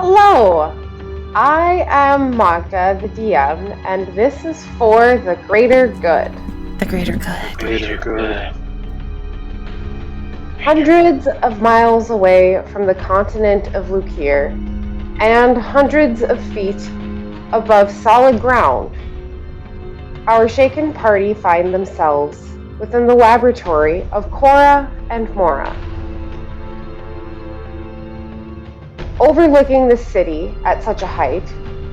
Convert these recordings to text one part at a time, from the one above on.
Hello! I am Magda, the DM, and this is for the greater good. The greater good. Greater good. Hundreds of miles away from the continent of Lukir, and hundreds of feet above solid ground, our shaken party find themselves within the laboratory of Cora and Mora. Overlooking the city at such a height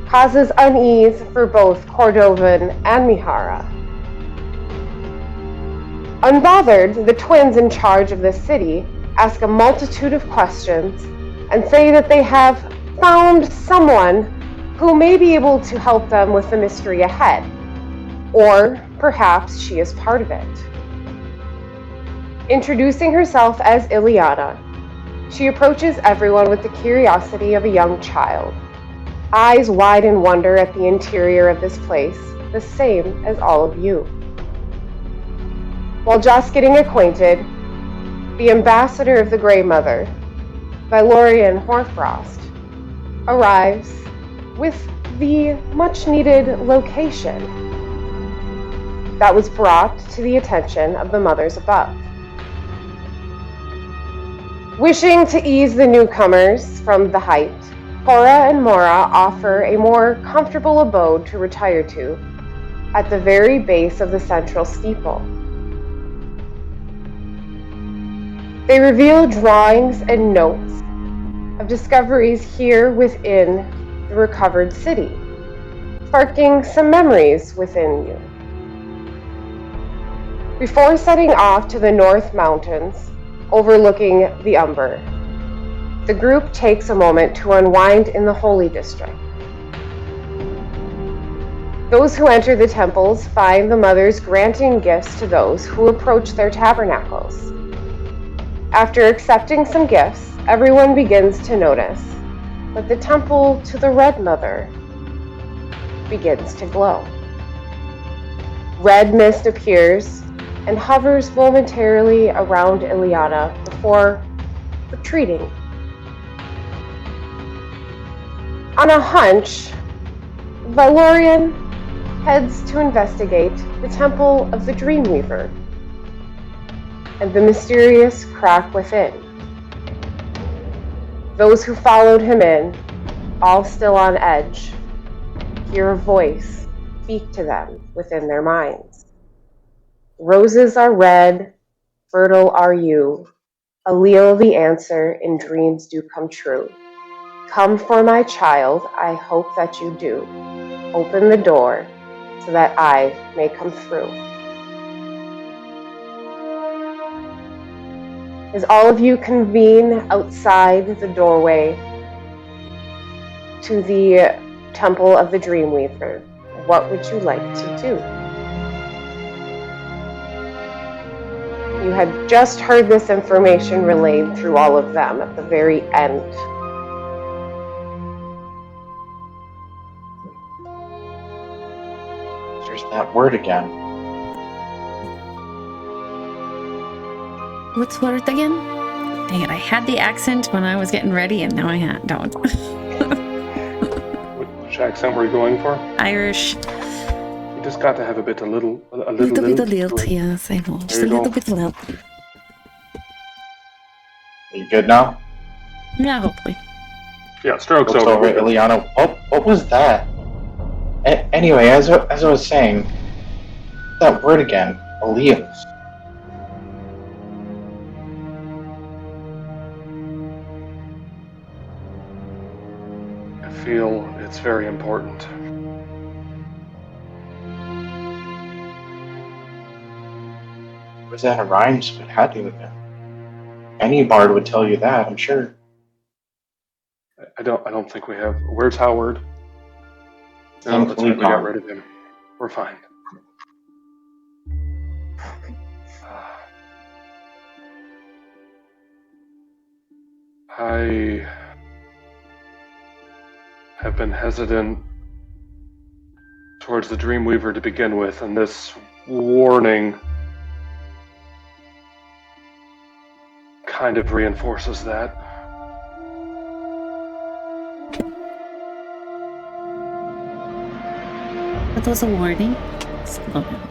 causes unease for both Cordovan and Mihara. Unbothered, the twins in charge of this city ask a multitude of questions and say that they have found someone who may be able to help them with the mystery ahead, or perhaps she is part of it. Introducing herself as Ileana, she approaches everyone with the curiosity of a young child, eyes wide in wonder at the interior of this place, the same as all of you. While just getting acquainted, the ambassador of the Grey Mother, Valorian Hoarfrost, arrives with the much-needed location that was brought to the attention of the mothers above. Wishing to ease the newcomers from the height, Cora and Mora offer a more comfortable abode to retire to at the very base of the central steeple. They reveal drawings and notes of discoveries here within the recovered city, sparking some memories within you. Before setting off to the North Mountains, overlooking the Umber, the group takes a moment to unwind in the Holy District. Those who enter the temples find the mothers granting gifts to those who approach their tabernacles. After accepting some gifts, everyone begins to notice that the temple to the Red Mother begins to glow. Red mist appears and hovers momentarily around Ileana before retreating. On a hunch, Valorian heads to investigate the Temple of the Dreamweaver and the mysterious crack within. Those who followed him in, all still on edge, hear a voice speak to them within their minds. Roses are red, fertile are you. Allele the answer, in dreams do come true. Come for my child, I hope that you do. Open the door so that I may come through. As all of you convene outside the doorway to the Temple of the Dreamweaver, what would you like to do? You had just heard this information relayed through all of them at the very end. There's that word again. What's word again? Dang it, I had the accent when I was getting ready and now I don't. Which accent were you going for? Irish. You just got to have a little Bit of lilt, yes, I know. Just a little bit of lilt. Are you good now? Yeah, hopefully. Yeah, stroke's Looks over. over at Ileana. What was that? Anyway, as I was saying, that word again, alleles. I feel it's very important. Was that a rhyme? So it had to have been. Any bard would tell you that, I'm sure. I don't think we have. Where's Howard? No, that's right, we got rid of him. We're fine. I have been hesitant towards the Dreamweaver to begin with, and this warning kind of reinforces that. that was a warning. Slow down.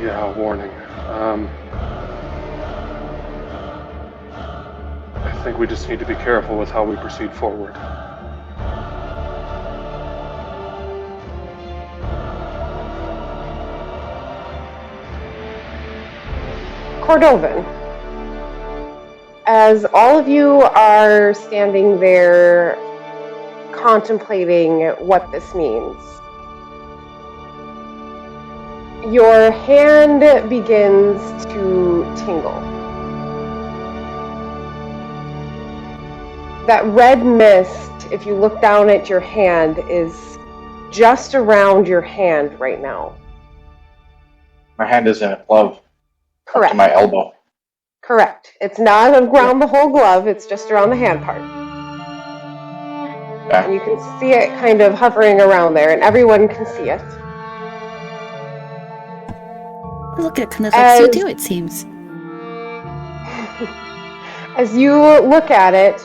Yeah, warning. I think we just need to be careful with how we proceed forward. Cordovan, as all of you are standing there contemplating what this means, your hand begins to tingle. That red mist, if you look down at your hand, is just around your hand right now. My hand is in a glove. Correct. Up to my elbow. Correct. It's not around the whole glove, it's just around the hand part. Okay. And you can see it kind of hovering around there, and everyone can see it. Look, it kind of likes you too, it seems. As you look at it,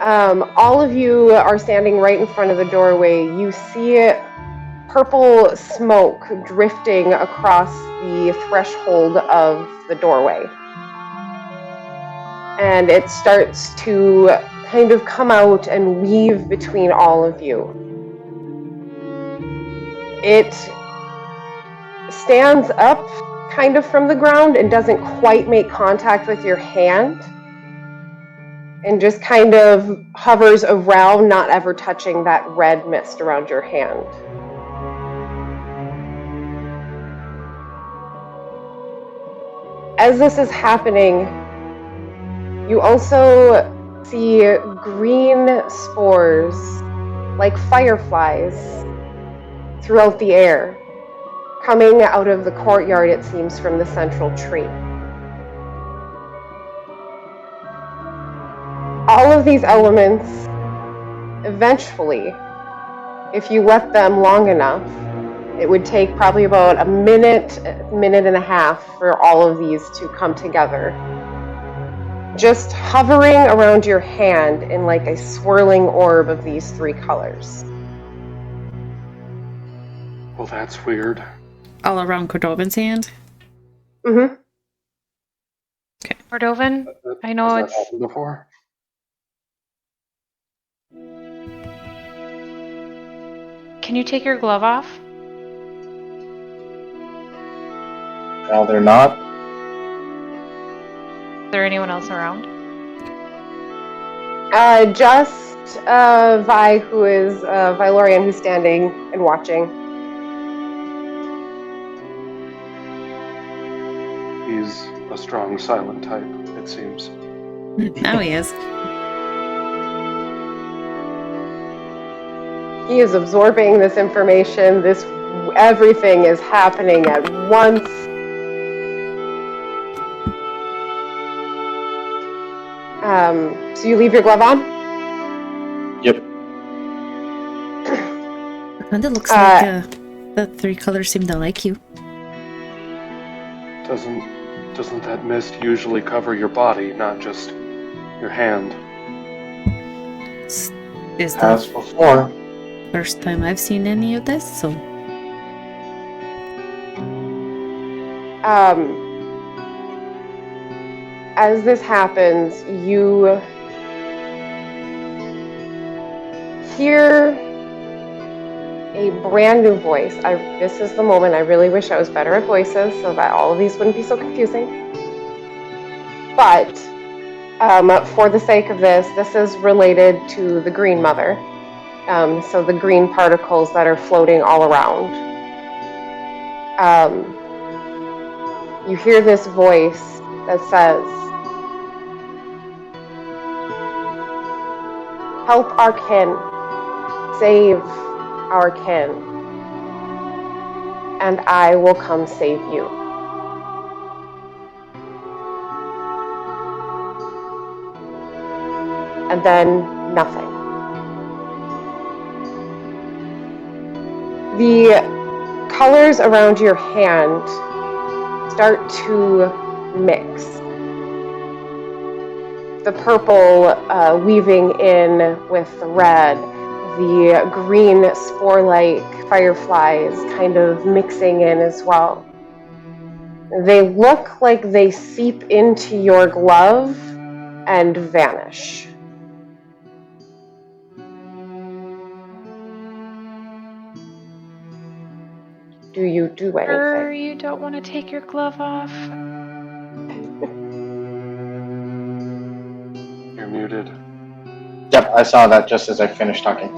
all of you are standing right in front of the doorway. You see purple smoke drifting across the threshold of the doorway. And it starts to kind of come out and weave between all of you. It stands up kind of from the ground and doesn't quite make contact with your hand, and just kind of hovers around, not ever touching that red mist around your hand. As this is happening, you also see green spores, like fireflies, throughout the air, coming out of the courtyard, it seems, from the central tree. All of these elements, eventually, if you let them long enough, it would take probably about a minute and a half for all of these to come together. Just hovering around your hand in like a swirling orb of these three colors. Well, that's weird. All around Cordovan's hand? Mm-hmm. Okay. Cordovan, I know Has it's... that happened before? Can you take your glove off? No, they're not. Is there anyone else around? Just Vi, who is Vylorian, who's standing and watching. He's a strong, silent type, it seems. Now he is. He is absorbing this information. Everything is happening at once. So you leave your glove on? Yep. And it looks like the three colors seem to like you. Doesn't that mist usually cover your body, not just your hand? Is As the before. first time I've seen any of this, so as this happens, you hear a brand new voice. This is the moment I really wish I was better at voices so that all of these wouldn't be so confusing. But for the sake of this is related to the Green Mother. So the green particles that are floating all around. You hear this voice that says, "Help our kin, save our kin, and I will come save you." And then nothing. The colors around your hand start to mix. The purple weaving in with the red, the green spore-like fireflies kind of mixing in as well. They look like they seep into your glove and vanish. Do you do anything? You don't want to take your glove off? You're muted. Yep, I saw that just as I finished talking.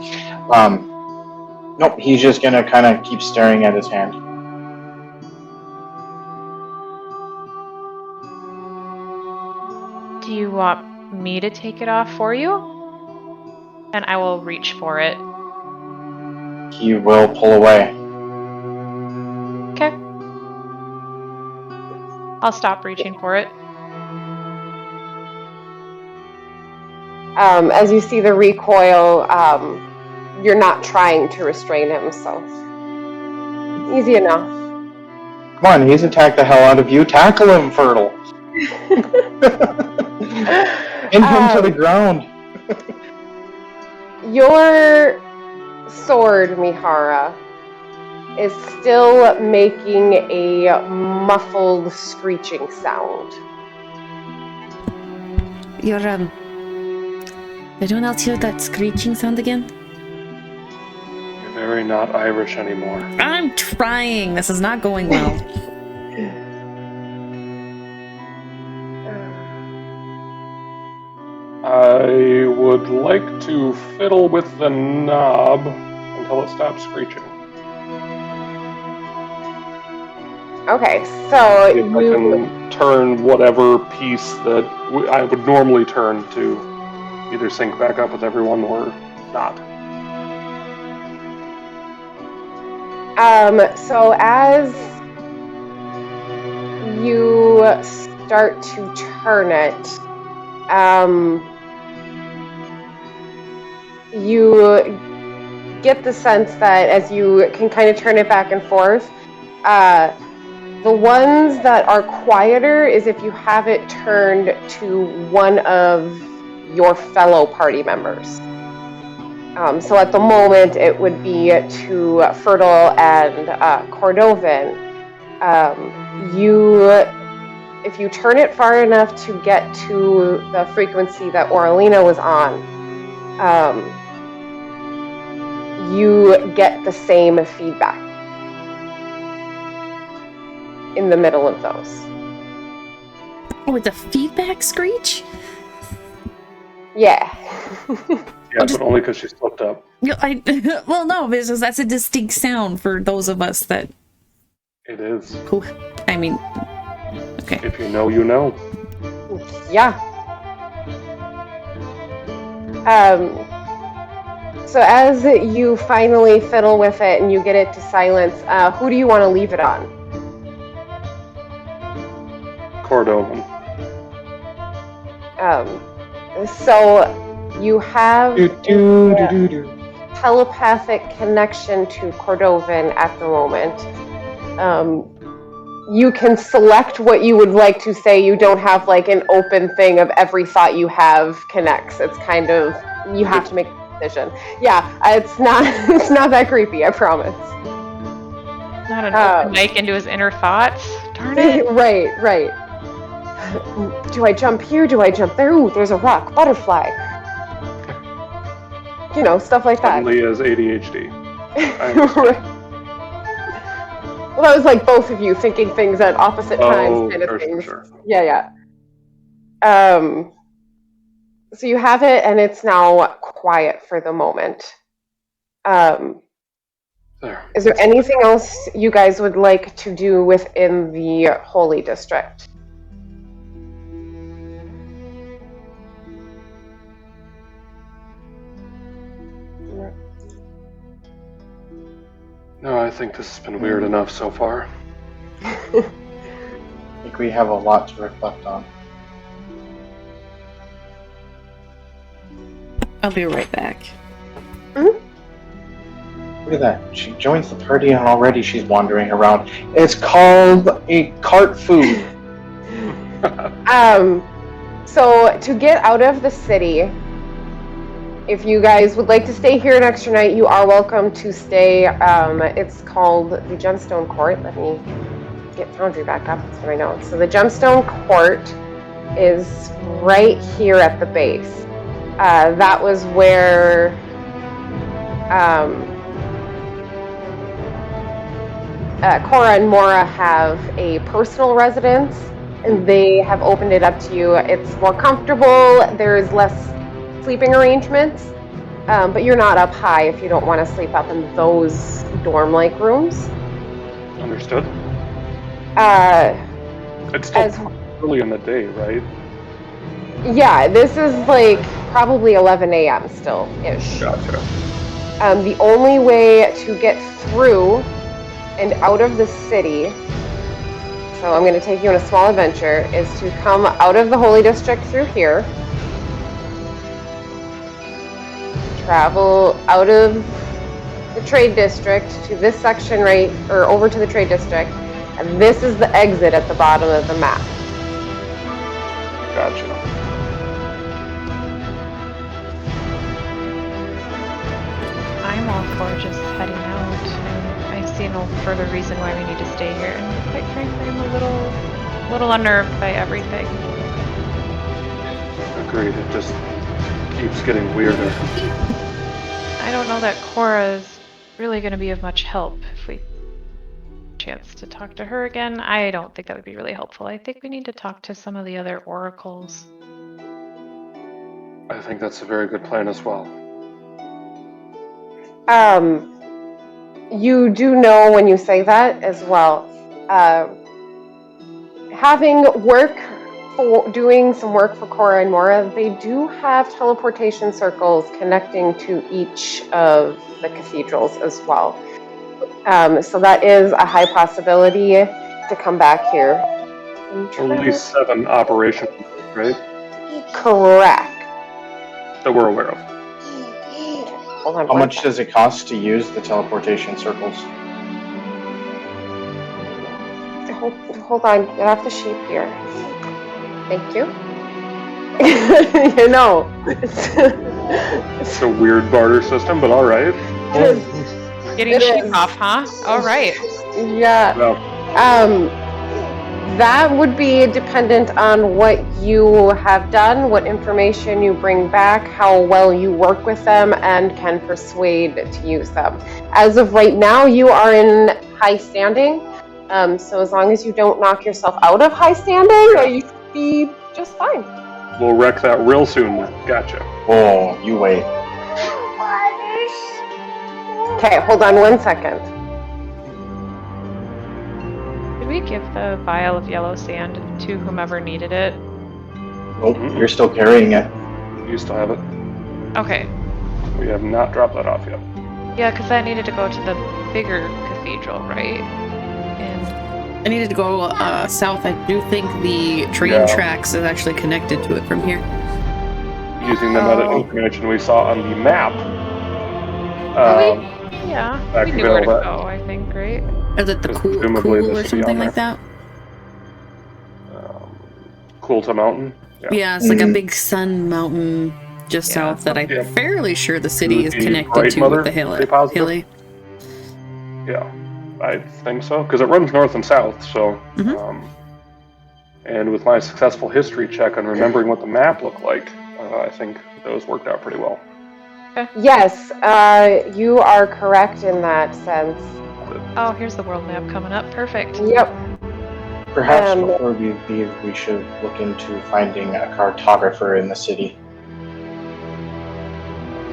Nope, he's just gonna kind of keep staring at his hand. Do you want me to take it off for you? And I will reach for it. He will pull away. Okay. I'll stop reaching for it. As you see the recoil, you're not trying to restrain him, so easy enough. Come on, he's attacked the hell out of you. Tackle him, Fertile. Pin him to the ground. Your sword, Mihara, is still making a muffled screeching sound. Anyone else hear that screeching sound again? You're very not Irish anymore. I'm trying. This is not going well. I would like to fiddle with the knob until it stops screeching. Okay, so If I can turn whatever piece that I would normally turn to either sync back up with everyone or not. So as you start to turn it, you get the sense that as you can kind of turn it back and forth, the ones that are quieter is if you have it turned to one of your fellow party members. So at the moment, it would be to Fertile and Cordovan. If you turn it far enough to get to the frequency that Oralina was on, you get the same feedback in the middle of those. Oh, it's a feedback screech? Yeah. Yeah, but only because she slipped up. Well, no, because that's a distinct sound for those of us that... It is. I mean, okay. If you know, you know. Yeah. So as you finally fiddle with it and you get it to silence, who do you want to leave it on? Cordovan. So you have telepathic connection to Cordovan at the moment. You can select what you would like to say. You don't have like an open thing of every thought you have connects. It's kind of, you have to make a decision. Yeah, it's not that creepy, I promise. Not an open mic into his inner thoughts. Darn it. Right. Do I jump here? Do I jump there? Ooh, there's a rock, butterfly. You know, stuff like that. Suddenly has ADHD. Well, that was like both of you thinking things at opposite times, kind of things. Sure. Yeah. So you have it, and it's now quiet for the moment. Is there anything else you guys would like to do within the Holy District? No, I think this has been weird enough so far. I think we have a lot to reflect on. I'll be right back. Look at that. She joins the party and already she's wandering around. It's called a cart food. So to get out of the city, If you guys would like to stay here an extra night, you are welcome to stay. It's called the Gemstone Court. Let me get Foundry back up. That's my notes. So the Gemstone Court is right here at the base. That was where Cora and Mora have a personal residence, and they have opened it up to you. It's more comfortable. There's less sleeping arrangements, but you're not up high if you don't want to sleep up in those dorm-like rooms. Understood. It's still early in the day, right? Yeah, this is like probably 11 a.m. still-ish. Gotcha. The only way to get through and out of the city, so I'm going to take you on a small adventure, is to come out of the Holy District through here, travel out of the Trade District to this section right, or over to the Trade District, and this is the exit at the bottom of the map. Gotcha. I'm all for just heading out. I see no further reason why we need to stay here. And quite frankly, I'm a little unnerved by everything. Agreed. It just keeps getting weirder. I don't know that Cora is really going to be of much help if we chance to talk to her again. I don't think that would be really helpful. I think we need to talk to some of the other oracles. I think that's a very good plan as well. You do know when you say that as well. Having doing some work for Cora and Mora, they do have teleportation circles connecting to each of the cathedrals as well. So that is a high possibility to come back here. At least 7 operations, right? Correct. That we're aware of. Hold on. How much does it cost to use the teleportation circles? Hold on. Get off the sheep here. Thank you. You know. It's a weird barter system, but alright. Getting sheep off, huh? All right. Yeah. Well, that would be dependent on what you have done, what information you bring back, how well you work with them, and can persuade to use them. As of right now, you are in high standing, so as long as you don't knock yourself out of high standing, you should be just fine. we'll wreck that real soon. Gotcha. Oh, you wait. Okay, hold on 1 second. Did we give the vial of yellow sand to whomever needed it? Oh, you're still carrying it. You still have it. Okay. We have not dropped that off yet. Yeah, because that needed to go to the bigger cathedral, right? And I needed to go south. I do think the train tracks is actually connected to it from here. Using the meta information we saw on the map. we knew where to go, I think, right? Is it the cool or something like that? Coolta Mountain? Yeah, it's like a big sun mountain just south that I'm fairly sure the city is connected to with the hilly. Yeah, I think so, because it runs north and south, so... and with my successful history check on remembering what the map looked like, I think those worked out pretty well. Yes, you are correct in that sense. Oh, here's the world map coming up. Perfect. Yep. Perhaps before we leave, we should look into finding a cartographer in the city.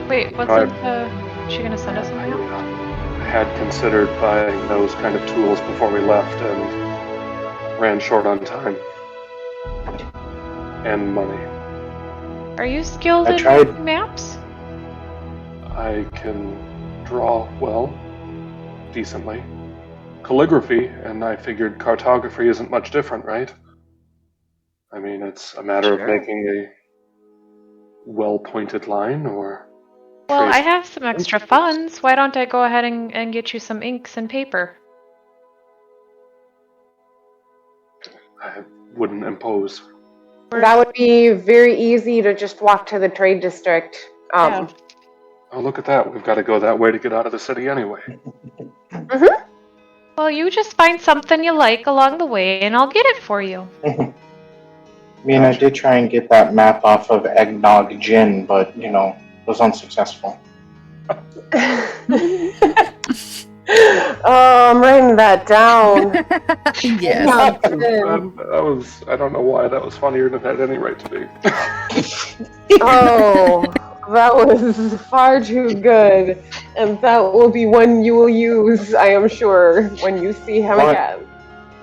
Wait, wasn't she going to send us a map? I had considered buying those kind of tools before we left and ran short on time. And money. Are you skilled in maps? I can draw well, decently. Calligraphy, and I figured cartography isn't much different, right? I mean, it's a matter of making a well-pointed line, or... Well, I have some extra funds. Why don't I go ahead and get you some inks and paper? I wouldn't impose. That would be very easy to just walk to the trade district Yeah. Oh, look at that. We've got to go that way to get out of the city anyway. Mm-hmm. Well, you just find something you like along the way, and I'll get it for you. I mean, I did try and get that map off of Eggnog Gin, but, was unsuccessful. Oh, I'm writing that down. Yes. I don't know why that was funnier than it had any right to be. Oh, that was far too good. And that will be one you will use, I am sure, when you see him What? again.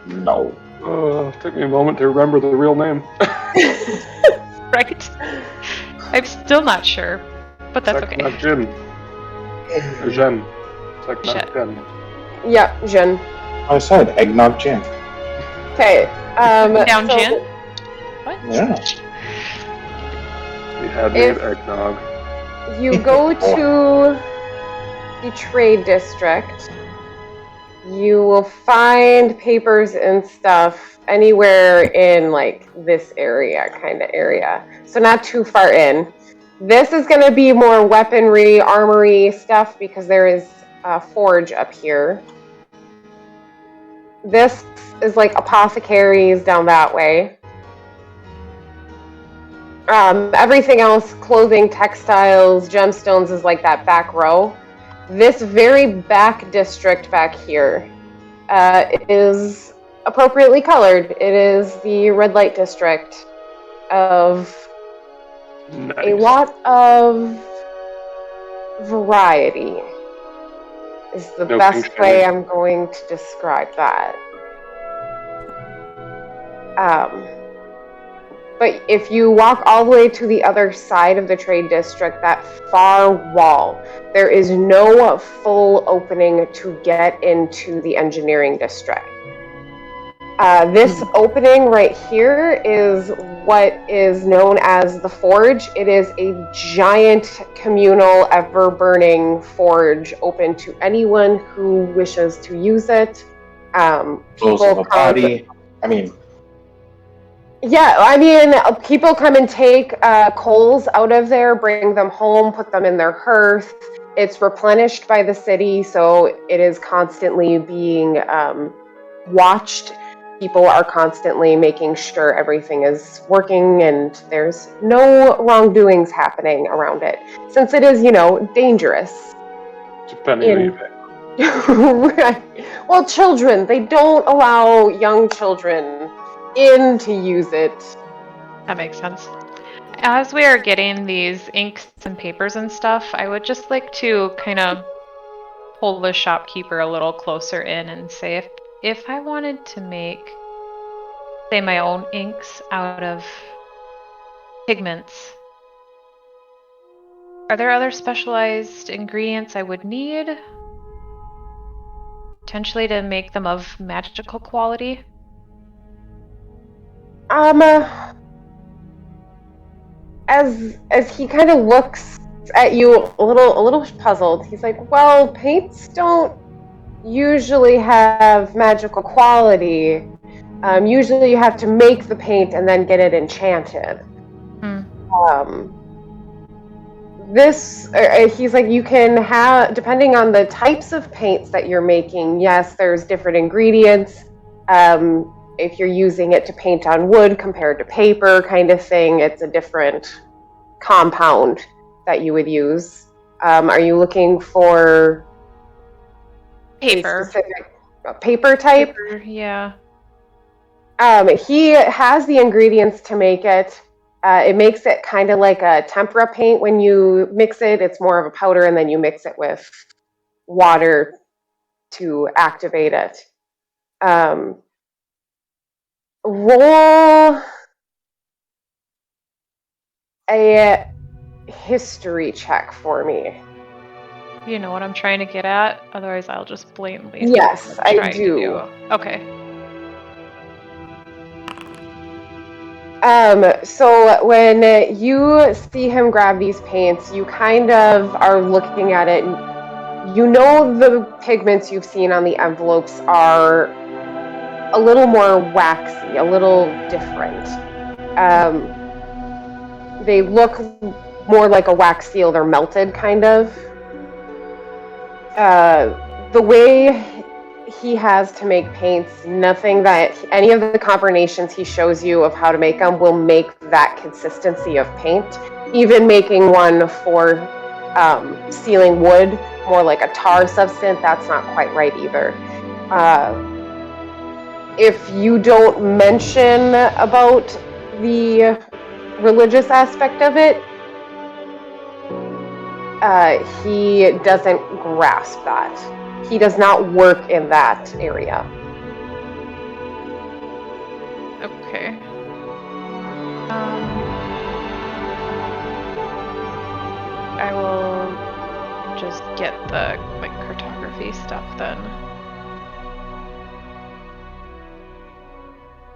No. Took me a moment to remember the real name. Right? I'm still not sure, but that's okay. Not Jin. Or Jen. It's like not Jen. Yeah, Jen. I said Eggnog Gin. Okay. Down so, Jen? What? Yeah. We had me at Eggnog. You go to the trade district. You will find papers and stuff anywhere in this kind of area. So not too far in. This is going to be more weaponry, armory stuff because there is a forge up here. This is apothecaries down that way. Everything else, clothing, textiles, gemstones is that back row. This very back district back here is appropriately colored. It is the red light district of a lot of variety is the best way I'm going to describe that. But if you walk all the way to the other side of the trade district, that far wall, there is no full opening to get into the engineering district. This opening right here is what is known as the forge. It is a giant communal, ever-burning forge open to anyone who wishes to use it. People people come and take coals out of there, bring them home, put them in their hearth. It's replenished by the city, so it is constantly being watched. People are constantly making sure everything is working and there's no wrongdoings happening around it, since it is, dangerous. Depending on Right. Well, children, they don't allow young children in to use it. That makes sense. As we are getting these inks and papers and stuff, I would just like to kind of pull the shopkeeper a little closer in and say, if I wanted to make, say, my own inks out of pigments, are there other specialized ingredients I would need? Potentially to make them of magical quality? As he kind of looks at you a little puzzled, he's like, well, paints don't usually have magical quality. Usually you have to make the paint and then get it enchanted. He's like, you can have, depending on the types of paints that you're making, yes, there's different ingredients. If you're using it to paint on wood compared to paper kind of thing, it's a different compound that you would use. Are you looking for paper? A specific paper type? Paper, yeah. He has the ingredients to make it. It makes it kind of like a tempera paint. When you mix it, it's more of a powder, and then you mix it with water to activate it. Roll a history check for me. You know what I'm trying to get at? Otherwise, I'll just blatantly. Yes, I do. Okay. So when you see him grab these paints, you kind of are looking at it. You know the pigments you've seen on the envelopes are a little more waxy, a little different. They look more like a wax seal. They're melted, kind of. The way he has to make paints, nothing that any of the combinations he shows you of how to make them will make that consistency of paint. Even making one for sealing wood, more like a tar substance, that's not quite right either. If you don't mention about the religious aspect of it, he doesn't grasp that. He does not work in that area. Okay. I will just get the cartography stuff then.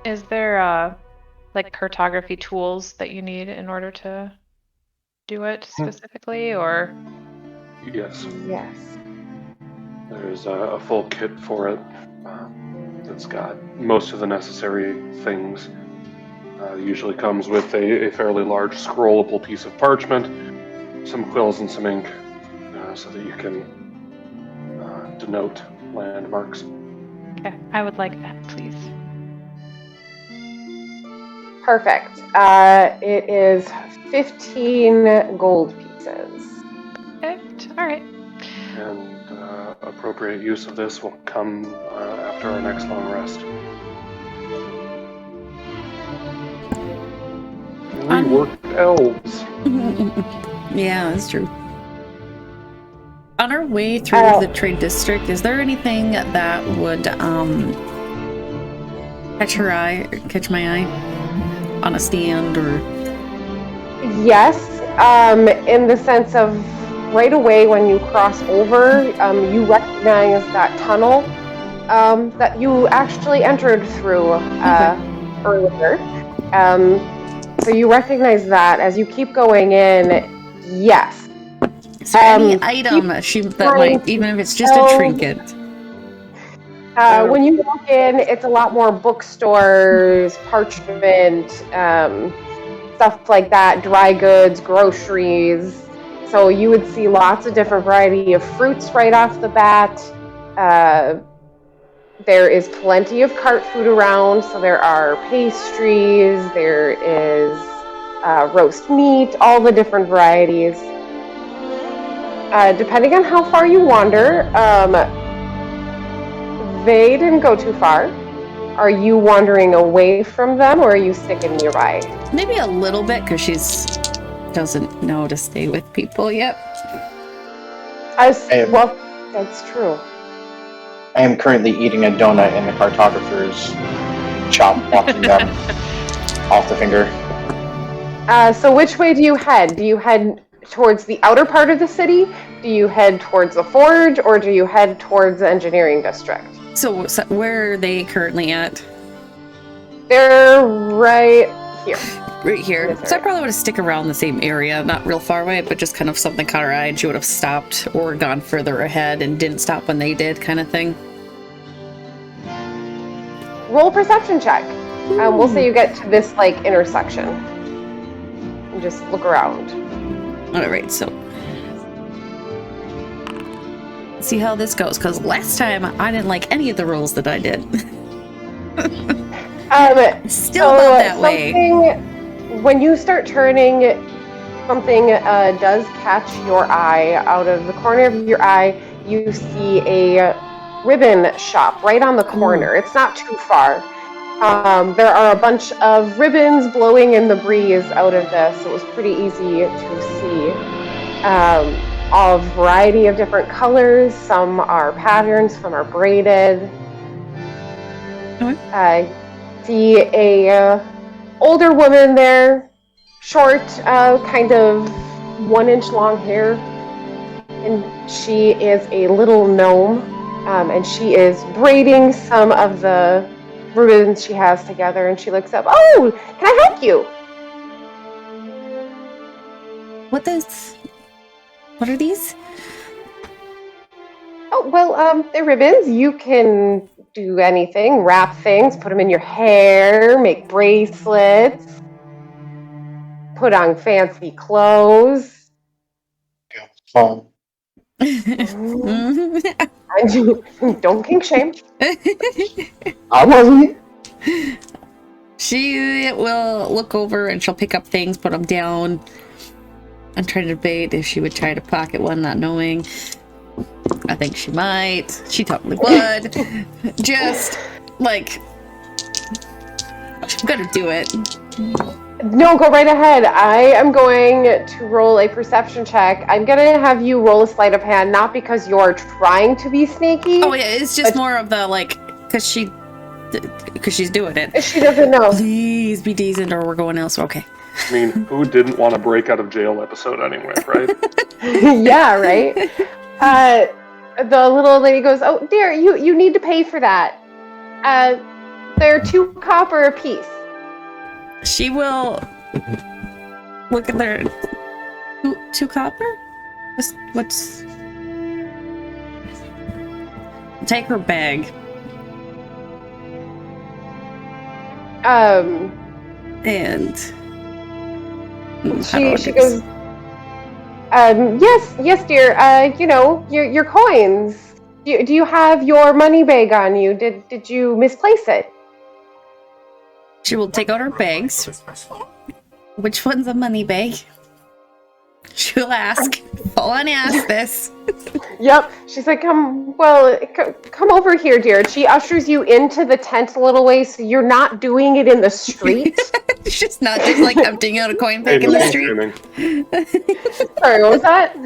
Is there cartography tools that you need in order to do it specifically, or? Yes. Yes. There's a full kit for it. It's got most of the necessary things. Usually comes with a fairly large scrollable piece of parchment, some quills and some ink, so that you can denote landmarks. Okay, I would like that, please. Perfect. It is 15 gold pieces. Perfect. All right. And appropriate use of this will come after our next long rest. Reworked elves. Yeah, that's true. On our way through the trade district, is there anything that would catch my eye on a stand or? Yes, in the sense of right away when you cross over, you recognize that tunnel that you actually entered through earlier. So you recognize that as you keep going in. Yes. Is there any item that might, even if it's just a trinket? When you walk in, it's a lot more bookstores, parchment, stuff like that, dry goods, groceries. So you would see lots of different variety of fruits right off the bat. There is plenty of cart food around, so there are pastries, there is roast meat, all the different varieties. Depending on how far you wander, they didn't go too far. Are you wandering away from them, or are you sticking nearby? Maybe a little bit, because she doesn't know to stay with people yet. Well, that's true. I am currently eating a donut in the cartographer's shop, watching them off the finger. So which way do you head? Do you head towards the outer part of the city? Do you head towards the forge, or do you head towards the engineering district? So where are they currently at? They're right here. Right here. So I probably would have stick around the same area, not real far away, but just kind of something caught her eye and she would have stopped or gone further ahead and didn't stop when they did, kind of thing. Roll perception check. We'll say you get to this intersection. And just look around. Alright, so see how this goes, because last time I didn't like any of the rolls that I did. Still about that way. When you start turning, something does catch your eye. Out of the corner of your eye, you see a ribbon shop right on the corner. It's not too far. There are a bunch of ribbons blowing in the breeze out of this. It was pretty easy to see. A variety of different colors. Some are patterned, some are braided. I see a older woman there, short, kind of 1-inch long hair, and she is a little gnome, and she is braiding some of the ribbons she has together, and she looks up. Oh, can I help you? What are these? Oh, well, they're ribbons. You can do anything, wrap things, put them in your hair, make bracelets. put on fancy clothes. Phone. And don't kink shame. I wasn't. She will look over and she'll pick up things, put them down. I'm trying to debate if she would try to pocket one, not knowing. I think she might. She totally would. Just, like, I'm gonna do it. No, go right ahead. I am going to roll a perception check. I'm going to have you roll a sleight of hand, not because you're trying to be sneaky. Oh, yeah, it's just more of the, like, because she's doing it. She doesn't know. Please be decent or we're going elsewhere. Okay. I mean, who didn't want to break out of jail episode anyway, right? Yeah, right? The little lady goes, oh, dear, you need to pay for that. They're 2 copper apiece. She will look at their 2 copper? What's take her bag. And she goes, yes, dear. You know, your coins. Do you have your money bag on you? Did you misplace it? She will take out her bags. Which one's a money bag? She'll ask. Full on ask this. Yep. She's like, come over here, dear. She ushers you into the tent a little way, so you're not doing it in the street. She's not just like emptying out a coin bag in the street. Sorry, what was that?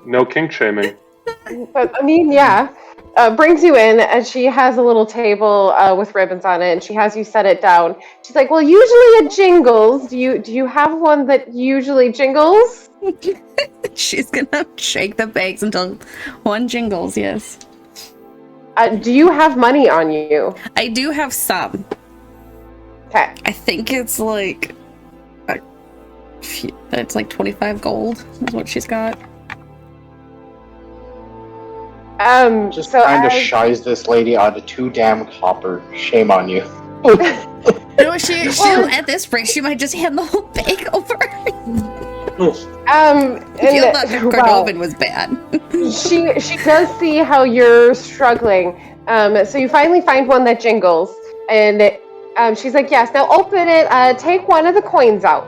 No kink shaming. But I mean, yeah. Brings you in, and she has a little table with ribbons on it, and she has you set it down. She's like, well, usually it jingles. Do you have one that usually jingles? She's gonna shake the bags until one jingles, yes. Do you have money on you? I do have some. Okay. I think it's like 25 gold is what she's got. Just kind of shies this lady out of 2 damn copper. Shame on you. No, she'll at this rate, she might just hand the whole bag over. I feel like Cordovin was bad. she does see how you're struggling. So you finally find one that jingles, and she's like, yes, now open it, take one of the coins out.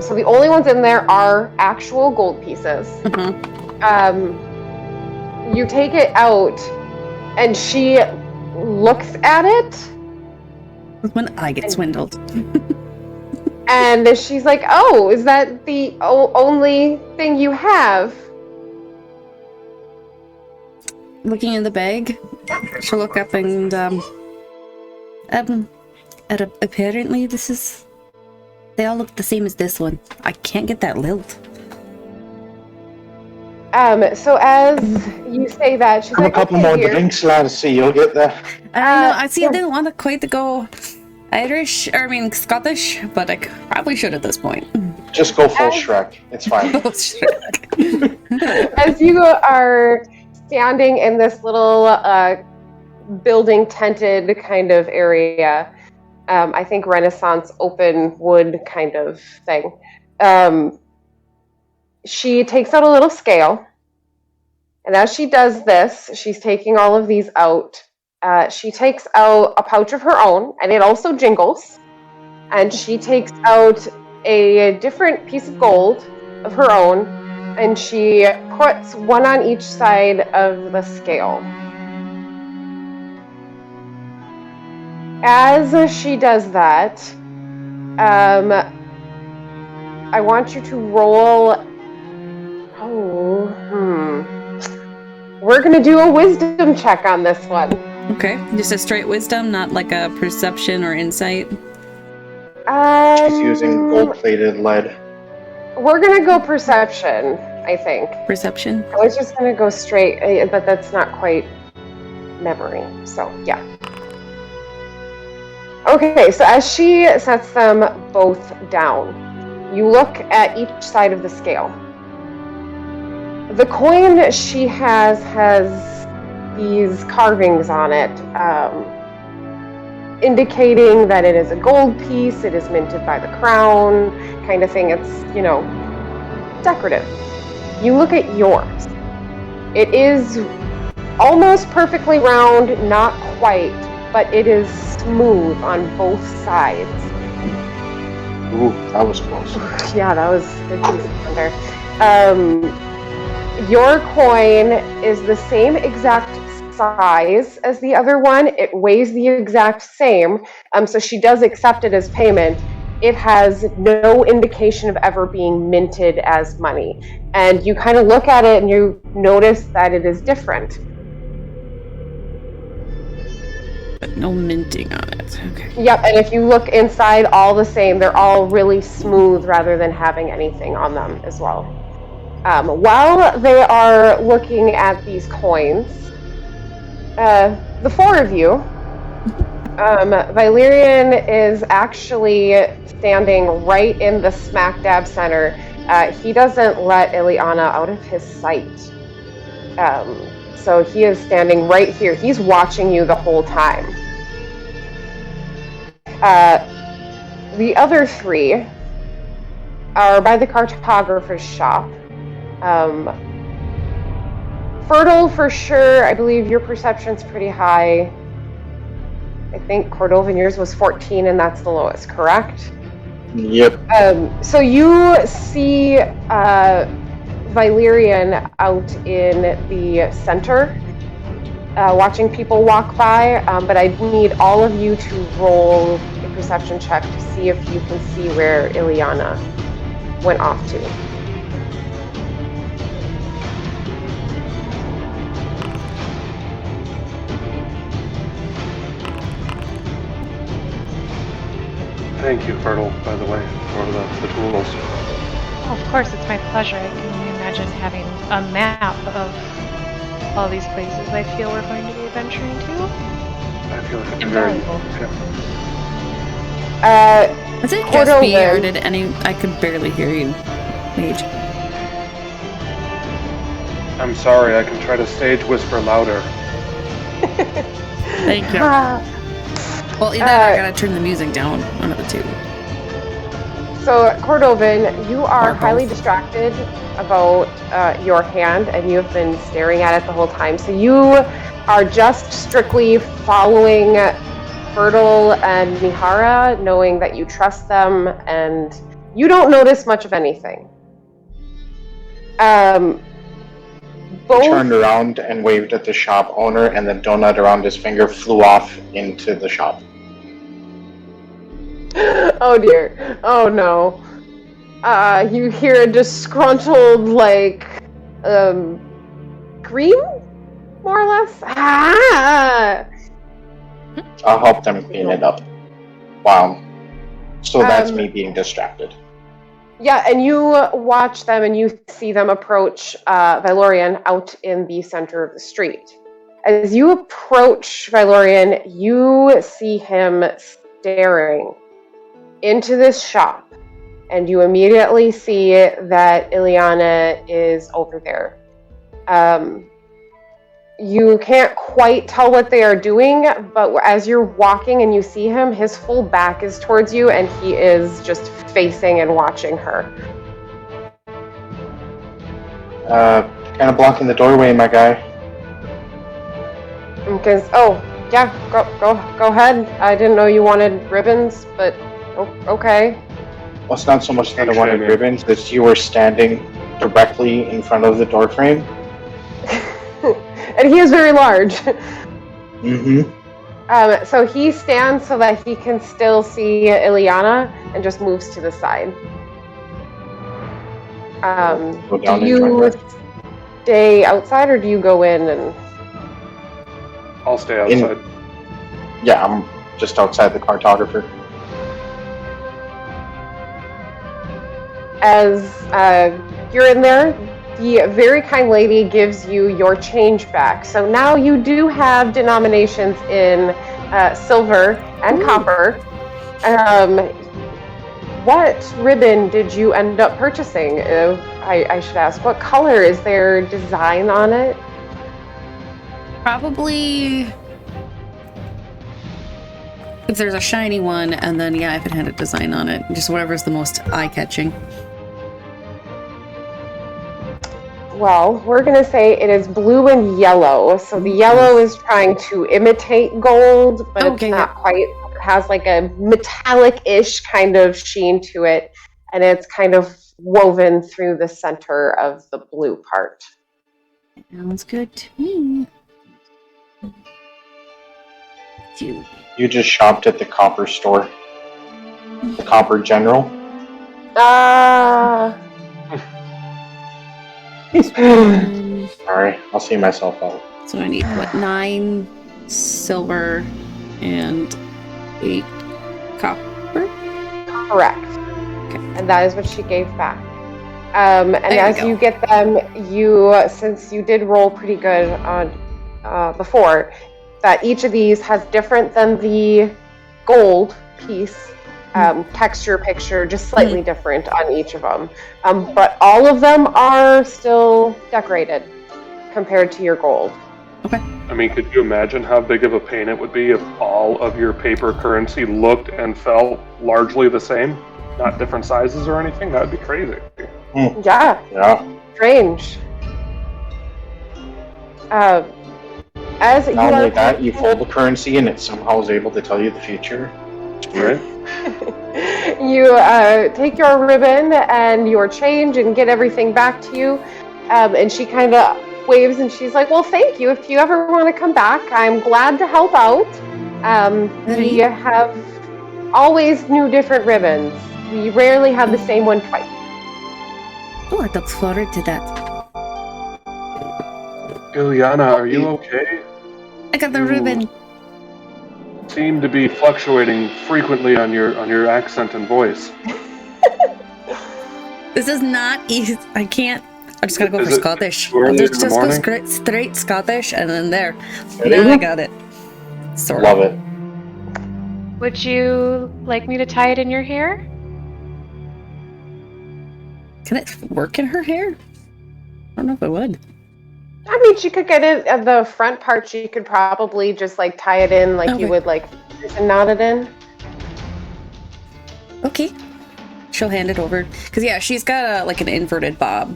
So the only ones in there are actual gold pieces. You take it out, and she looks at it. When I get swindled. And she's like, oh, is that the only thing you have? Looking in the bag, she'll look up and, apparently they all look the same as this one. I can't get that lilt. So as you say that, she's like, a couple more drinks, lads, see you'll get there. I didn't want to quite to go Scottish, but I probably should at this point. Just go full Shrek. It's fine. As you are standing in this little building tented kind of area, I think Renaissance open wood kind of thing. She takes out a little scale, and as she does this, she's taking all of these out. She takes out a pouch of her own, and it also jingles. And she takes out a different piece of gold of her own, and she puts one on each side of the scale. As she does that, I want you to roll. We're gonna do a wisdom check on this one. Okay, just a straight wisdom, not like a perception or insight. She's using gold-plated lead. We're gonna go perception, I think. Perception? I was just gonna go straight, but that's not quite memory, so yeah. Okay, so as she sets them both down, you look at each side of the scale. The coin she has these carvings on it. indicating that it is a gold piece, it is minted by the crown, kind of thing. It's, decorative. You look at yours. It is almost perfectly round, not quite, but it is smooth on both sides. Ooh, that was close. Yeah, that was good piece there. Your coin is the same exact size as the other one. It weighs the exact same, so she does accept it as payment. It has no indication of ever being minted as money. And you kind of look at it and you notice that it is different. But no minting on it. Okay. Yep, and if you look inside, all the same. They're all really smooth rather than having anything on them as well. While they are looking at these coins, the four of you, Valyrian is actually standing right in the smack dab center. He doesn't let Ileana out of his sight. So he is standing right here. He's watching you the whole time. The other three are by the cartographer's shop. Fertile for sure. I believe your perception's pretty high. I think Cordovan, yours was 14, and that's the lowest, correct? Yep. So you see Valyrian out in the center, watching people walk by, but I need all of you to roll a perception check to see if you can see where Ileana went off to. Thank you, Fertile, by the way, for the tools. Oh, of course, it's my pleasure. I can only imagine having a map of all these places I feel we're going to be adventuring to. I feel like it's Invaluable. Was it just me, or did I could barely hear you, Mage? I'm sorry, I can try to stage whisper louder. Thank you. Well, either I gotta turn the music down, one of the two. So, Cordovan, you are Or both. highly distracted about your hand, and you have been staring at it the whole time. So you are just strictly following Fertile and Mihara, knowing that you trust them, and you don't notice much of anything. He turned around and waved at the shop owner, and the donut around his finger flew off into the shop. Oh dear. Oh no. You hear a disgruntled, scream? More or less? Ah! I'll help them clean it up. Wow. So that's me being distracted. Yeah, and you watch them and you see them approach Valyrian out in the center of the street. As you approach Valyrian, you see him staring into this shop, and you immediately see that Ileana is over there. You can't quite tell what they are doing, but as you're walking and you see him, his full back is towards you, and he is just facing and watching her. Kind of blocking the doorway, my guy. Because, yeah, go ahead. I didn't know you wanted ribbons, but okay. Well, it's not so much that I wanted ribbons, it's you were standing directly in front of the door frame. And he is very large. Mm-hmm. So he stands so that he can still see Ileana and just moves to the side. Do you stay outside or do you go in and... I'll stay outside. Yeah, I'm just outside the cartographer. As you're in there, the very kind lady gives you your change back. So now you do have denominations in silver and copper. What ribbon did you end up purchasing? I should ask, what color? Is there design on it? Probably If there's a shiny one, and then if it had a design on it, just whatever's the most eye-catching. Well, we're going to say it is blue and yellow. So the yellow is trying to imitate gold, but it's not quite. It has like a metallic-ish kind of sheen to it, and it's kind of woven through the center of the blue part. Sounds good to me. You just shopped at the copper store. The Copper General. Sorry, I'll see myself out. So I need, 9 silver and 8 copper? Correct. Okay. And that is what she gave back. And as you get them, since you did roll pretty good on before, that each of these has different than the gold piece texture picture, just slightly different on each of them. But all of them are still decorated compared to your gold. Okay. I mean, could you imagine how big of a pain it would be if all of your paper currency looked and felt largely the same? Not different sizes or anything? That would be crazy. Yeah. Strange. As Not only that, you fold the currency and it somehow is able to tell you the future. Right? You take your ribbon and your change and get everything back to you. And she kind of waves and she's like, well, thank you. If you ever want to come back, I'm glad to help out. We have always new different ribbons. We rarely have the same one twice. Oh, I look forward to that. Ilyana, are you okay? I got the ribbon. Seem to be fluctuating frequently on your accent and voice. This is not easy. I can't. I just gotta go for Scottish. Just go straight Scottish, and then there. Now I got it. Sort Love it. Would you like me to tie it in your hair? Can it work in her hair? I don't know if it would. I mean, she could get it at the front part. She could probably just like tie it in like you would like and knot it in. Okay. She'll hand it over. Because she's got like an inverted bob.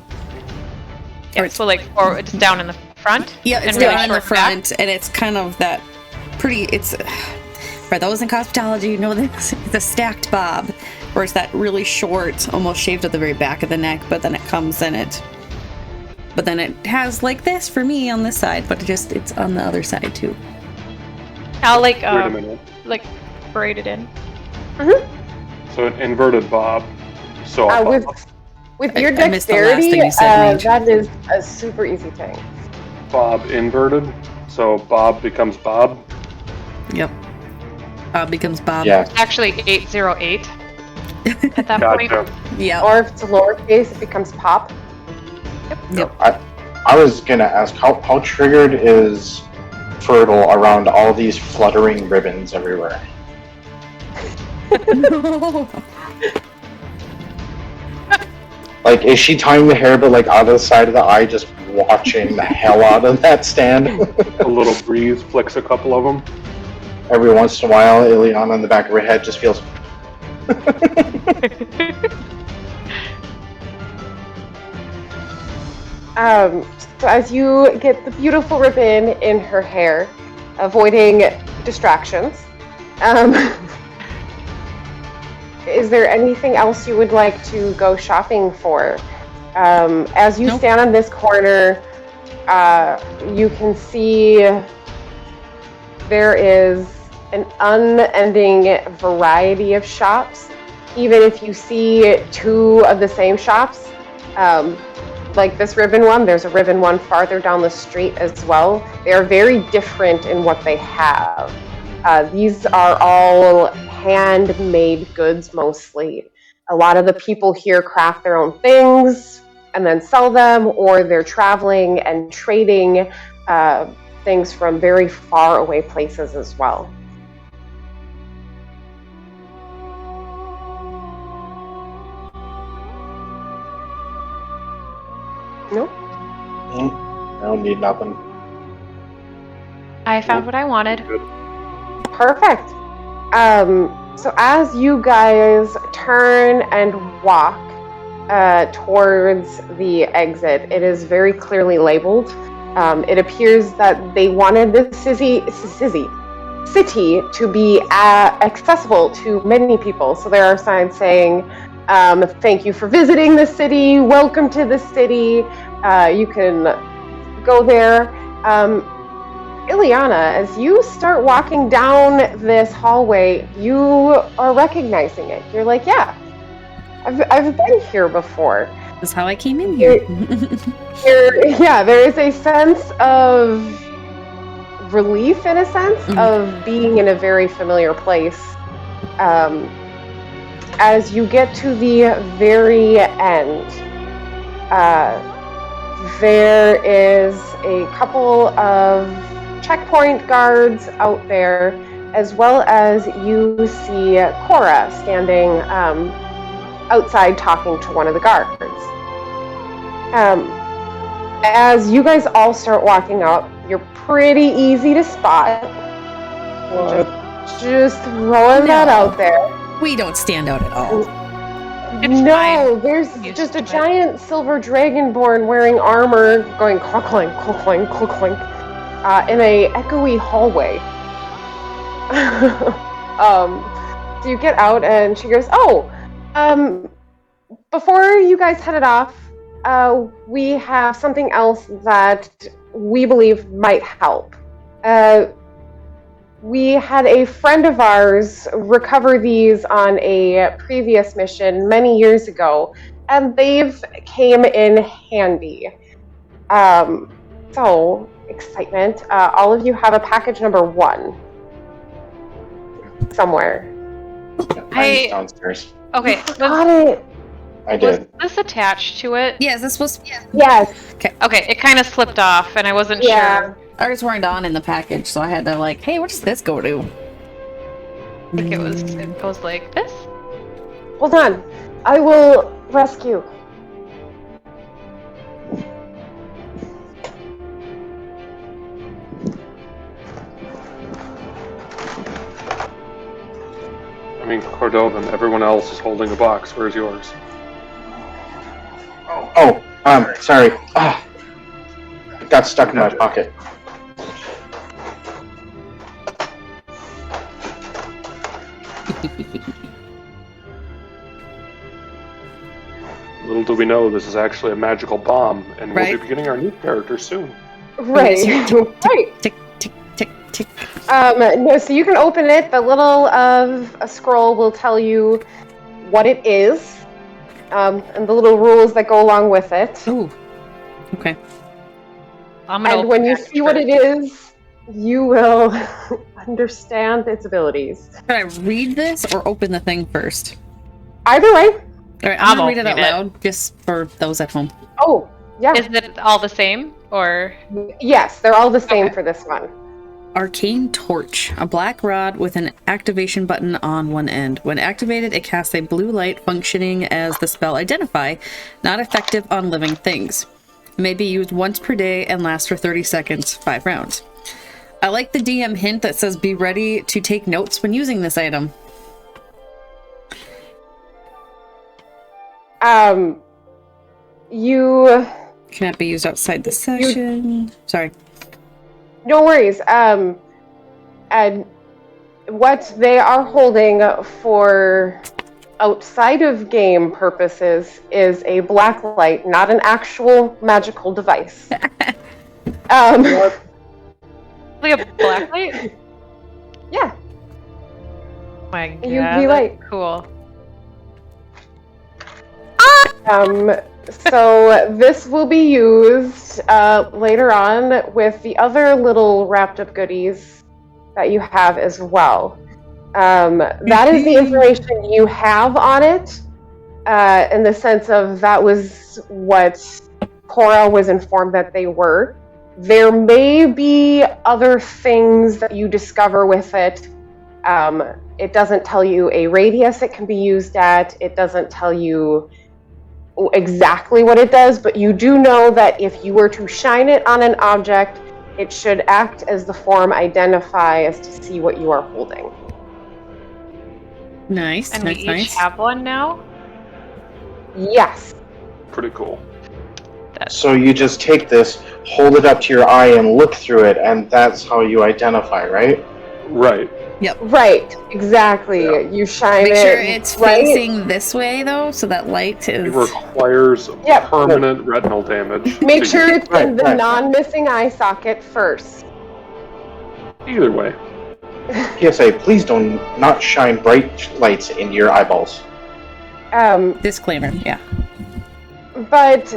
Yeah, so like it's down in the front? Yeah, it's really down in the front, back? and it's kind of that pretty, it's, for those in hospitality, you know this, it's a stacked bob, where it's that really short, almost shaved at the very back of the neck, but then it comes in it. But then it has like this for me on this side, but it's on the other side too. I'll Wait a minute. like braid it in. Mm-hmm. So an inverted bob. So with your I missed the last dexterity, thing you said, that is a super easy thing. bob inverted. So Bob becomes Bob. Yep. Bob becomes Bob. Yeah. Actually 808 at that point. Yeah. Or if it's lowercase, it becomes pop. Yep. I was gonna ask how triggered is Fertile around all these fluttering ribbons everywhere? Like, is she tying the hair but like out of the side of the eye, just watching the hell out of that stand? A little breeze flicks a couple of them. Every once in a while, Ileana in the back of her head just feels. So as you get the beautiful ribbon in her hair, avoiding distractions, is there anything else you would like to go shopping for? As you stand on this corner, you can see there is an unending variety of shops. Even if you see two of the same shops, like this ribbon one, there's a ribbon one farther down the street as well. They are very different in what they have. These are all handmade goods mostly. A lot of the people here craft their own things and then sell them, or they're traveling and trading things from very far away places as well. Nope. I don't need nothing. I found what I wanted. Perfect. So as you guys turn and walk towards the exit, it is very clearly labeled. It appears that they wanted this city to be accessible to many people. So there are signs saying, thank you for visiting the city, welcome to the city, you can go there. Ileana, as you start walking down this hallway, you are recognizing it. You're like, yeah, I've been here before. That's how I came in here. There is a sense of relief, in a sense, of being in a very familiar place. As you get to the very end, there is a couple of checkpoint guards out there, as well as you see Cora standing outside talking to one of the guards. As you guys all start walking up, you're pretty easy to spot. Just throwing that out there. We don't stand out at all. There's just a giant silver dragonborn wearing armor going clunk clunk clunk clunk clunk clunk in a echoey hallway. So you get out and she goes, before you guys headed off, we have something else that we believe might help. We had a friend of ours recover these on a previous mission many years ago, and they've came in handy. So, excitement. All of you have a package number 1. Somewhere. Mine's downstairs. Okay. Got it. I did. Was this attached to it? Yeah, is this supposed to... Yes. Okay, it kind of slipped off, and I wasn't sure. Ours weren't on in the package, so I had to like, hey, what does this go to? I think it goes like this. Hold on. I will rescue. I mean, Cordovan, everyone else is holding a box. Where's yours? Sorry. It got stuck in my pocket. Little do we know, this is actually a magical bomb, and Right. we'll be beginning our new character soon. Right. Right. Tick, tick, tick, tick. No, so you can open it. The little of a scroll will tell you what it is, and the little rules that go along with it. Ooh. Okay. And when you see what it is, you will understand its abilities. Can I read this or open the thing first? Either way. All right, I'm gonna read it out loud just for those at home. Oh, yeah. Is it all the same, or? Yes, they're all the same for this one. Arcane Torch, a black rod with an activation button on one end. When activated, it casts a blue light functioning as the spell Identify, not effective on living things. It may be used once per day and lasts for 30 seconds, 5 rounds. I like the DM hint that says be ready to take notes when using this item. You Cannot be used outside the session. Sorry. No worries. And what they are holding for outside of game purposes is a black light, not an actual magical device. Like a black light? Yeah. Oh my god. UV light. Cool. So this will be used later on with the other little wrapped up goodies that you have as well. That is the information you have on it, in the sense of that was what Cora was informed that they were. There may be other things that you discover with it. It doesn't tell you a radius it can be used at. It doesn't tell you exactly what it does, but you do know that if you were to shine it on an object, it should act as the form Identify as to see what you are holding. Nice, And nice, we each nice. have one now? Yes. Pretty cool. So you just take this, hold it up to your eye, and look through it, and that's how you identify, right? Right. Right. Exactly. Yeah. You shine Make it sure it's right. facing this way, though, so that light It is... requires Yep. permanent retinal damage. Make to sure use. it's in the Right. non-missing eye socket first. Either way. PSA, please don't not shine bright lights in your eyeballs. Disclaimer, yeah. But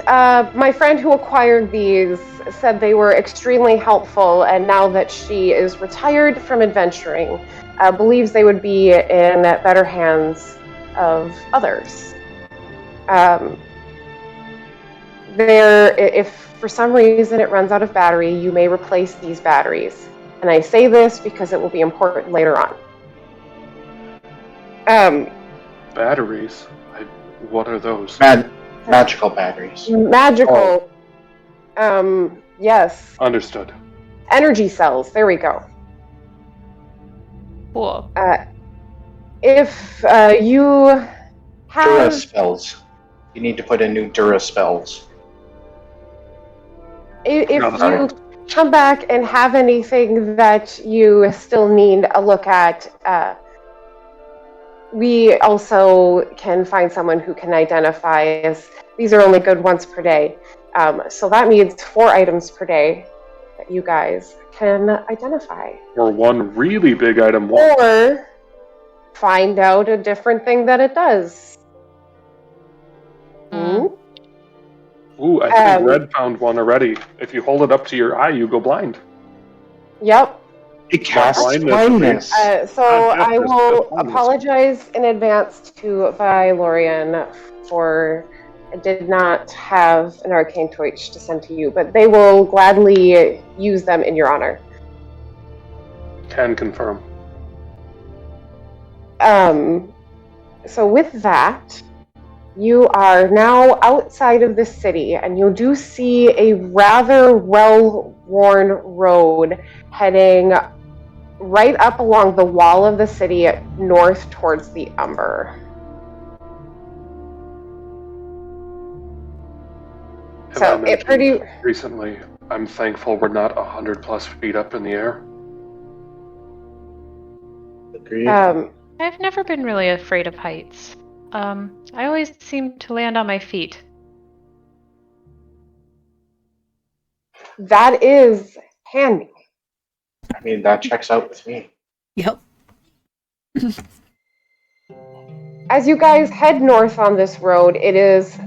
my friend who acquired these said they were extremely helpful, and now that she is retired from adventuring, believes they would be in better hands of others. If for some reason it runs out of battery, you may replace these batteries. And I say this because it will be important later on. Batteries? What are those? Magical batteries. Magical. Yes. Understood. Energy cells. There we go. Cool. If you have... Dura spells. You need to put in new Dura spells. If you come back and have anything that you still need a look at, we also can find someone who can identify as these are only good once per day. So that means 4 items per day that you guys can identify. Or one really big item. Or find out a different thing that it does. Ooh, I think Red found one already. If you hold it up to your eye, you go blind. Yep. It casts blindness. So I will apologize in advance to Lorian for I did not have an arcane torch to send to you, but they will gladly use them in your honor. Can confirm. So with that, you are now outside of the city, and you do see a rather well-worn road heading right up along the wall of the city north towards the Umber. So it pretty recently, I'm thankful we're not 100+ feet up in the air. Agreed. I've never been really afraid of heights. I always seem to land on my feet. That is handy. I mean, that checks out with me. Yep. As you guys head north on this road, it is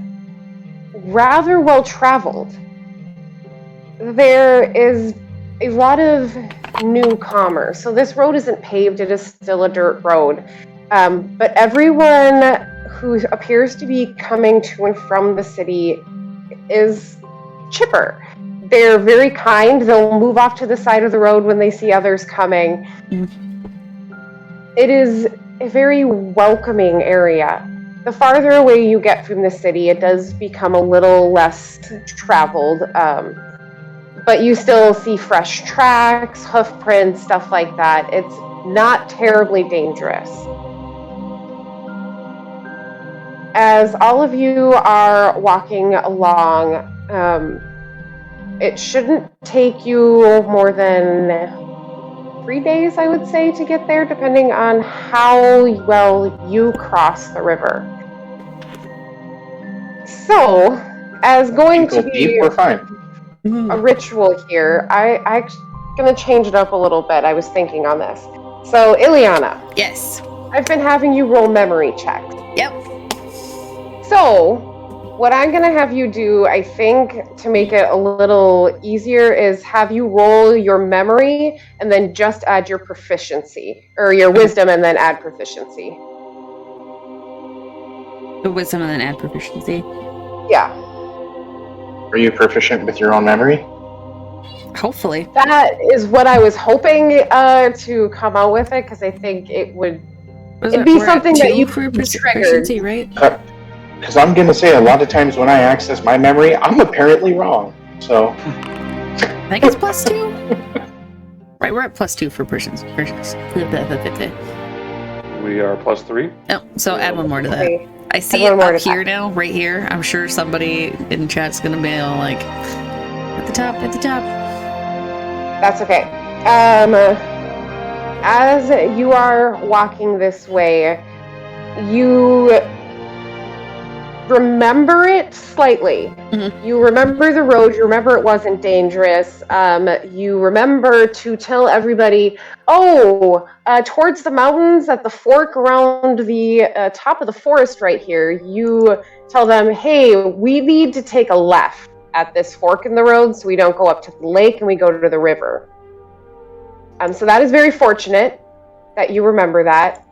rather well traveled. There is a lot of new commerce. So this road isn't paved, it is still a dirt road. But everyone who appears to be coming to and from the city is chipper. They're very kind. They'll move off to the side of the road when they see others coming. It is a very welcoming area. The farther away you get from the city, it does become a little less traveled. But you still see fresh tracks, hoof prints, stuff like that. It's not terribly dangerous. As all of you are walking along, it shouldn't take you more than 3 days, I would say, to get there, depending on how well you cross the river. So, as going to be deep, we're fine. a ritual here, I'm going to change it up a little bit. I was thinking on this. So, Ileana. Yes. I've been having you roll memory checks. Yep. So, what I'm going to have you do, I think, to make it a little easier, is have you roll your memory and then just add your proficiency, or your wisdom and then add proficiency. The wisdom and then add proficiency. Yeah. Are you proficient with your own memory? Hopefully. That is what I was hoping to come out with it, because I think it would it'd be something that you for could trigger. proficiency, right? Because I'm going to say a lot of times when I access my memory, I'm apparently wrong. So. I think it's +2. Right, we're at +2 for proficiency. We are +3. Oh, so add one more to that. Okay. I see Add it one more up to here that. now, right here. I'm sure somebody in chat's gonna be all like, at the top, at the top. That's okay. As you are walking this way, you remember it slightly. Mhm. You remember the road. You remember it wasn't dangerous. You remember to tell everybody, towards the mountains at the fork around the top of the forest right here, you tell them, hey, we need to take a left at this fork in the road so we don't go up to the lake and we go to the river. So that is very fortunate that you remember that.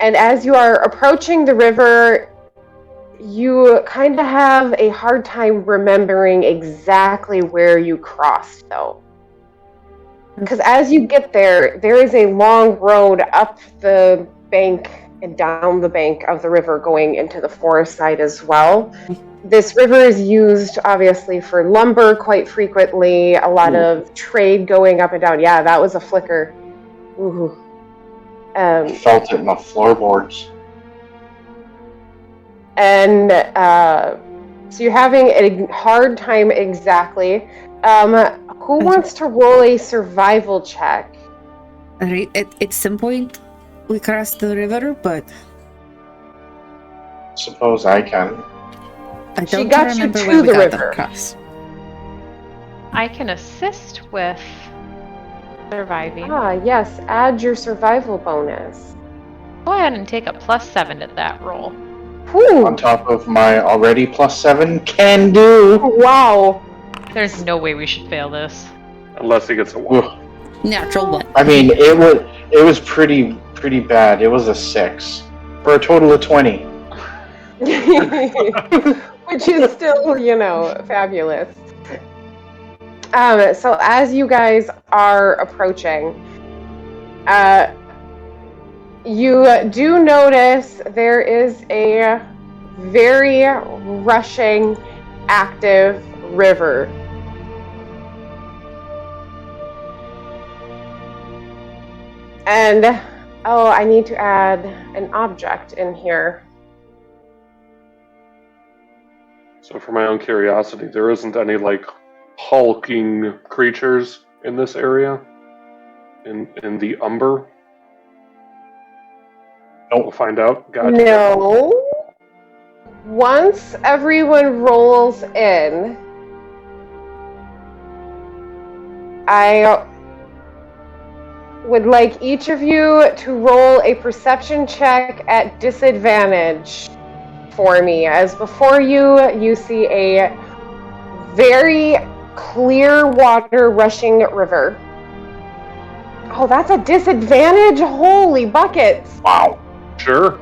And as you are approaching the river, you kind of have a hard time remembering exactly where you crossed, though. Because as you get there, there is a long road up the bank and down the bank of the river going into the forest side as well. This river is used, obviously, for lumber quite frequently, a lot of trade going up and down. Yeah, that was a flicker. Ooh. I felt it in the floorboards. And so you're having a hard time exactly. Who wants to roll a survival check? Alright, at some point we crossed the river, but Suppose I can. I She don't got you remember to when we the got them river. across. I can assist with surviving. Yes, add your survival bonus. Go ahead and take a +7 to that roll. Whew. On top of my already +7, can do. Wow. There's no way we should fail this. Unless he gets a 1. Ugh. Natural one. I mean, it was pretty bad. It was a 6 for a total of 20. Which is still, fabulous. So as you guys are approaching, you do notice there is a very rushing, active river. And, I need to add an object in here. So for my own curiosity, there isn't any, hulking creatures in this area? In the Umber? Nope. We'll find out. Gotcha. No. Once everyone rolls in, I would like each of you to roll a perception check at disadvantage for me. As before you see a very clear water rushing river. Oh, that's a disadvantage? Holy buckets! Wow. Sure.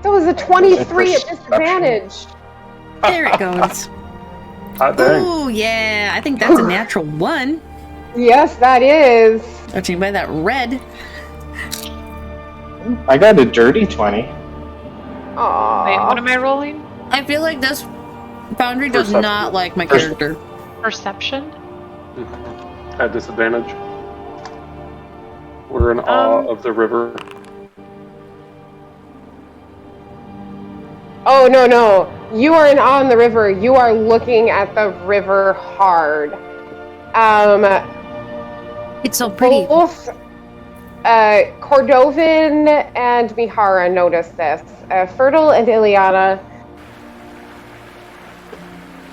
That was a 23 at Perception. disadvantage. There it goes. Hot dang. Oh yeah, I think that's a natural one. Yes, that is. Judging by that red. I got a dirty 20. Aww. Wait, what am I rolling? I feel like this boundary does Perception. not like my character. Perception? At disadvantage. We're in awe of the river. Oh, no. You are on the river. You are looking at the river hard. It's so pretty. Both Cordovan and Mihara notice this. Fertile and Ileana.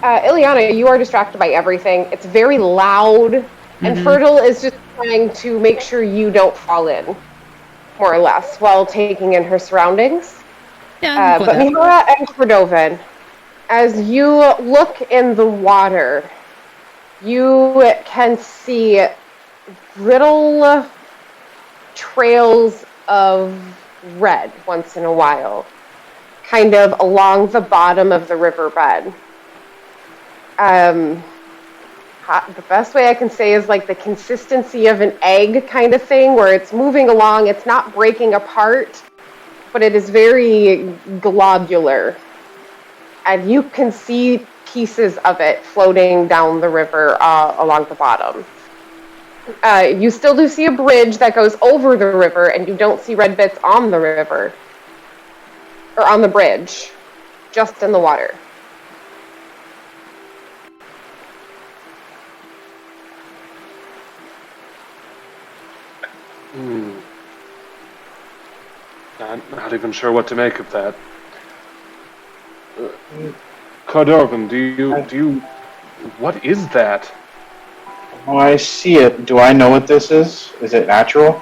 Ileana, you are distracted by everything. It's very loud. And Fertile is just trying to make sure you don't fall in, more or less, while taking in her surroundings. Yeah, But Mihara and Cordovan, as you look in the water, you can see little trails of red once in a while, kind of along the bottom of the riverbed. The best way I can say is like the consistency of an egg kind of thing, where it's moving along, it's not breaking apart, but it is very globular. And you can see pieces of it floating down the river along the bottom. You still do see a bridge that goes over the river, and you don't see red bits on the river. Or on the bridge. Just in the water. Not even sure what to make of that. Cardorgan, do you... What is that? Oh, I see it. Do I know what this is? Is it natural?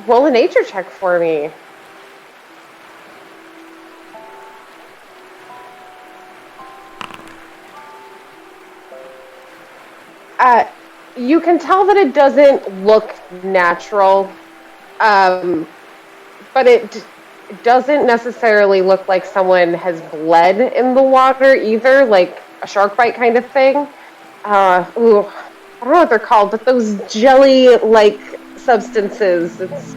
Roll a nature check for me. You can tell that it doesn't look natural, but it doesn't necessarily look like someone has bled in the water either, like a shark bite kind of thing. I don't know what they're called, but those jelly-like substances. It's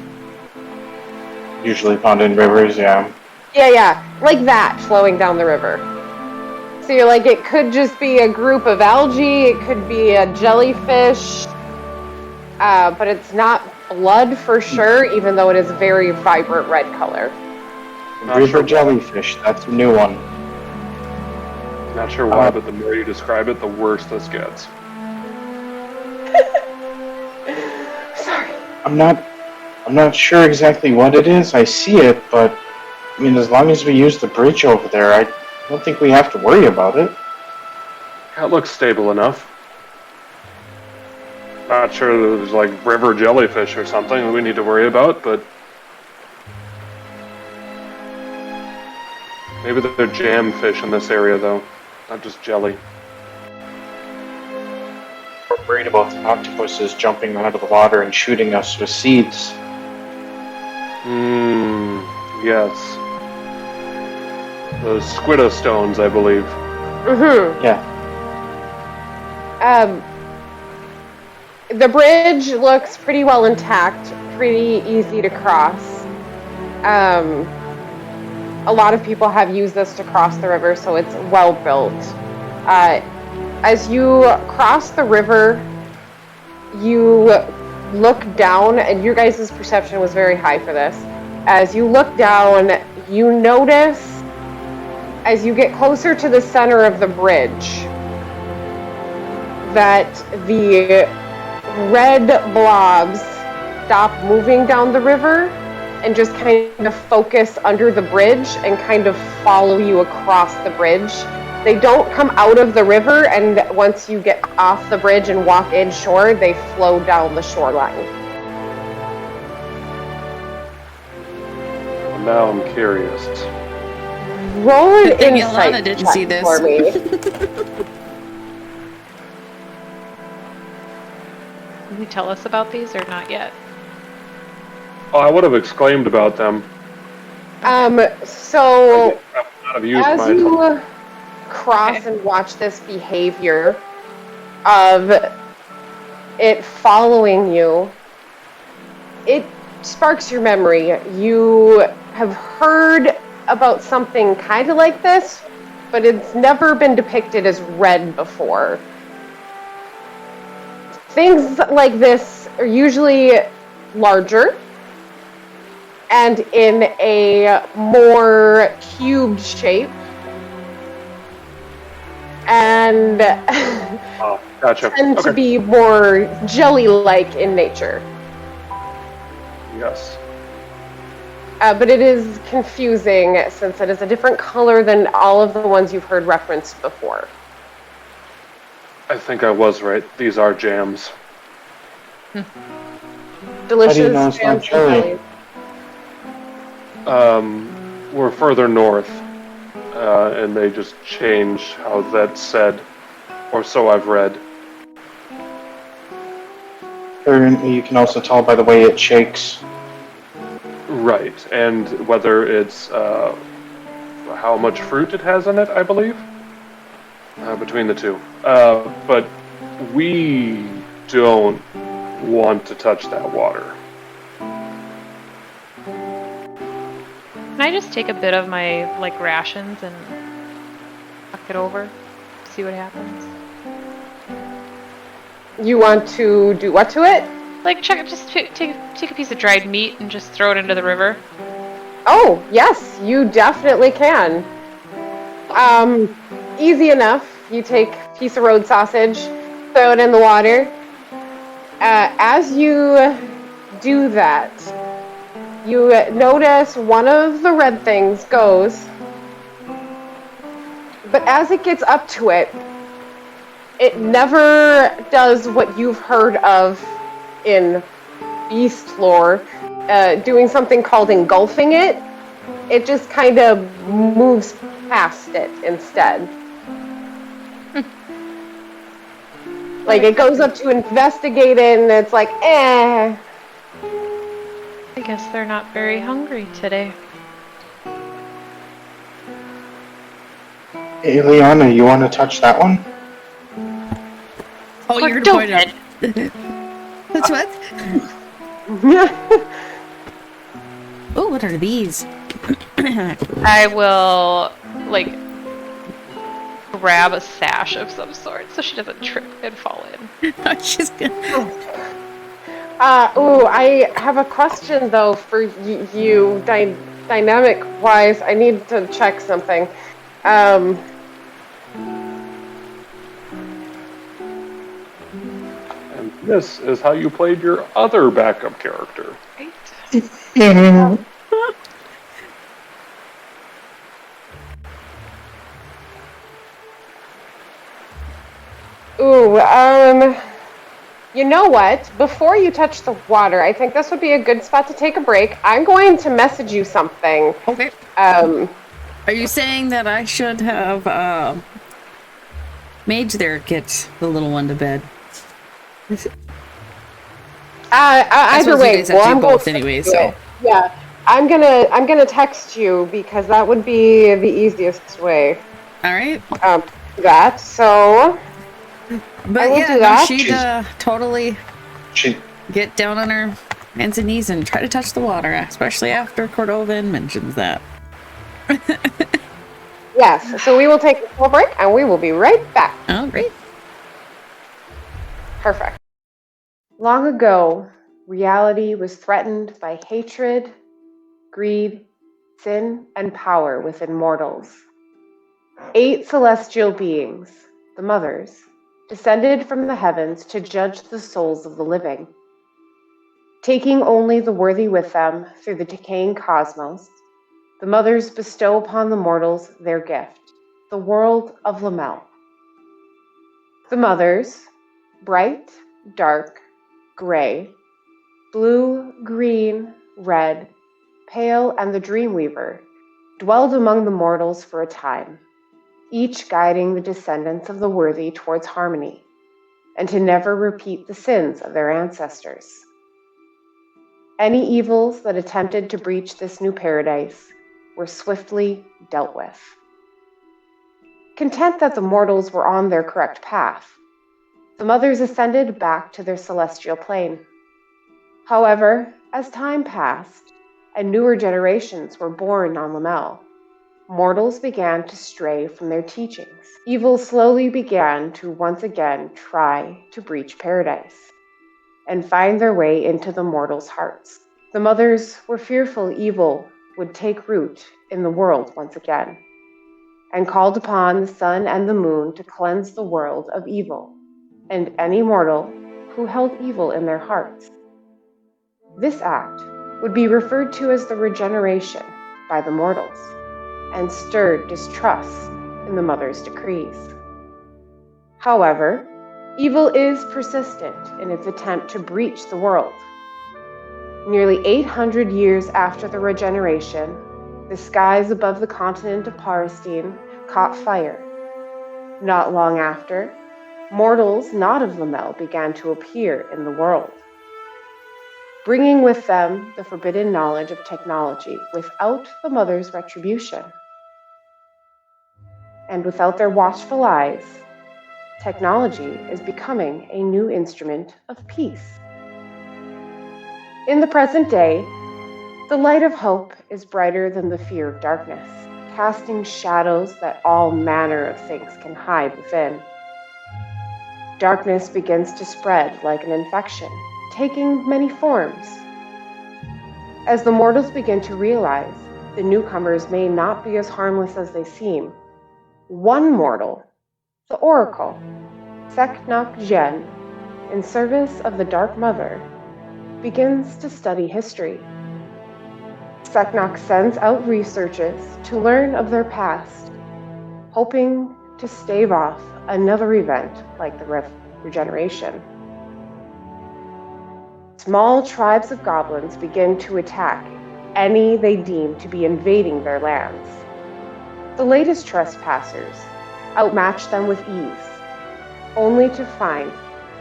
Usually found in rivers, yeah. yeah, like that flowing down the river. So you're like, it could just be a group of algae, it could be a jellyfish, but it's not blood for sure, even though it is very vibrant red color. River jellyfish, that's a new one. Not sure why, but the more you describe it, the worse this gets. Sorry. I'm not sure exactly what it is. I see it, but I mean, as long as we use the bridge over there, I don't think we have to worry about it. That looks stable enough. Not sure there's like river jellyfish or something that we need to worry about, but maybe they're jam fish in this area though, not just jelly. We're worried about the octopuses jumping out of the water and shooting us with seeds. Yes. Those squiddo stones, I believe. Mm-hmm. Yeah. The bridge looks pretty well intact, pretty easy to cross. A lot of people have used this to cross the river, so it's well built. As you cross the river, you look down, and your guys' perception was very high for this. As you look down, you notice, as you get closer to the center of the bridge, that the red blobs stop moving down the river and just kind of focus under the bridge and kind of follow you across the bridge. They don't come out of the river, and once you get off the bridge and walk inshore, they flow down the shoreline. Now I'm curious. Roll an Good thing insight Ilana didn't check see this. for me. Can you tell us about these or not yet? Oh, I would have exclaimed about them. So I would not have used as my you cross and watch this behavior of it following you, it sparks your memory. You have heard about something kind of like this, but it's never been depicted as red before. Things like this are usually larger and in a more cubed shape, and Oh, gotcha. tend to Okay. be more jelly-like in nature. Yes. But it is confusing since it is a different color than all of the ones you've heard referenced before. I think I was right. These are jams. Delicious. How do you know it's not jams and jelly? jellies. We're further north, and they just change how that's said, or so I've read. You can also tell by the way it shakes. Right, and whether it's how much fruit it has in it, I believe, between the two. But we don't want to touch that water. Can I just take a bit of my rations and tuck it over, see what happens? You want to do what to it? Like, just take a piece of dried meat and just throw it into the river. Oh, yes, you definitely can. Easy enough. You take a piece of road sausage, throw it in the water. As you do that, you notice one of the red things goes, but as it gets up to it, it never does what you've heard of in beast lore, doing something called engulfing it. It just kind of moves past it instead. Like, it goes up to investigate it, and it's like, eh. I guess they're not very hungry today. Hey, Liana, you want to touch that one? Oh, you're gonna point it out. That's what? Oh, what are these? I will, like, grab a sash of some sort so she doesn't trip and fall in. She's gonna... I have a question, though, for you, dynamic-wise. I need to check something. And this is how you played your other backup character. Right? You know what? Before you touch the water, I think this would be a good spot to take a break. I'm going to message you something. Okay. Are you saying that I should have Mage there get the little one to bed? Either way, I'm both anyway. So yeah, I'm gonna text you because that would be the easiest way. All right. That so. But yeah, do that. She'd totally get down on her hands and knees and try to touch the water, especially after Cordovan mentions that. Yes, so we will take a small break and we will be right back. Oh, great. Perfect. Long ago, reality was threatened by hatred, greed, sin, and power within mortals. 8 celestial beings, the mothers, descended from the heavens to judge the souls of the living. Taking only the worthy with them through the decaying cosmos, the mothers bestow upon the mortals their gift, the world of Lamel. The mothers, bright, dark, gray, blue, green, red, pale, and the Dreamweaver, dwelled among the mortals for a time, each guiding the descendants of the worthy towards harmony, and to never repeat the sins of their ancestors. Any evils that attempted to breach this new paradise were swiftly dealt with. Content that the mortals were on their correct path, the mothers ascended back to their celestial plane. However, as time passed and newer generations were born on Lamel, mortals began to stray from their teachings. Evil slowly began to once again try to breach paradise and find their way into the mortals' hearts. The mothers were fearful evil would take root in the world once again, and called upon the sun and the moon to cleanse the world of evil and any mortal who held evil in their hearts. This act would be referred to as the regeneration by the mortals, and stirred distrust in the mother's decrees. However, evil is persistent in its attempt to breach the world. Nearly 800 years after the regeneration, the skies above the continent of Parastine caught fire. Not long after, mortals not of Lamel began to appear in the world, bringing with them the forbidden knowledge of technology without the mother's retribution. And without their watchful eyes, technology is becoming a new instrument of peace. In the present day, the light of hope is brighter than the fear of darkness, casting shadows that all manner of things can hide within. Darkness begins to spread like an infection, taking many forms. As the mortals begin to realize the newcomers may not be as harmless as they seem, one mortal, the Oracle, Nguyenngocthach, in service of the Dark Mother, begins to study history. Nguyenngocthach sends out researchers to learn of their past, hoping to stave off another event like the regeneration. Small tribes of goblins begin to attack any they deem to be invading their lands. The latest trespassers outmatch them with ease, only to find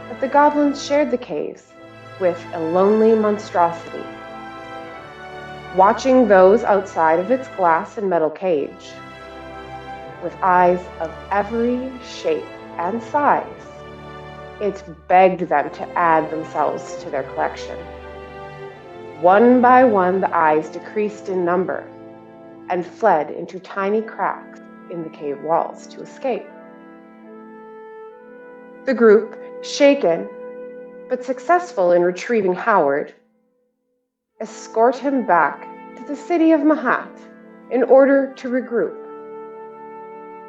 that the goblins shared the caves with a lonely monstrosity. Watching those outside of its glass and metal cage, with eyes of every shape and size, it begged them to add themselves to their collection. One by one, the eyes decreased in number and fled into tiny cracks in the cave walls to escape. The group, shaken but successful in retrieving Howard, escort him back to the city of Mahat in order to regroup.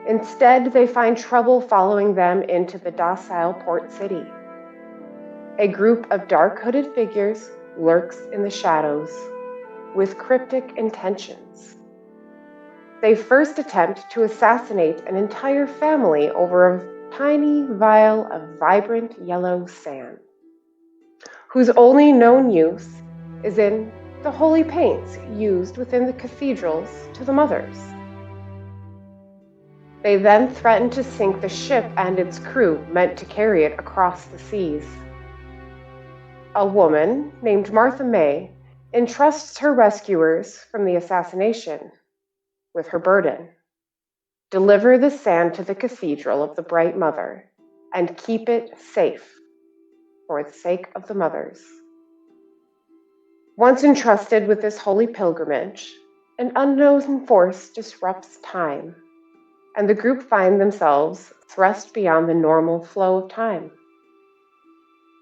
Instead, they find trouble following them into the docile port city. A group of dark hooded figures lurks in the shadows with cryptic intentions. They first attempt to assassinate an entire family over a tiny vial of vibrant yellow sand, whose only known use is in the holy paints used within the cathedrals to the mothers. They then threaten to sink the ship and its crew meant to carry it across the seas. A woman named Martha May entrusts her rescuers from the assassination with her burden: deliver the sand to the cathedral of the Bright Mother and keep it safe for the sake of the mothers. Once entrusted with this holy pilgrimage, an unknown force disrupts time, and the group find themselves thrust beyond the normal flow of time,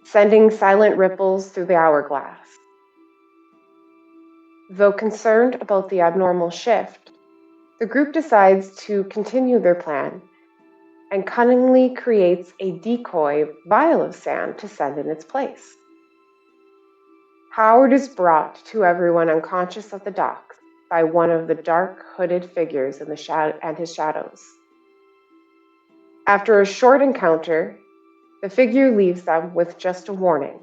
sending silent ripples through the hourglass. Though concerned about the abnormal shift, the group decides to continue their plan and cunningly creates a decoy vial of sand to send in its place. Howard is brought to everyone unconscious at the docks by one of the dark hooded figures in and his shadows. After a short encounter, the figure leaves them with just a warning: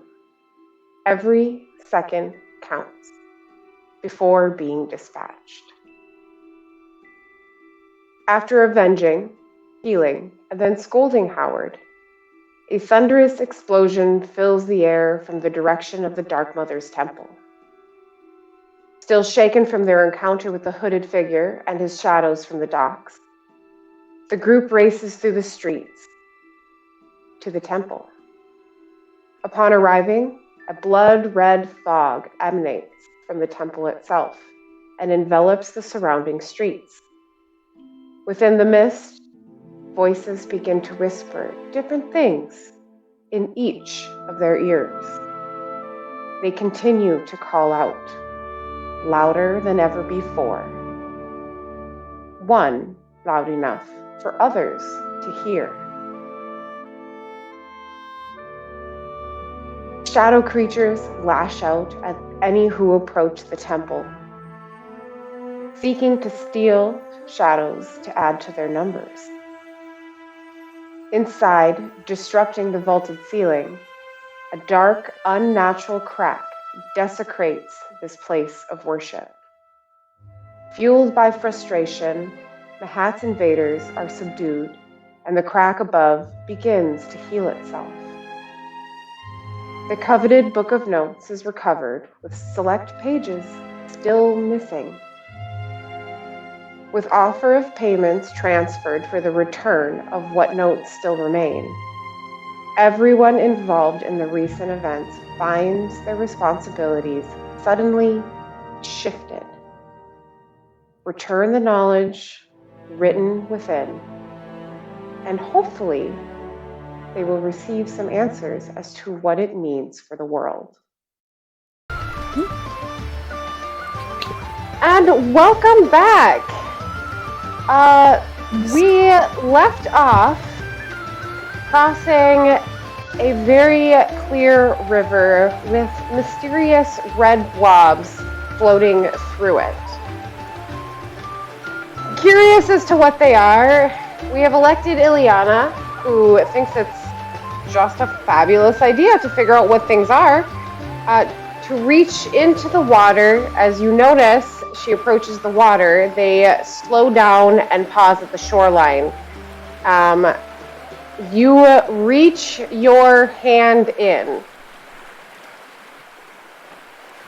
every second counts before being dispatched. After avenging, healing, and then scolding Howard, a thunderous explosion fills the air from the direction of the Dark Mother's temple. Still shaken from their encounter with the hooded figure and his shadows from the docks, the group races through the streets to the temple. Upon arriving, a blood-red fog emanates from the temple itself and envelops the surrounding streets. Within the mist, voices begin to whisper different things in each of their ears. They continue to call out, louder than ever before. One loud enough for others to hear. Shadow creatures lash out at any who approach the temple, seeking to steal shadows to add to their numbers. Inside, disrupting the vaulted ceiling, a dark, unnatural crack desecrates this place of worship. Fueled by frustration, Mahat's invaders are subdued, and the crack above begins to heal itself. The coveted Book of Notes is recovered, with select pages still missing. With offer of payments transferred for the return of what notes still remain, everyone involved in the recent events finds their responsibilities suddenly shifted. Return the knowledge written within, and hopefully they will receive some answers as to what it means for the world. And welcome back. We left off crossing a very clear river with mysterious red blobs floating through it. Curious as to what they are, we have elected Ileana, who thinks it's just a fabulous idea to figure out what things are, to reach into the water. As you notice, she approaches the water. They slow down and pause at the shoreline. You reach your hand in.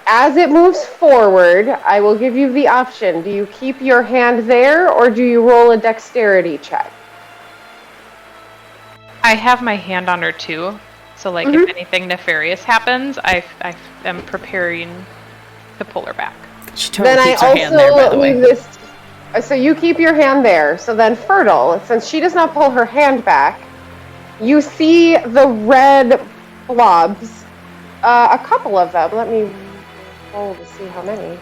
As it moves forward, I will give you the option. Do you keep your hand there, or do you roll a dexterity check? I have my hand on her too, so like if anything nefarious happens, I am preparing to pull her back. She totally Then I keeps her hand there, by the also way. leave this. So you keep your hand there. So then Fertile, since she does not pull her hand back, you see the red blobs. A couple of them. Let me roll to see how many.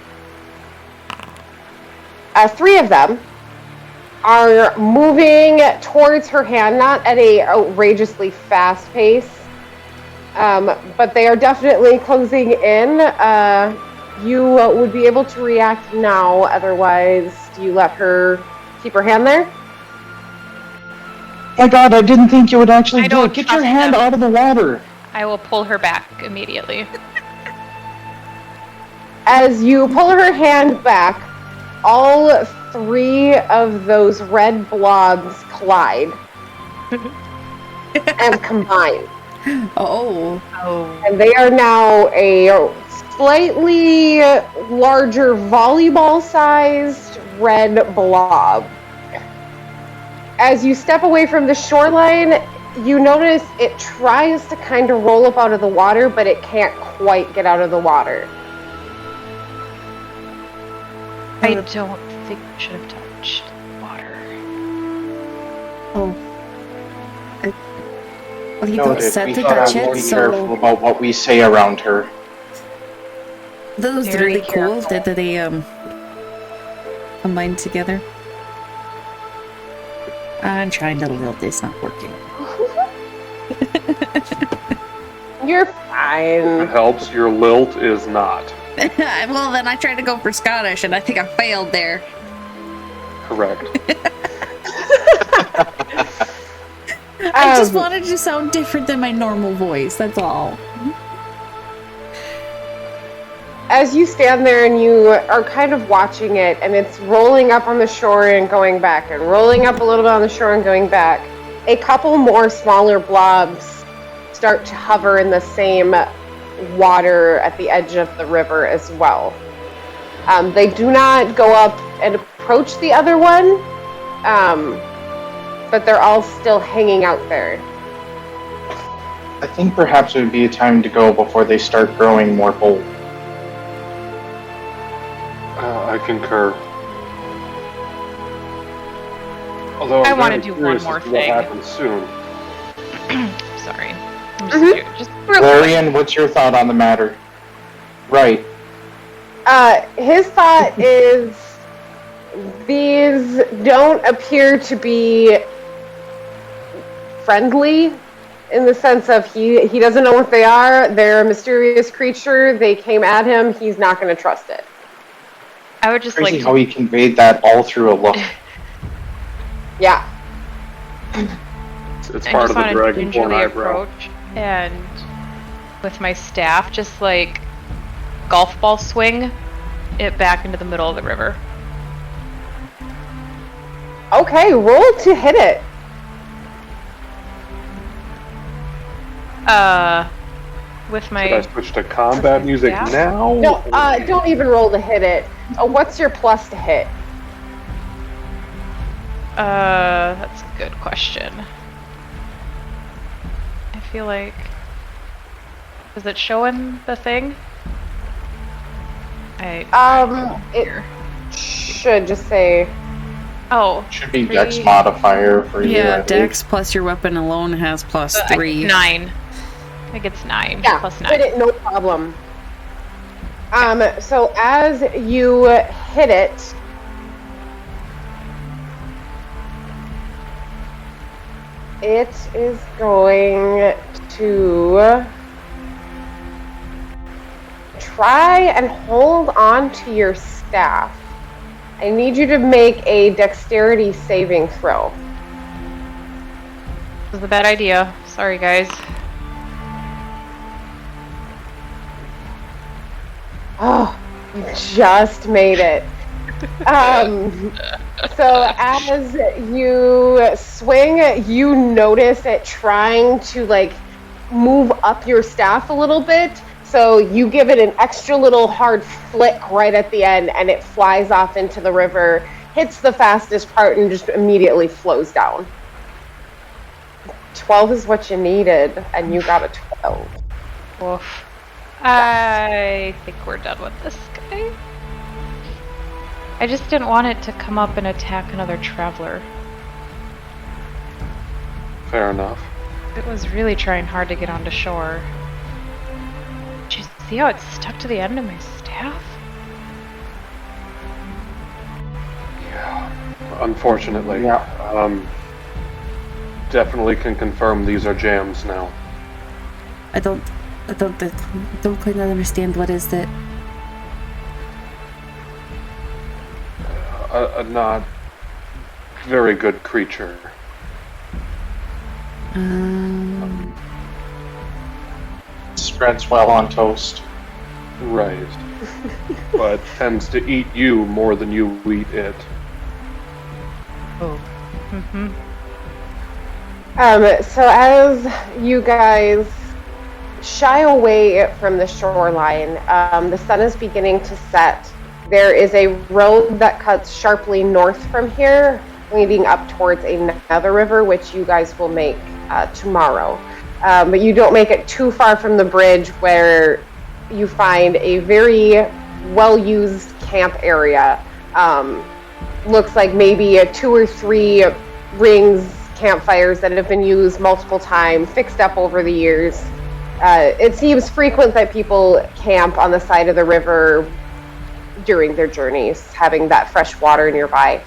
3 of them are moving towards her hand, not at a outrageously fast pace, but they are definitely closing in. You would be able to react now, otherwise, do you let her keep her hand there? My God, I didn't think you would actually I do don't it. Get your trust hand them. out of the water. I will pull her back immediately. As you pull her hand back, all 3 of those red blobs collide and combine. Oh. And they are now a slightly larger volleyball-sized red blob. As you step away from the shoreline, you notice it tries to kind of roll up out of the water, but it can't quite get out of the water. I don't think we should have touched water. Oh. Well, you Noted. said We to gotta touch be it, careful so about what we say around her. that was Very really cool careful. that they combined together. I'm trying to lilt, it's not working. You're If it fine. helps, your lilt is not. Well, then I tried to go for Scottish, and I think I failed there. Correct. I just wanted to sound different than my normal voice, that's all. As you stand there and you are kind of watching it, and it's rolling up on the shore and going back, and rolling up a little bit on the shore and going back, a couple more smaller blobs start to hover in the same water at the edge of the river as well. They do not go up and approach the other one, but they're all still hanging out there. I think perhaps it would be a time to go before they start growing more bold. I concur. Although I I'm wanna very do one curious more as to what thing. happens soon. Sorry. I'm just real quick. Lorian, what's your thought on the matter? Right. His thought is these don't appear to be friendly in the sense of he doesn't know what they are. They're a mysterious creature. They came at him. He's not going to trust it. I would just Crazy like how to, he conveyed that all through a look. Yeah. It's I part just of the want to dragonborn gingerly eyebrow. approach and with my staff just like golf ball swing it back into the middle of the river. Okay, roll to hit it. With Should my I switch to combat music Yeah. now? No, don't even roll to hit it. What's your plus to hit? that's a good question. I feel like, is it showing the thing? It should just say Oh. Should be 3. Dex modifier for you. Yeah, I Dex plus your weapon alone has plus 3. 9. I think it's 9. Yeah, Plus 9. hit it, no problem. So as you hit it, it is going to try and hold on to your staff. I need you to make a dexterity saving throw. This is a bad idea. Sorry, guys. Oh, you just made it. So as you swing, you notice it trying to like move up your staff a little bit. So you give it an extra little hard flick right at the end, and it flies off into the river, hits the fastest part, and just immediately flows down. 12 is what you needed, and you got a 12. Oof. I think we're done with this guy. I just didn't want it to come up and attack another traveler. Fair enough. It was really trying hard to get onto shore. Did you see how it's stuck to the end of my staff? Yeah. Unfortunately. Yeah. Definitely can confirm these are jams now. I don't quite understand what is that. A not very good creature. Spreads well on toast. Right. But tends to eat you more than you eat it. Oh. Mm-hmm. So as you guys shy away from the shoreline, the sun is beginning to set. There is a road that cuts sharply north from here, leading up towards another river, which you guys will make tomorrow. But you don't make it too far from the bridge, where you find a very well-used camp area. Looks like maybe 2 or 3 rings, campfires that have been used multiple times, fixed up over the years. It seems frequent that people camp on the side of the river during their journeys, having that fresh water nearby.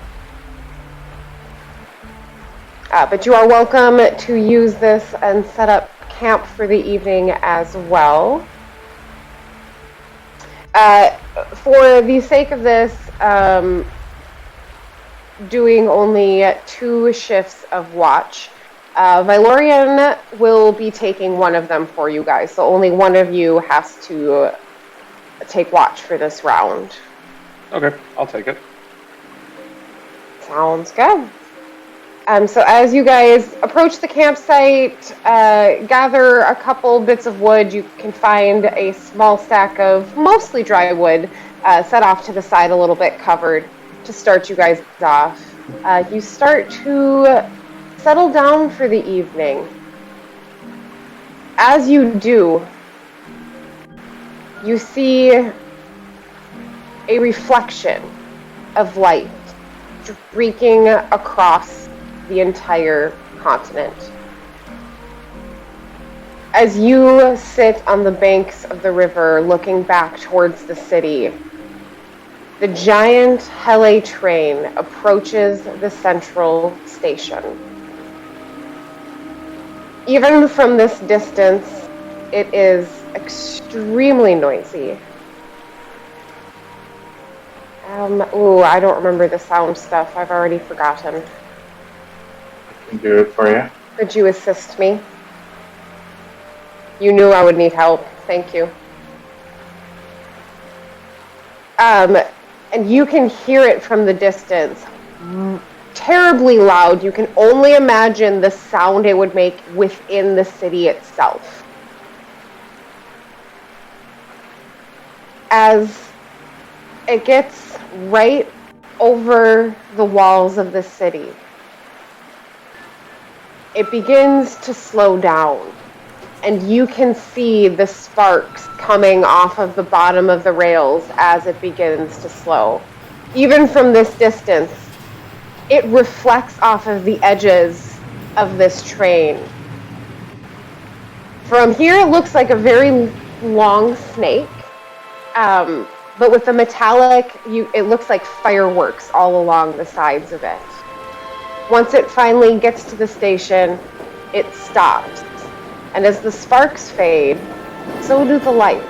But you are welcome to use this and set up camp for the evening as well. For the sake of this, doing only 2 shifts of watch, Vylorian will be taking one of them for you guys, so only one of you has to take watch for this round. Okay, I'll take it. Sounds good. So as you guys approach the campsite, gather a couple bits of wood, you can find a small stack of mostly dry wood set off to the side a little bit covered to start you guys off. You start to settle down for the evening. As you do, you see a reflection of light streaking across the entire continent. As you sit on the banks of the river looking back towards the city, the giant Hele train approaches the central station. Even from this distance, it is extremely noisy. I don't remember the sound stuff. I've already forgotten. I can do it for you. Could you assist me? You knew I would need help. Thank you. And you can hear it from the distance. Terribly loud. You can only imagine the sound it would make within the city itself. As it gets right over the walls of the city, it begins to slow down, and you can see the sparks coming off of the bottom of the rails as it begins to slow. Even from this distance, it reflects off of the edges of this train. From here, it looks like a very long snake, but with the metallic, it looks like fireworks all along the sides of it. Once it finally gets to the station, it stops. And as the sparks fade, so do the lights.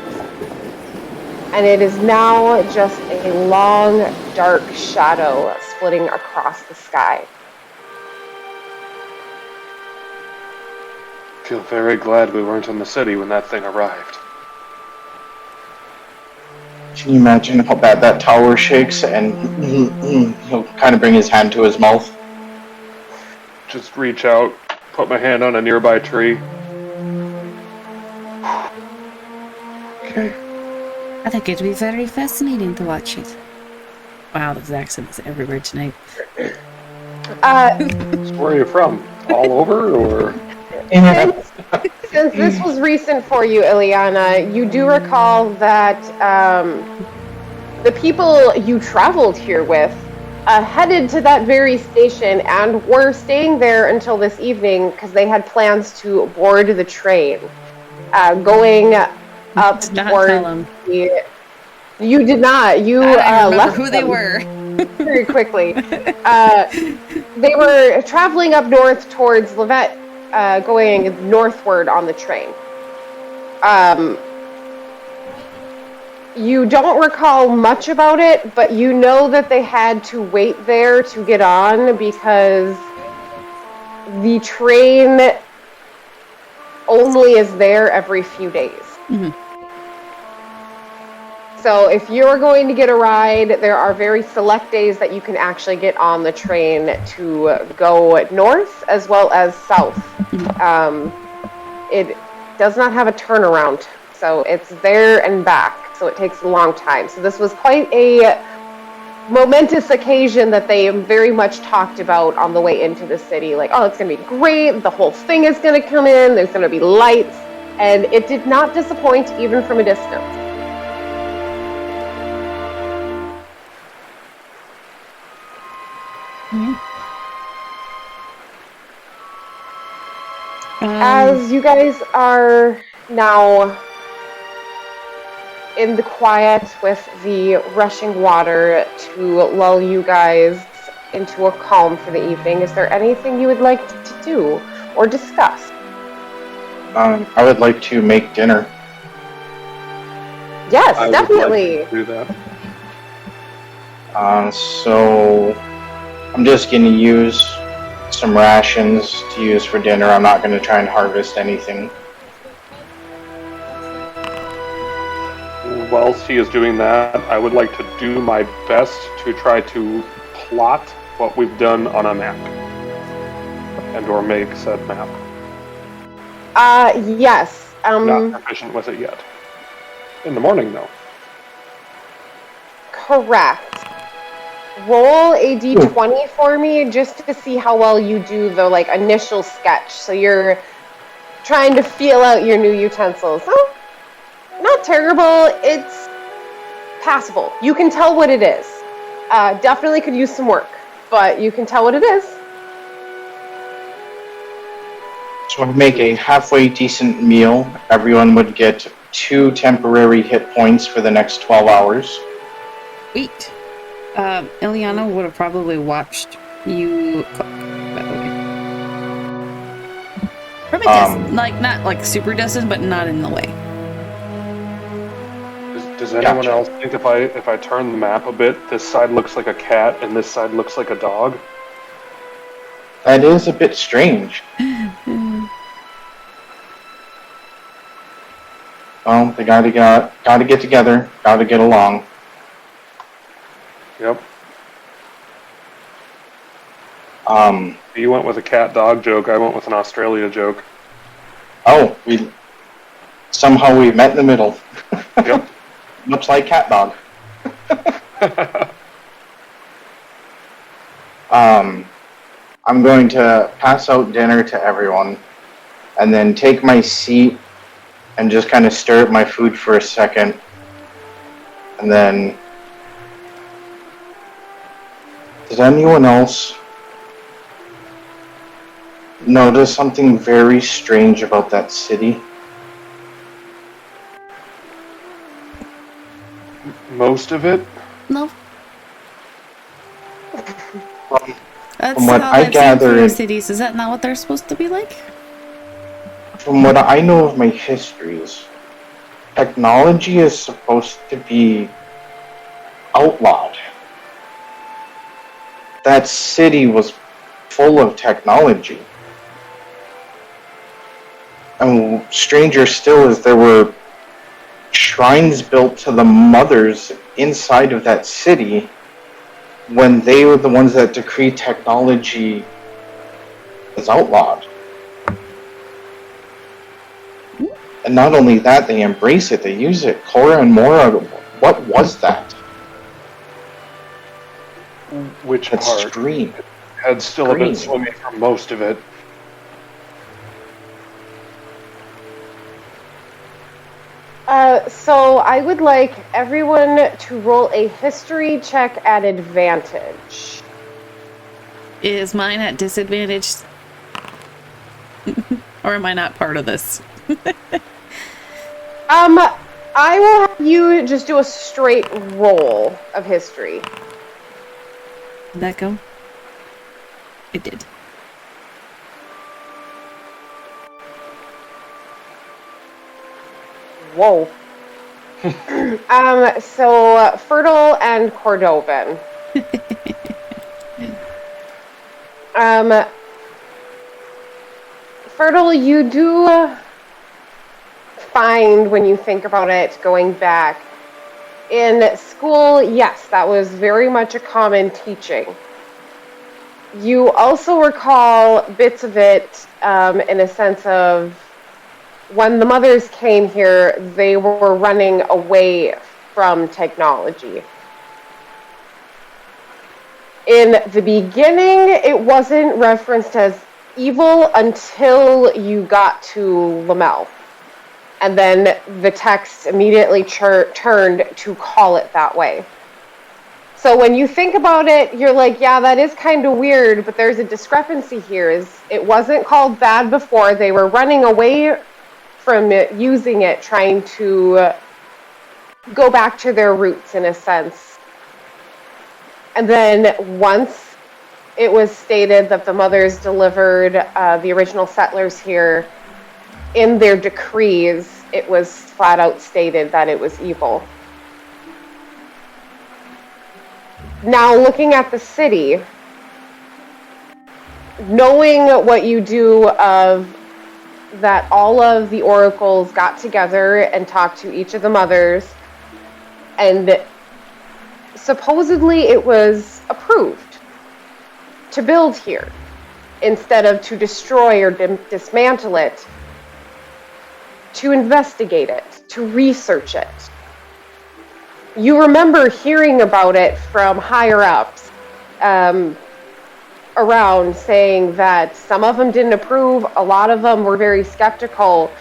And it is now just a long, dark shadow splitting across the sky. I feel very glad we weren't in the city when that thing arrived. Can you imagine how bad that tower shakes? And he'll kind of bring his hand to his mouth. Just reach out, put my hand on a nearby tree. Okay. I think it'd be very fascinating to watch it. Wow, this accent is everywhere tonight. Where are you from? All over, or? Since this was recent for you, Ileana, you do recall that the people you traveled here with headed to that very station and were staying there until this evening because they had plans to board the train, going up toward the... You did not. You left who they were. very quickly. They were traveling up north towards Levette, going northward on the train. You don't recall much about it, but you know that they had to wait there to get on because the train only is there every few days. Mm-hmm. So if you're going to get a ride, there are very select days that you can actually get on the train to go north as well as south. It does not have a turnaround, so it's there and back, so it takes a long time. So this was quite a momentous occasion that they very much talked about on the way into the city. Like, oh, it's going to be great, the whole thing is going to come in, there's going to be lights, and it did not disappoint even from a distance. As you guys are now in the quiet with the rushing water to lull you guys into a calm for the evening, is there anything you would like to do or discuss? I would like to make dinner. Yes, I definitely. would like to do that. So I'm just going to use some rations to use for dinner. I'm not going to try and harvest anything. While she is doing that, I would like to do my best to try to plot what we've done on a map. And or make said map. Yes. Not proficient with it yet. In the morning, though. Correct. Roll a d20 for me just to see how well you do the initial sketch. So you're trying to feel out your new utensils. Oh, not terrible. It's passable. You can tell what it is. Definitely could use some work, but you can tell what it is. So I'd make a halfway decent meal. Everyone would get 2 temporary hit points for the next 12 hours. Sweet. Ileana would have probably watched you cook, by the way. From a distance, not super distant, but not in the way. Does anyone else think if I turn the map a bit, this side looks like a cat and this side looks like a dog? That is a bit strange. Well, they gotta get together, gotta get along. Yep. You went with a cat-dog joke, I went with an Australia joke. Oh, somehow we met in the middle. Yep. Much like cat-dog. I'm going to pass out dinner to everyone, and then take my seat and just kind of stir up my food for a second, and then... Does anyone else notice something very strange about that city? Most of it? No. That's From what how I I've seen through gathered, cities. Is that not what they're supposed to be like? from what I know of my histories, technology is supposed to be outlawed. That city was full of technology. And stranger still is there were shrines built to the mothers inside of that city when they were the ones that decreed technology is outlawed. And not only that, they embrace it, they use it. Cora and Mora, what was that? Which That part? stream. Had still been swimming for most of it. So I would like everyone to roll a history check at advantage. Is mine at disadvantage? Or am I not part of this? I will have you just do a straight roll of history. Did that go? It did. Whoa. So Fertile and Cordovan. Fertile, you do find, when you think about it, going back, in school, yes, that was very much a common teaching. You also recall bits of it in a sense of when the mothers came here, they were running away from technology. In the beginning, it wasn't referenced as evil until you got to Lamel. And then the text immediately turned to call it that way. So when you think about it, you're like, yeah, that is kind of weird, but there's a discrepancy here. It wasn't called bad before. They were running away from using it, trying to go back to their roots in a sense. And then once it was stated that the mothers delivered the original settlers here, in their decrees, it was flat out stated that it was evil. Now, looking at the city, knowing what you do of that all of the oracles got together and talked to each of the mothers, and supposedly it was approved to build here instead of to destroy or dismantle it, to investigate it, to research it. You remember hearing about it from higher ups around, saying that some of them didn't approve, a lot of them were very skeptical,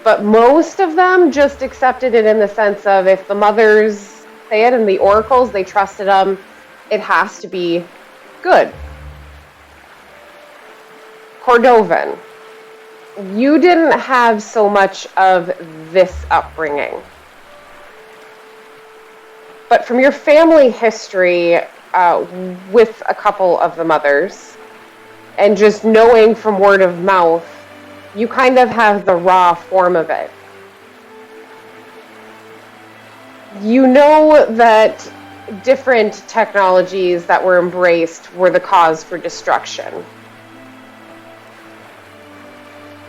but most of them just accepted it in the sense of if the mothers say it and the oracles, they trusted them, it has to be good. Cordovan, you didn't have so much of this upbringing. But from your family history with a couple of the mothers, and just knowing from word of mouth, you kind of have the raw form of it. You know that different technologies that were embraced were the cause for destruction.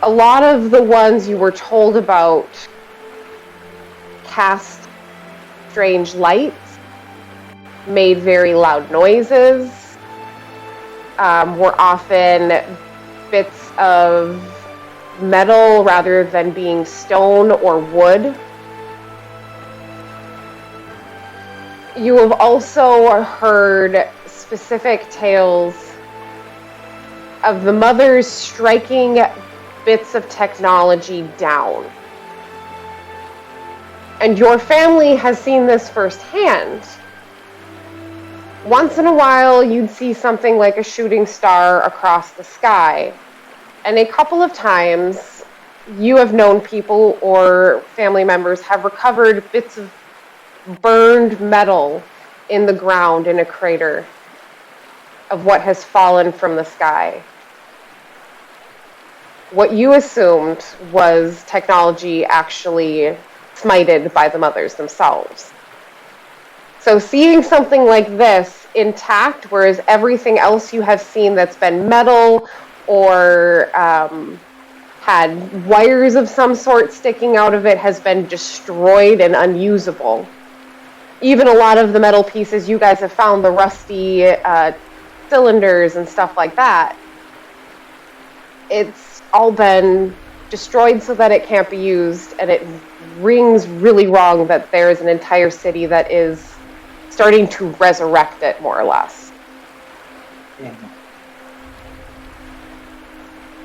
A lot of the ones you were told about cast strange lights, made very loud noises, were often bits of metal rather than being stone or wood. You have also heard specific tales of the mothers striking bits of technology down. And your family has seen this firsthand. once in a while, you'd see something like a shooting star across the sky. And a couple of times, you have known people or family members have recovered bits of burned metal in the ground in a crater of what has fallen from the sky. What you assumed was technology actually smited by the mothers themselves. So seeing something like this intact, whereas everything else you have seen that's been metal or had wires of some sort sticking out of it has been destroyed and unusable. Even a lot of the metal pieces you guys have found, the rusty cylinders and stuff like that, it's all been destroyed so that it can't be used, and it rings really wrong that there is an entire city that is starting to resurrect it, more or less.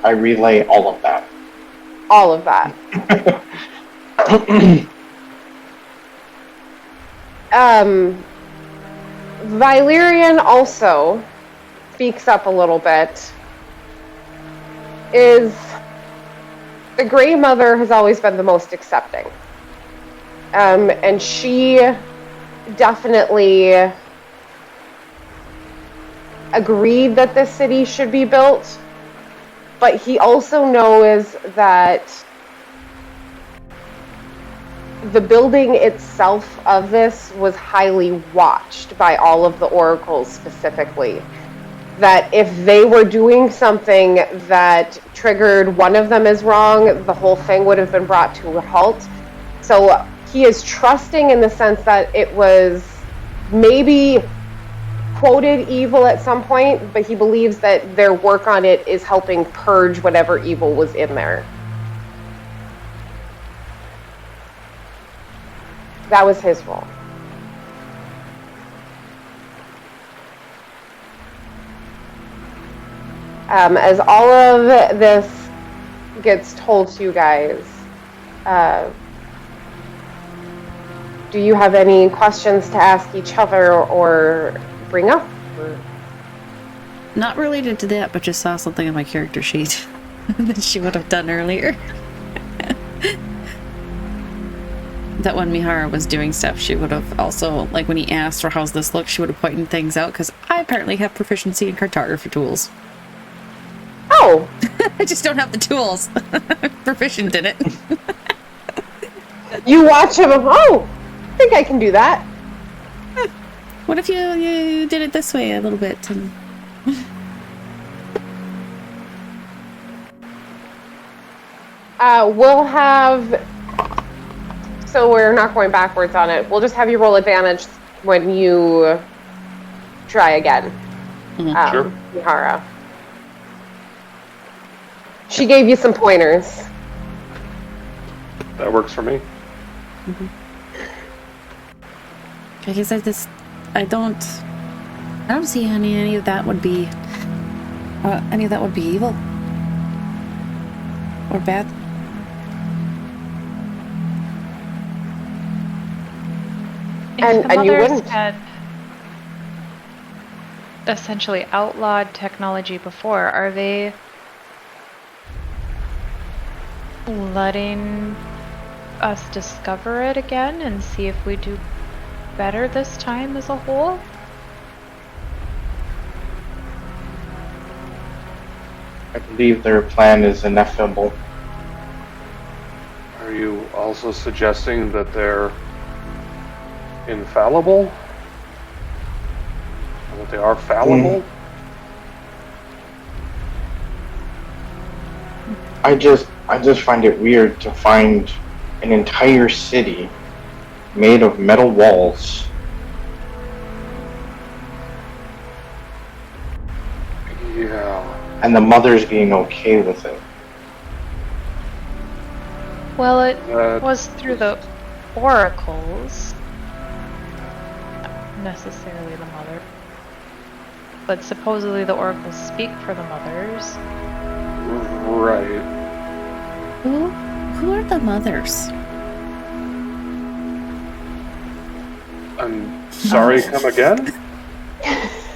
I relay all of that. All of that. Valyrian also speaks up a little bit. Is the Grey Mother has always been the most accepting. And she definitely agreed that this city should be built, but he also knows that the building itself of this was highly watched by all of the oracles specifically. That if they were doing something that triggered one of them as wrong, the whole thing would have been brought to a halt. So he is trusting in the sense that it was maybe quoted evil at some point, but he believes that their work on it is helping purge whatever evil was in there. That was his role. As all of this gets told to you guys, do you have any questions to ask each other or bring up? Not related to that, but just saw something on my character sheet that she would have done earlier. That when Mihara was doing stuff, she would have also, like when he asked for how's this look, she would have pointed things out, because I apparently have proficiency in cartography tools. Oh! I just don't have the tools. Proficient in it. You watch him, oh! I think I can do that. What if you did it this way a little bit? And... we'll have... So we're not going backwards on it. We'll just have you roll advantage when you try again. Mm-hmm. Sure. Mihara. She gave you some pointers. That works for me. Mm-hmm. I guess I don't see any of that would be evil or bad. If the And you mothers wouldn't. had essentially outlawed technology before, are they letting us discover it again and see if we do better this time as a whole? I believe their plan is ineffable. Are you also suggesting that they're infallible? Or that they are fallible? I just find it weird to find an entire city made of metal walls. Yeah. And the mothers being okay with it. Well, it was through the oracles, not necessarily the mother, but supposedly the oracles speak for the mothers. Right. Who are the mothers? I'm sorry, come again?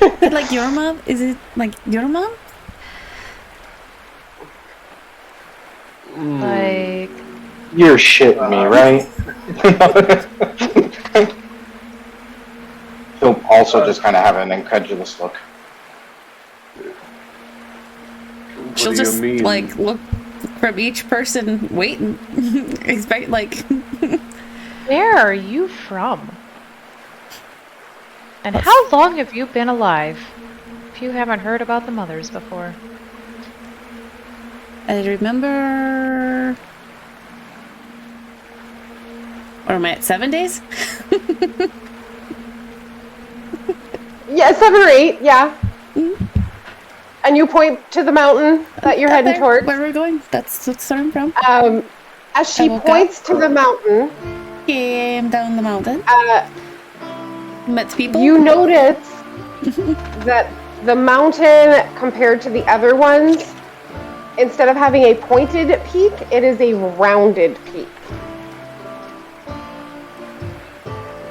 Is it like your mom? Is it like your mom? Like, You're shitting me, right? He'll also just kind of have an incredulous look. What She'll do you just mean? like look from each person, wait, and expect like. where are you from? And how long have you been alive? If you haven't heard about the mothers before. I remember. Or am I at 7 days? Yeah, 7 or 8, yeah. And you point to the mountain that you're heading There, towards. where we're going. That's where I'm from. As she woke points to the mountain, Came down the mountain. Met people. you notice that the mountain, compared to the other ones, instead of having a pointed peak, it is a rounded peak.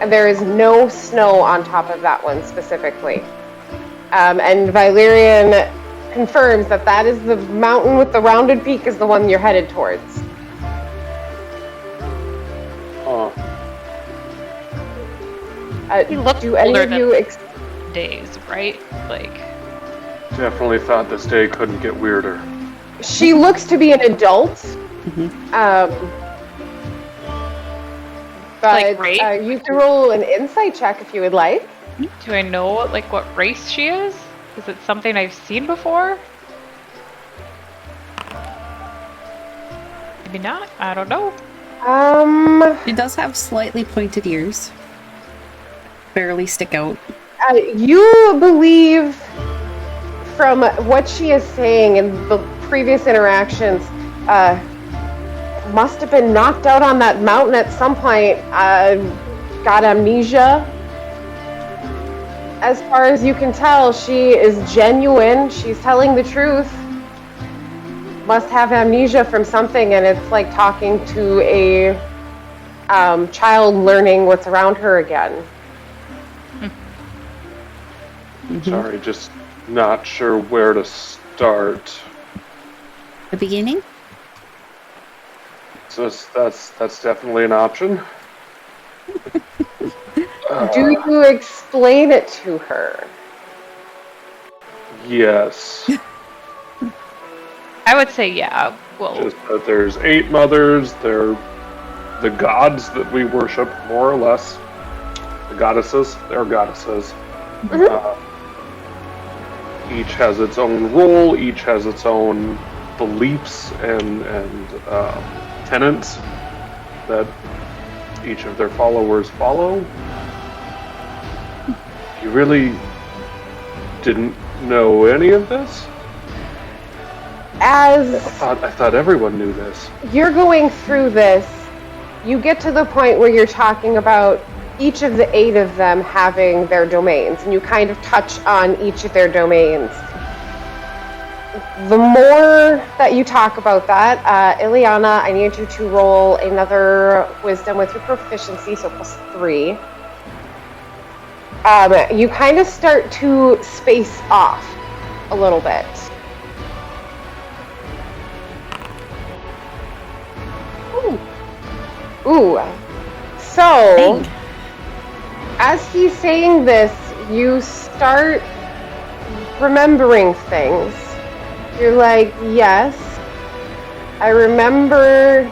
And there is no snow on top of that one specifically. And Valerian confirms that that is the mountain with the rounded peak is the one you're headed towards. He looked do any older of you days, right? Like, Definitely thought this day couldn't get weirder. She looks to be an adult. But Like race? you can roll an insight check if you would like. do I know like what race she is? Is it something I've seen before? Maybe not. I don't know. She does have slightly pointed ears. Barely stick out. You believe from what she is saying in the previous interactions, must have been knocked out on that mountain at some point, got amnesia. As far as you can tell, she is genuine. She's telling the truth. Must have amnesia from something, and it's like talking to a child learning what's around her again. Sorry, just not sure where to start. The beginning? So that's definitely an option. Do you explain it to her? Yes. I would say yeah. Well, Just that there's 8 mothers. They're the gods that we worship, more or less. The goddesses. They're goddesses. Each has its own role. Each has its own beliefs and tenets that each of their followers follow. You really didn't know any of this? As I thought everyone knew this. you're going through this, you get to the point where you're talking about each of the 8 of them having their domains, and you kind of touch on each of their domains. The more that you talk about that, Ileana, I need you to roll another wisdom with your proficiency, so +3. You kind of start to space off a little bit. Ooh. So, Dang. as he's saying this, you start remembering things. You're like, yes, I remember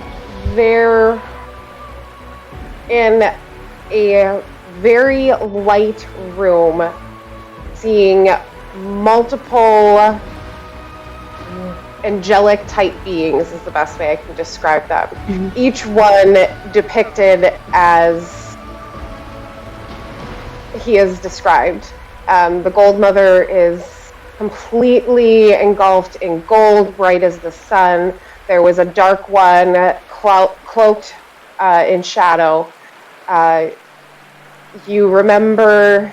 they're in a very light room, seeing multiple angelic type beings is the best way I can describe them. Each one depicted as he is described. The Gold Mother is completely engulfed in gold, bright as the sun. There was a dark one cloaked in shadow. You remember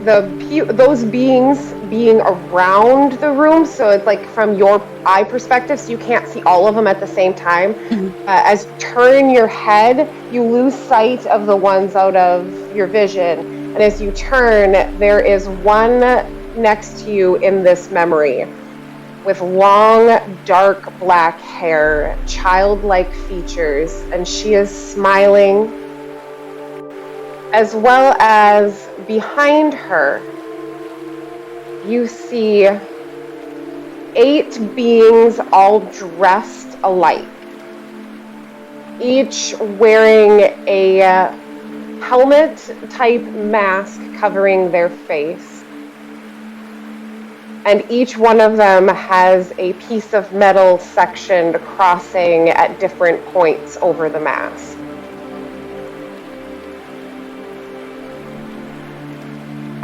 those beings being around the room, so it's like from your eye perspective, so you can't see all of them at the same time. As you turn your head, you lose sight of the ones out of your vision, and as you turn, there is one next to you in this memory with long, dark black hair, childlike features, and she is smiling, as well as behind her, you see 8 beings all dressed alike, each wearing a helmet-type mask covering their face. And each one of them has a piece of metal sectioned crossing at different points over the mask.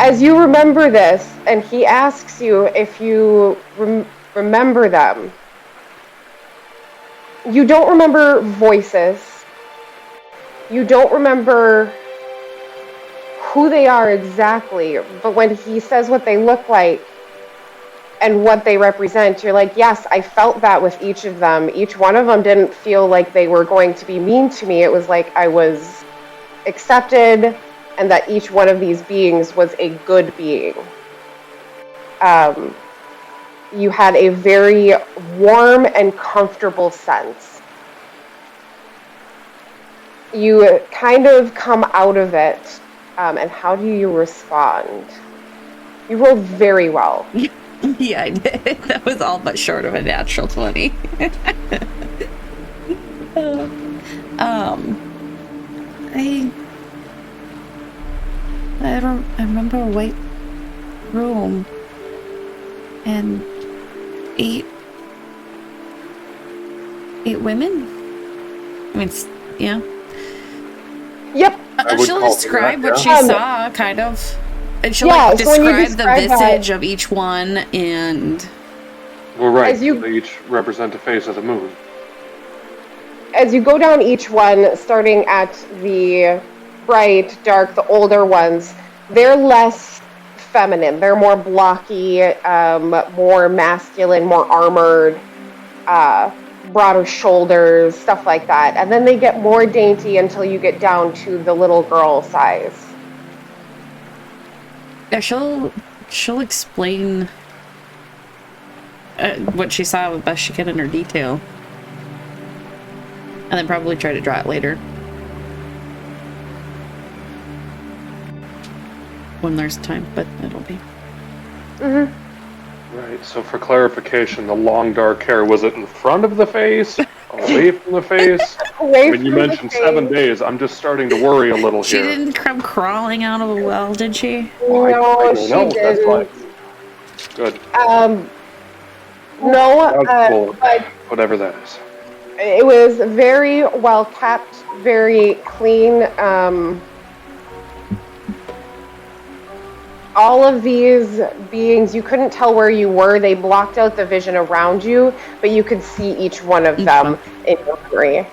As you remember this, and he asks you if you remember them, you don't remember voices. You don't remember who they are exactly, but when he says what they look like and what they represent, you're like, yes, I felt that with each of them. Each one of them didn't feel like they were going to be mean to me. It was like I was accepted, and that each one of these beings was a good being. You had a very warm and comfortable sense. You kind of come out of it, and how do you respond? You rolled very well. Yeah, I did. That was all but short of a natural 20. I remember a white room and eight women. I mean, yeah. Yep. She'll describe what she saw, kind of. And she'll Yeah, like so when you describe the describe visage of each one, and Well, right. As you- They each represent a phase of the moon. as you go down each one, starting at the bright, dark, the older ones, they're less feminine. They're more blocky, more masculine, more armored, broader shoulders, stuff like that. And then they get more dainty until you get down to the little girl size. yeah, she'll explain what she saw the best she can in her detail, and then probably try to draw it later when there's time, but it'll be. Mm-hmm. Right, so for clarification, the long dark hair, was it in front of the face? Away from the face? Away When you from the mentioned face. 7 days, I'm just starting to worry a little She here. didn't come crawling out of a well, did she? Well, I No, don't she know. That's why. didn't. Good. No, Well, but whatever that is. it was very well kept, very clean. All of these beings, you couldn't tell where you were. They blocked out the vision around you, but you could see each one of them in your memory.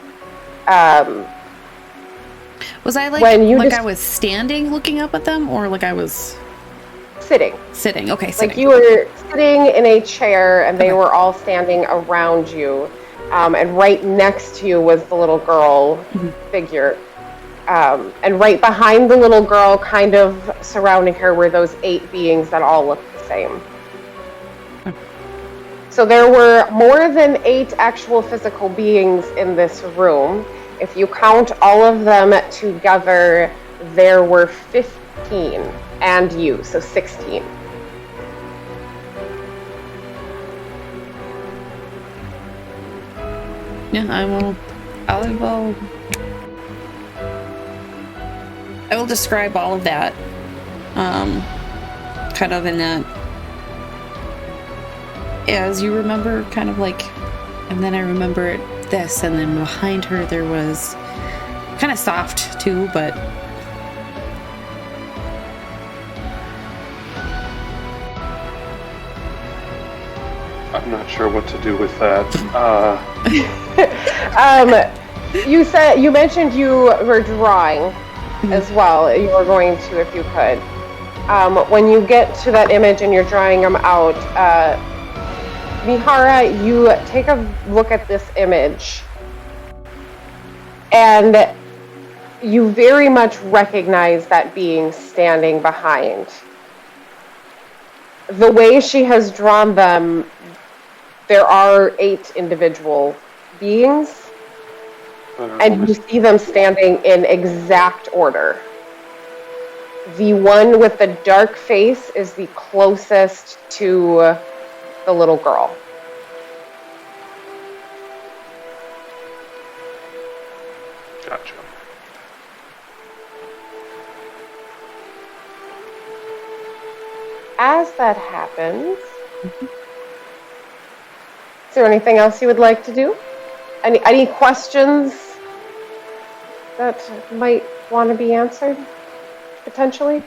Was I like When you I was standing looking up at them, or like I was sitting. sitting? Okay, sitting. Like you were sitting in a chair and they were all standing around you. And right next to you was the little girl figure. And right behind the little girl, kind of surrounding her, were those 8 beings that all looked the same. So there were more than 8 actual physical beings in this room. If you count all of them together, there were 15, and you, so 16. Yeah, I will describe all of that, kind of in that, as you remember, kind of like, and then I remember this, and then behind her there was kind of soft too, but I'm not sure what to do with that. You mentioned you were drawing as well. You were going to, if you could. When you get to that image and you're drawing them out, Mihara, you take a look at this image, and you very much recognize that being standing behind. The way she has drawn them, there are 8 individual beings, and you see them standing in exact order. The one with the dark face is the closest to the little girl. Gotcha. As that happens, is there anything else you would like to do? Any questions that might want to be answered, potentially?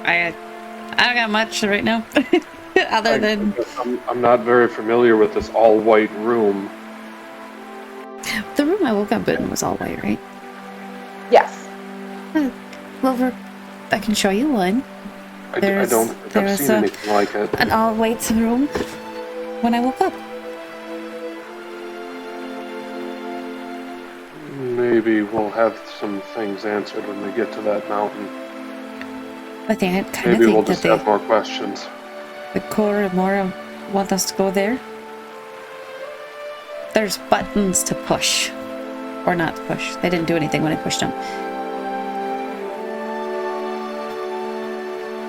I don't got much right now, other than I'm not very familiar with this all-white room. the room I woke up in was all white, right? Yes. Well, I can show you one. I don't think I've seen anything like it. An all-white room when I woke up. Maybe we'll have some things answered when we get to that mountain. I think I kind of Maybe we'll think just that have more questions. the Cora and Mora want us to go there. There's buttons to push. Or not to push. They didn't do anything when I pushed them.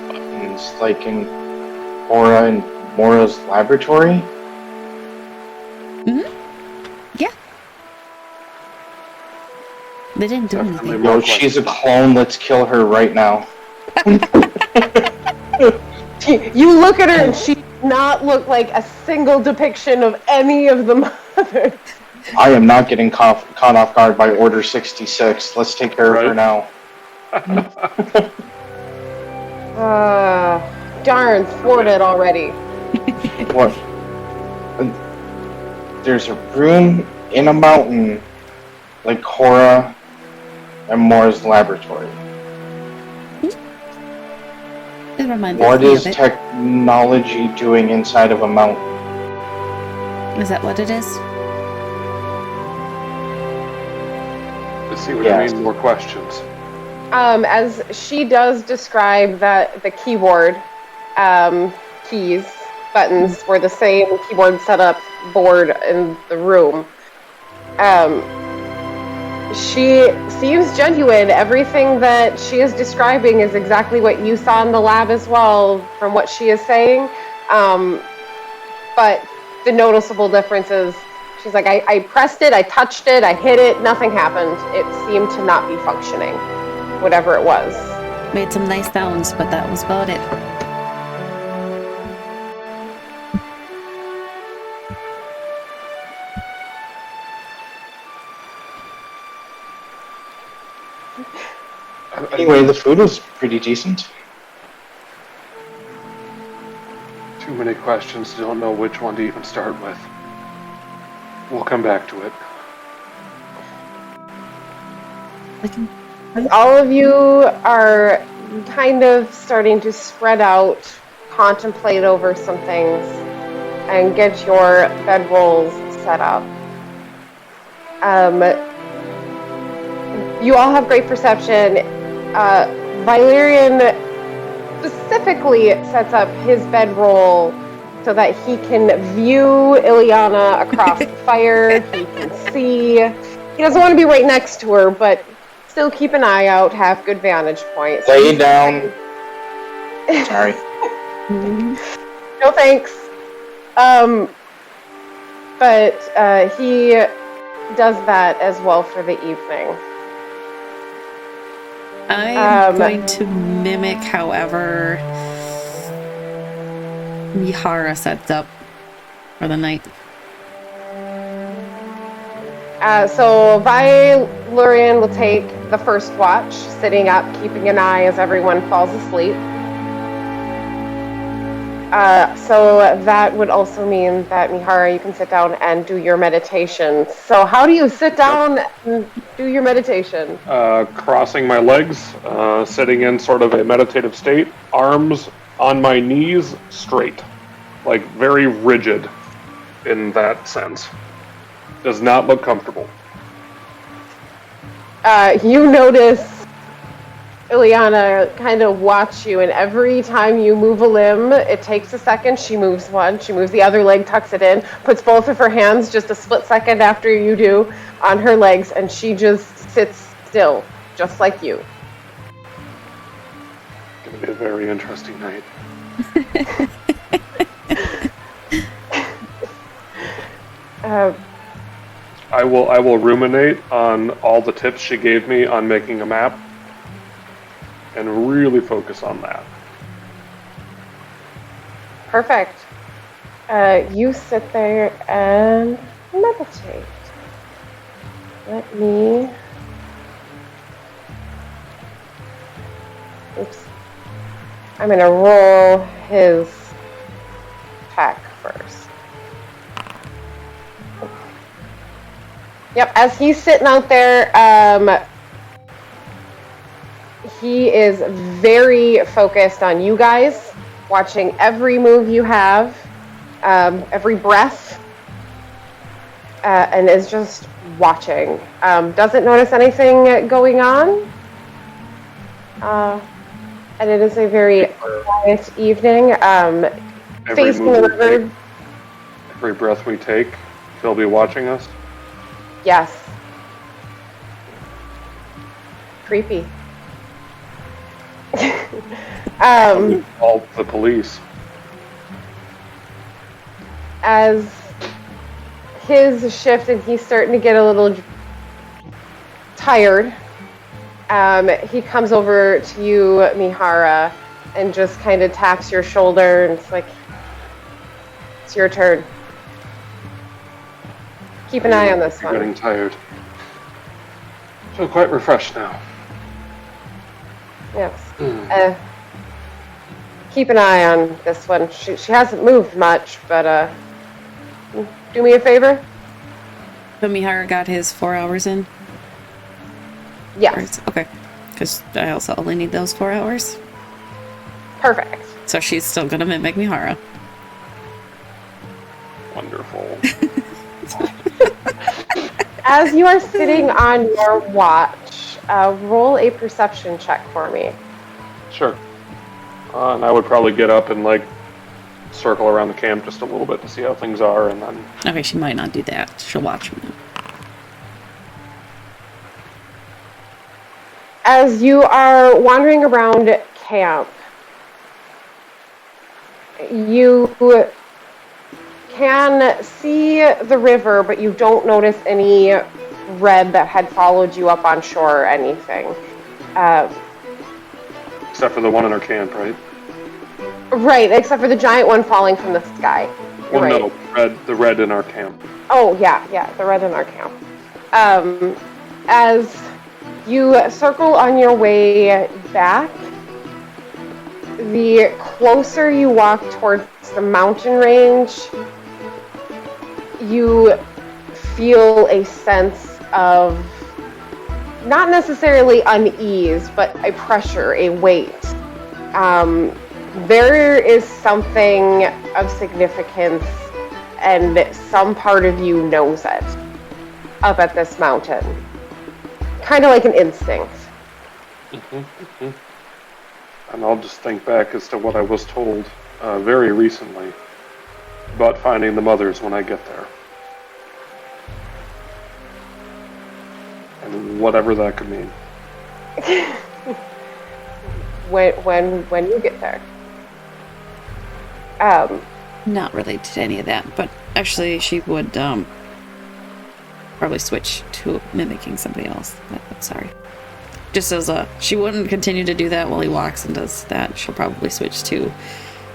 Buttons like in Cora and Mora's laboratory? Mm-hmm. Yeah. They didn't do anything. No, she's a clone. Let's kill her right now. You look at her and she does not look like a single depiction of any of the mothers. I am not getting caught off guard by Order 66. Let's take care of her now. Darn, thwarted already. What? There's a room in a mountain like Cora and Mora's laboratory. What is technology doing inside of a mountain? Is that what it is? Let's see what you mean. More questions. As she does describe that the keyboard, keys, buttons were the same keyboard setup board in the room. She seems genuine. Everything that she is describing is exactly what you saw in the lab as well, from what she is saying. But the noticeable difference is, she's like, I pressed it, I touched it, I hit it, nothing happened. It seemed to not be functioning, whatever it was. Made some nice sounds, but that was about it. Anyway, the food was pretty decent. Too many questions, don't know which one to even start with. We'll come back to it. All of you are kind of starting to spread out, contemplate over some things, and get your bedrolls set up. You all have great perception. Valerian specifically sets up his bedroll so that he can view Ileana across the fire. He can see. He doesn't want to be right next to her, but still keep an eye out, have good vantage points. Lay down. Sorry. No thanks. But he does that as well for the evening. I'm going to mimic however Mihara sets up for the night. So Valerian will take the first watch, sitting up, keeping an eye as everyone falls asleep. So that would also mean that, Mihara, you can sit down and do your meditation. So how do you sit down and do your meditation? Crossing my legs, sitting in sort of a meditative state, arms on my knees straight. Like, very rigid in that sense. Does not look comfortable. You notice Ileana kind of watch you, and every time you move a limb, it takes a second. She moves one, she moves the other leg, tucks it in, puts both of her hands just a split second after you do on her legs, and she just sits still, just like you. It's going to be a very interesting night. I will ruminate on all the tips she gave me on making a map and really focus on that. Perfect. You sit there and meditate. Let me... Oops. I'm going to roll his attack first. Yep, as he's sitting out there, he is very focused on you guys, watching every move you have, every breath, and is just watching. Doesn't notice anything going on. And it is a very quiet evening. Facing the river. Every breath we take, he'll be watching us? Yes. Creepy. Call the police. As his shift and he's starting to get a little tired, he comes over to you, Mihara, and just kind of taps your shoulder, and it's like, it's your turn. Keep an eye on this one. I'm getting tired. Feel quite refreshed now. Yes. Keep an eye on this one. She hasn't moved much, but do me a favor. So Mihara got his 4 hours in? Yes. Okay. Because I also only need those 4 hours. Perfect. So she's still going to mimic Mihara. Wonderful. As you are sitting on your watch, roll a perception check for me. Sure. And I would probably get up and, like, circle around the camp just a little bit to see how things are, and then... Okay, she might not do that. She'll watch me. As you are wandering around camp, you can see the river, but you don't notice any red that had followed you up on shore or anything. Except for the one in our camp, right? Right, except for the giant one falling from the sky. Well, right. No, the red in our camp. Oh, yeah, the red in our camp. As you circle on your way back, the closer you walk towards the mountain range, you feel a sense of not necessarily unease, but a pressure, a weight. There is something of significance, and some part of you knows it up at this mountain. Kind of like an instinct. And I'll just think back as to what I was told very recently about finding the mothers when I get there. And whatever that could mean. when you get there. Not related to any of that, but actually she would probably switch to mimicking somebody else. I'm sorry. Just as she wouldn't continue to do that while he walks and does that. She'll probably switch to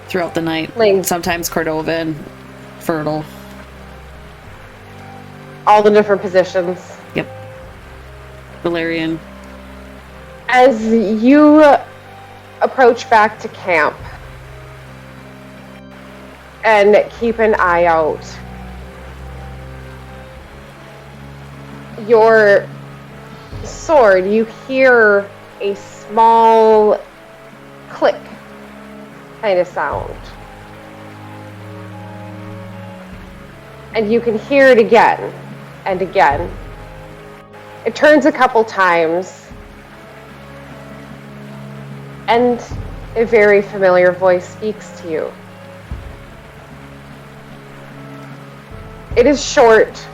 throughout the night. Like, sometimes Cordova and Fertile. All the different positions. Yep. Valerian. As you approach back to camp, and keep an eye out. Your sword, you hear a small click kind of sound. And you can hear it again and again. It turns a couple times, and a very familiar voice speaks to you. It is short,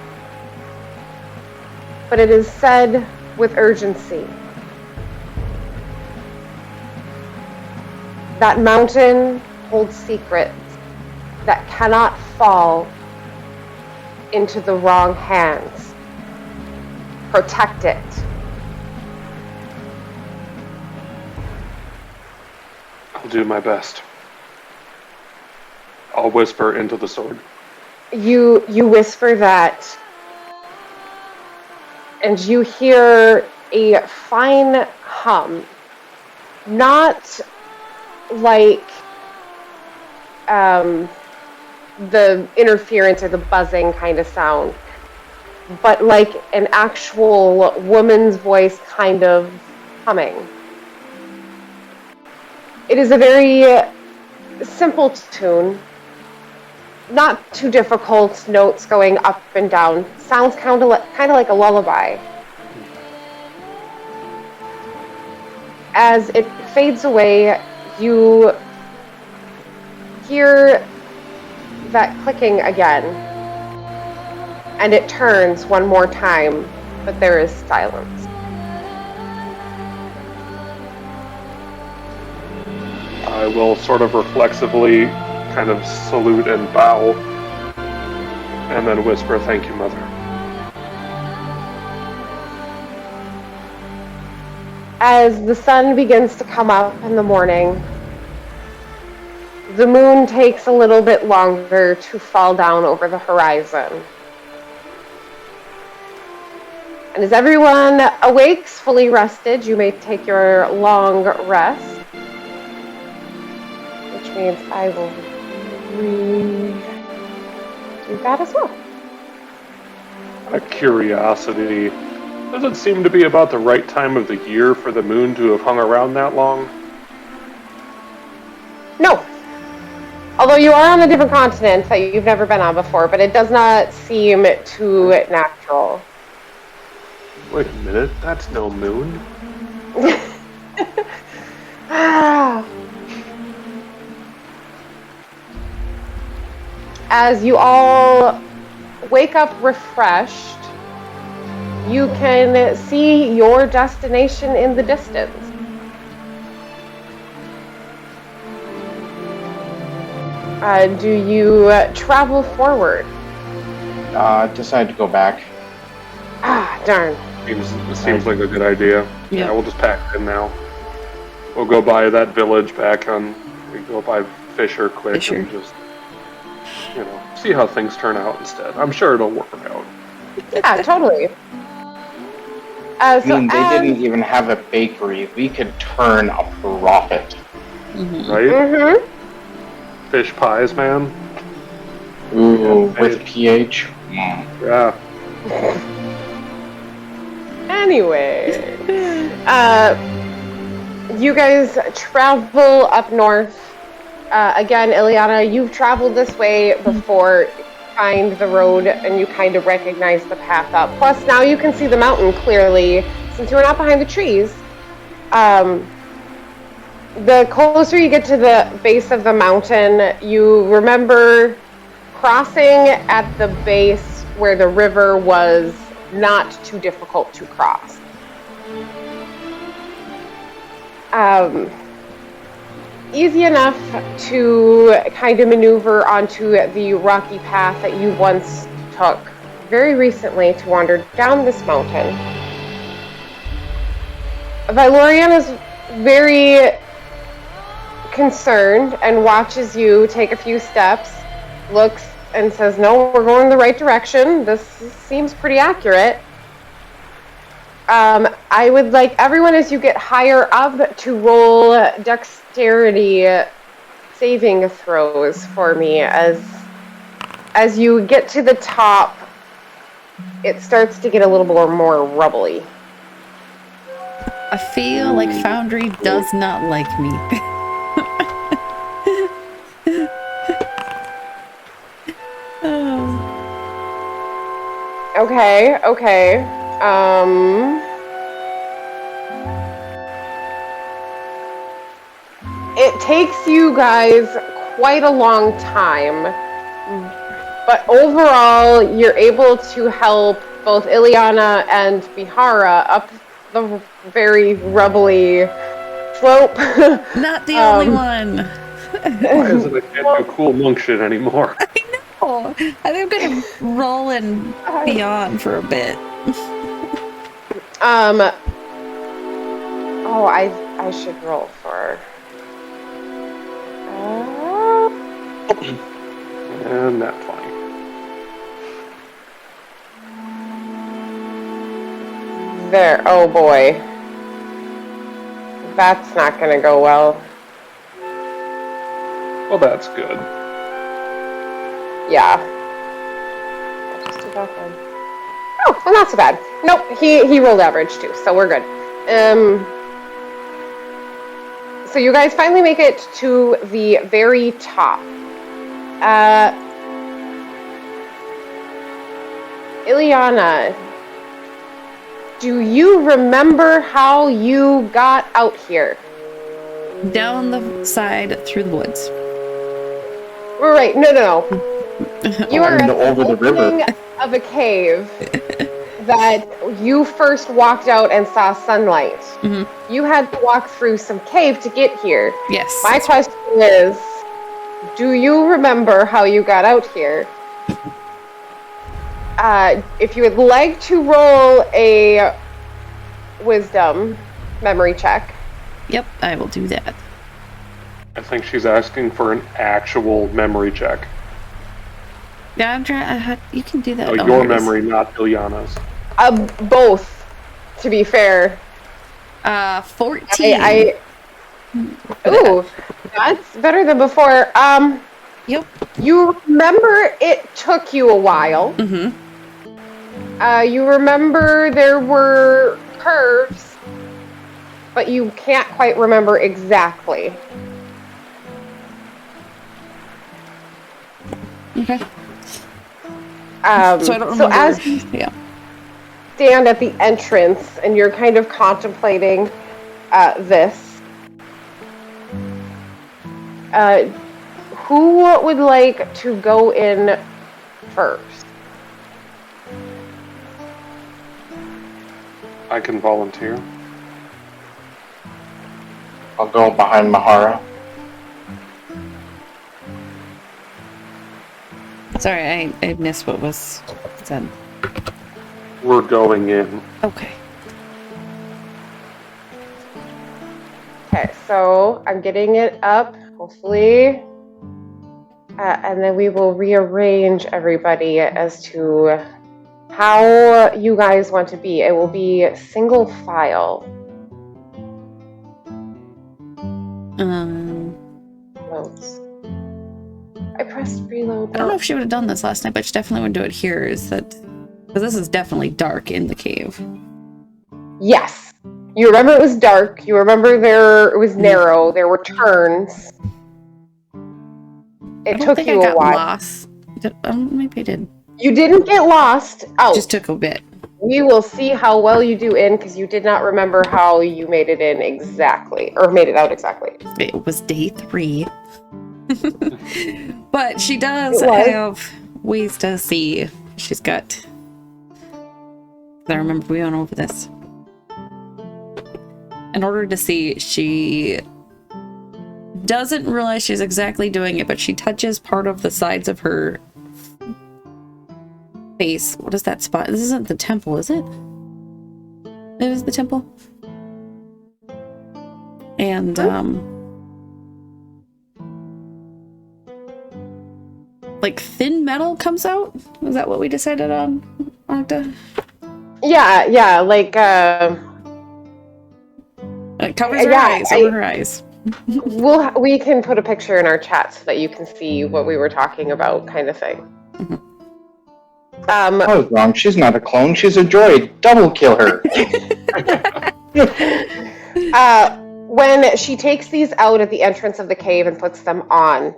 but it is said with urgency. That mountain holds secrets that cannot fall into the wrong hands. Protect it. I'll do my best. I'll whisper into the sword. You whisper that, and you hear a fine hum, not like the interference or the buzzing kind of sound, but like an actual woman's voice kind of humming. It is a very simple tune, not too difficult, notes going up and down. Sounds kind of like a lullaby. As it fades away, you hear that clicking again, and it turns one more time, but there is silence. I will sort of reflexively kind of salute and bow, and then whisper, "Thank you, Mother." As the sun begins to come up in the morning, the moon takes a little bit longer to fall down over the horizon. And as everyone awakes, fully rested, you may take your long rest, which means I will do that as well. A curiosity. Does it seem to be about the right time of the year for the moon to have hung around that long? No. Although you are on a different continent that you've never been on before, but it does not seem too natural. Wait a minute, that's no moon. As you all wake up refreshed, you can see your destination in the distance. Do you travel forward? Decide to go back. Ah, darn. Seems like a good idea. Yeah, we'll just pack it in now. We'll go by that village back on. We go by Fisher quick and just, see how things turn out instead. I'm sure it'll work out. Yeah, totally. They didn't even have a bakery. We could turn a profit. Mm-hmm. Right? Mm-hmm. Fish pies, man. Ooh, with PH. Yeah. Anyway, you guys travel up north. Again, Ileana, you've traveled this way before. You find the road and you kind of recognize the path up. Plus, now you can see the mountain clearly since you were not behind the trees. The closer you get to the base of the mountain, you remember crossing at the base where the river was not too difficult to cross. Easy enough to kind of maneuver onto the rocky path that you once took very recently to wander down this mountain. Valorian is very concerned and watches you take a few steps, looks and says, "No, we're going in the right direction. This seems pretty accurate." I would like everyone, as you get higher up, to roll dexterity saving throws for me as you get to the top. It starts to get a little more rubbly. I feel like Foundry does not like me. Oh. Okay. It takes you guys quite a long time, but overall, you're able to help both Ileana and Bihara up the very rubbly slope. Not the only one. Why isn't it can't do cool monk shit anymore? I know. I think I'm gonna roll and beyond for a bit. Oh, I should roll for. And that's fine. There. Oh boy. That's not gonna go well. Well, that's good. Yeah. I'll just do that one. Oh, well, not so bad. Nope, he rolled average too, so we're good. So you guys finally make it to the very top. Ileana, do you remember how you got out here? Down the side through the woods. Right, no. You are at over the river opening of a cave that you first walked out and saw sunlight. Mm-hmm. You had to walk through some cave to get here. Yes. My question is, do you remember how you got out here? If you would like to roll a wisdom memory check. Yep, I will do that. I think she's asking for an actual memory check. Yeah, I'm trying. You can do that. No, your memory, not Ileana's. Both, to be fair. 14. Ooh, that's better than before. Yep. You remember it took you a while. Mm-hmm. You remember there were curves, but you can't quite remember exactly. Okay. So So I don't remember. as you stand at the entrance and you're kind of contemplating this, who would like to go in first? I can volunteer. I'll go behind Mahara. Sorry, I missed what was said. We're going in. Okay. Okay, so I'm getting it up, hopefully. And then we will rearrange everybody as to how you guys want to be. It will be single file. Notes. I pressed reload. I don't know if she would have done this last night, but she definitely would do it here. Is that because this is definitely dark in the cave? Yes. You remember it was dark. You remember it was narrow. There were turns. It took you a while. Lost. Maybe I did. You didn't get lost. Oh, Just took a bit. we will see how well you do in, because you did not remember how you made it in exactly, or made it out exactly. It was day 3. But she does have ways to see. She's got. I remember we went over this. In order to see, she doesn't realize she's exactly doing it, but she touches part of the sides of her face. What is that spot? This isn't the temple, is it? It is the temple. And, like thin metal comes out? Is that what we decided on, Magda? Yeah, like, It covers her eyes, over her eyes. We can put a picture in our chat so that you can see what we were talking about, kind of thing. I was wrong. She's not a clone. She's a droid. Double kill her. When she takes these out at the entrance of the cave and puts them on,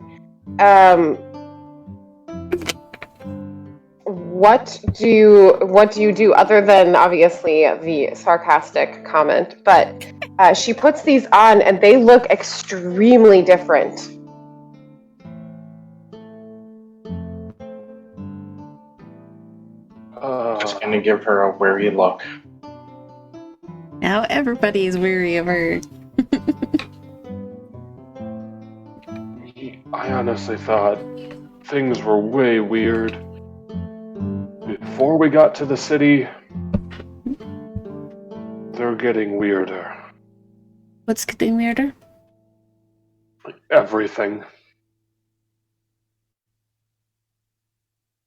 what do you do other than obviously the sarcastic comment? But she puts these on and they look extremely different. Just gonna give her a wary look. Now everybody is weary of her. I honestly thought things were way weird. Before we got to the city, they're getting weirder. What's getting weirder? Everything.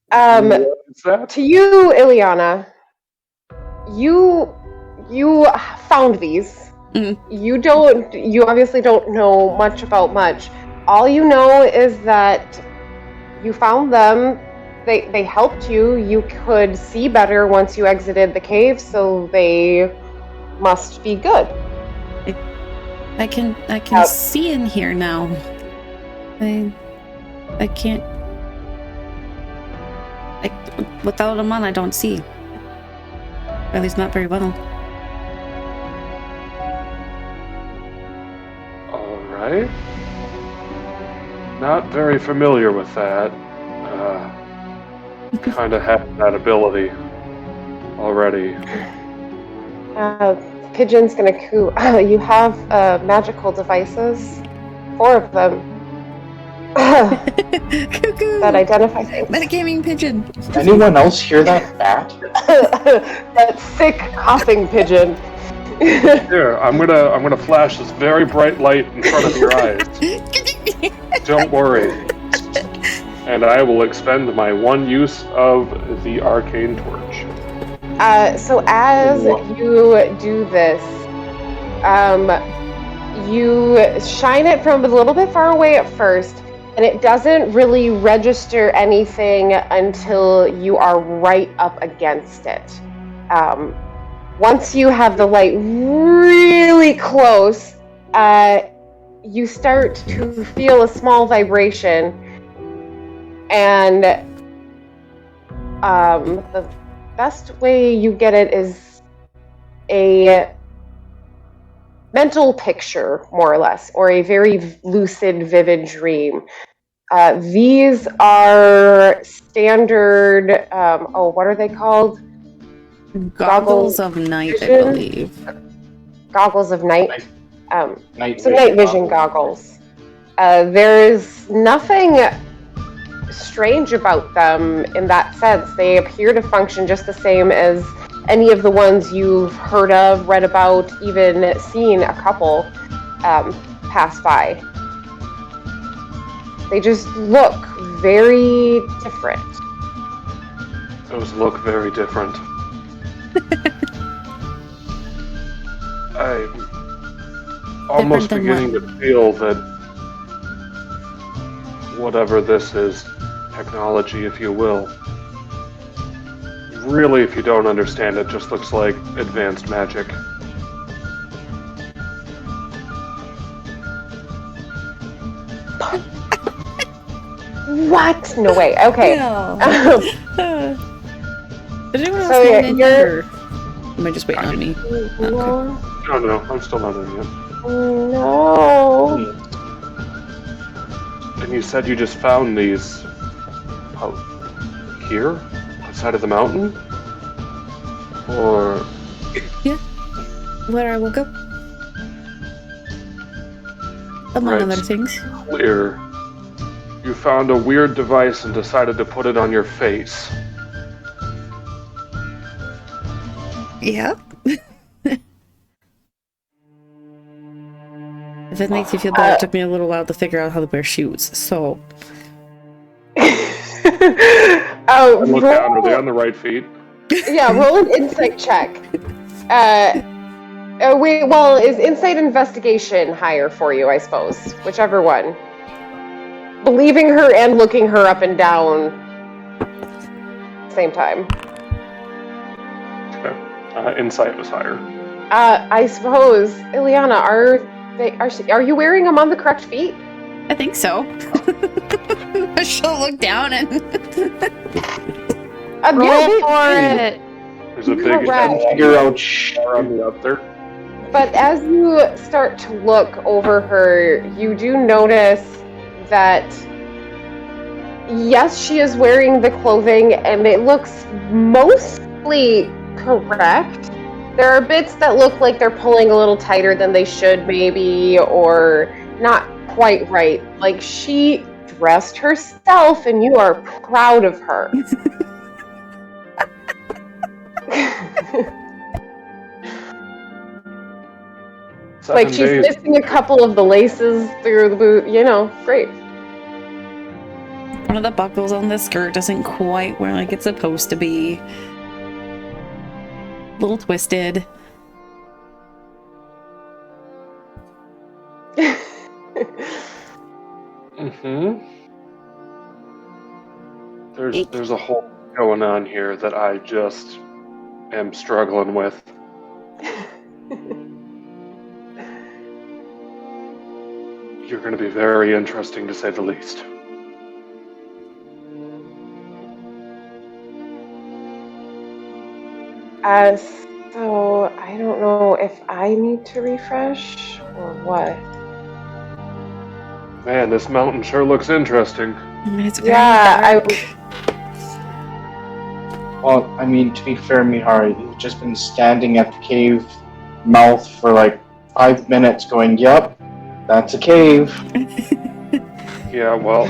What is that? To you, Ileana, you found these. You obviously don't know much about much. All you know is that you found them. They helped you. You could see better once you exited the cave, so they must be good. I can see in here now. I can't. Without them on, I don't see. At least not very well. Alright. Not very familiar with that. Kind of have that ability already. Pigeon's gonna coo. You have magical devices, 4 of them. Cuckoo! That identify things. Metagaming pigeon. Anyone else hear that bat? That sick coughing pigeon. Here, I'm gonna flash this very bright light in front of your eyes. Don't worry. And I will expend my one use of the arcane torch. So as you do this, you shine it from a little bit far away at first, and it doesn't really register anything until you are right up against it. Once you have the light really close, you start to feel a small vibration, and the best way you get it is a mental picture, more or less, or a very lucid, vivid dream. These are standard, what are they called? Goggles of night, vision? I believe. Goggles of night. Night vision goggles. There's nothing strange about them in that sense. They appear to function just the same as any of the ones you've heard of, read about, even seen a couple pass by. They just look very different. Those look very different. I'm almost beginning to feel that whatever this is, technology, if you will, really, if you don't understand it, just looks like advanced magic. What? No way. Okay. No. Did anyone else So get in here? Am I just waiting on me? No. Okay. No, I'm still not in yet. No. And you said you just found these out here? Outside of the mountain? Or... Yeah. Where I woke up. Among other things. Clear. You found a weird device and decided to put it on your face. Yeah. If it makes you feel better, it took me a little while to figure out how to wear shoes, so... Look down, are they on the right feet? Yeah, roll an insight check. Is insight investigation higher for you, I suppose? Whichever one. Believing her and looking her up and down same time. Okay. Insight was higher. I suppose, Ileana, are you wearing them on the correct feet? I think so. She'll look down and Roll for it. There's a big Correct. figure out on the other. But as you start to look over her, you do notice that, yes, she is wearing the clothing and it looks mostly correct. There are bits that look like they're pulling a little tighter than they should maybe, or not quite right. Like, she dressed herself and you are proud of her. Like, she's missing a couple of the laces through the boot, great. one of the buckles on the skirt isn't quite where like it's supposed to be. A little twisted. There's a whole going on here that I just am struggling with. You're going to be very interesting, to say the least. So I don't know if I need to refresh or what. Man, this mountain sure looks interesting. It's very dark. Well, I mean, to be fair, Mihari, you've just been standing at the cave mouth for like 5 minutes going, yep, that's a cave. Yeah, well...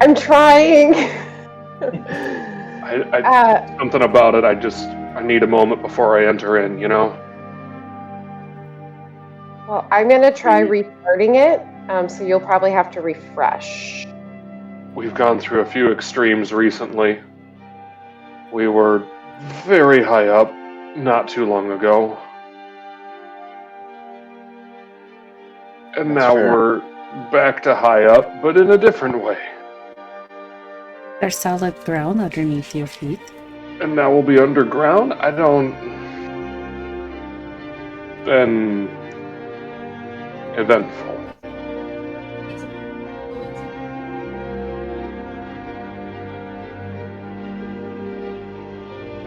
I'm trying. Something about it, I need a moment before I enter in, Well, I'm going to try restarting it, so you'll probably have to refresh. We've gone through a few extremes recently. We were very high up not too long ago. And now we're back to high up, but in a different way. There's solid ground underneath your feet. And now we'll be underground? Been eventful.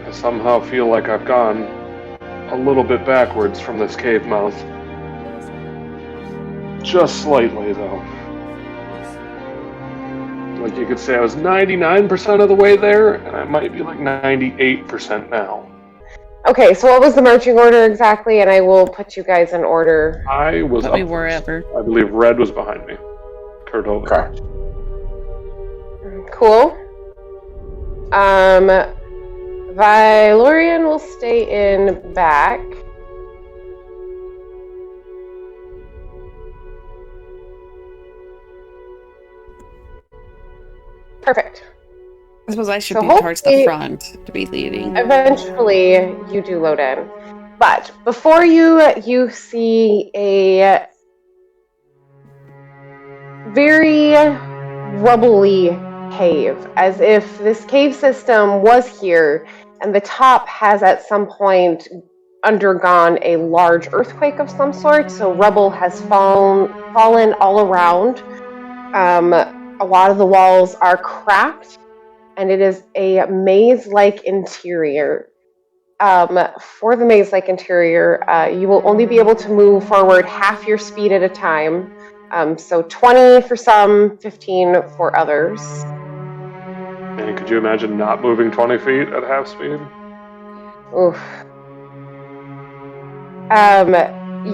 I somehow feel like I've gone a little bit backwards from this cave mouth. Just slightly, though. Like, you could say I was 99% of the way there, and I might be like 98% now. Okay, so what was the marching order exactly? And I will put you guys in order. I was up wherever. I believe Red was behind me. Cordova. Correct. Cool. Valorian will stay in back. Perfect. I suppose I should be towards the front to be leading. Eventually, you do load in. But before you see a very rubbly cave, as if this cave system was here, and the top has at some point undergone a large earthquake of some sort, so rubble has fallen all around. A lot of the walls are cracked, and it is a maze-like interior. For the maze-like interior, you will only be able to move forward half your speed at a time. So 20 for some, 15 for others. And could you imagine not moving 20 feet at half speed? Oof.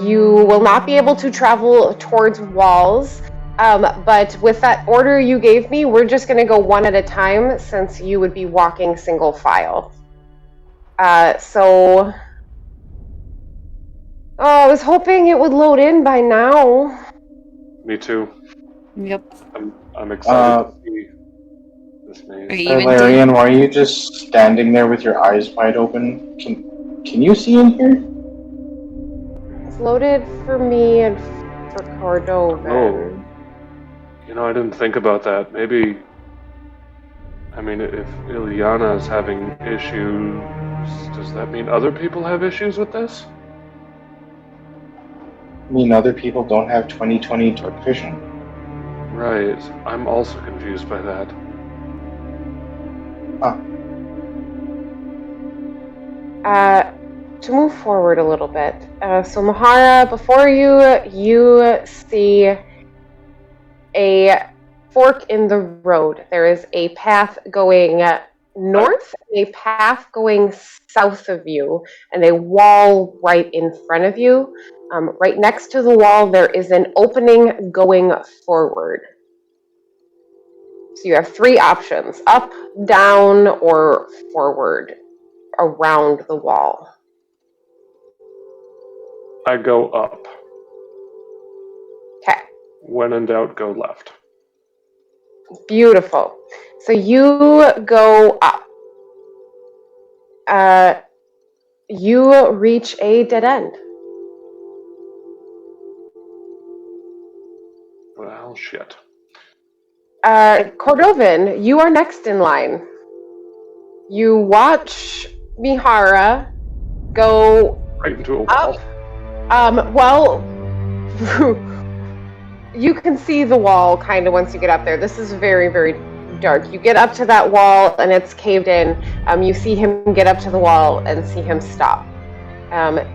You will not be able to travel towards walls, but with that order you gave me, we're just going to go one at a time since you would be walking single file. I was hoping it would load in by now. Me too. Yep. I'm excited to see this maze. Larian, why are you just standing there with your eyes wide open? Can you see in here? It's loaded for me and for Cordovan. Oh. I didn't think about that. Maybe... I mean, if Ilyana is having issues, does that mean other people have issues with this? I mean, other people don't have 20/20 dark vision. Right. I'm also confused by that. To move forward a little bit. So Mahara, before you see a fork in the road. There is a path going north, a path going south of you, and a wall right in front of you. Right next to the wall, there is an opening going forward. So you have three options: up, down, or forward around the wall. I go up. Okay. When in doubt, go left. Beautiful. So you go up. You reach a dead end. Well, shit. Cordovan, you are next in line. You watch Mihara go Right into a up. wall. You can see the wall kind of once you get up there. This is very, very dark. You get up to that wall and it's caved in. You see him get up to the wall and see him stop.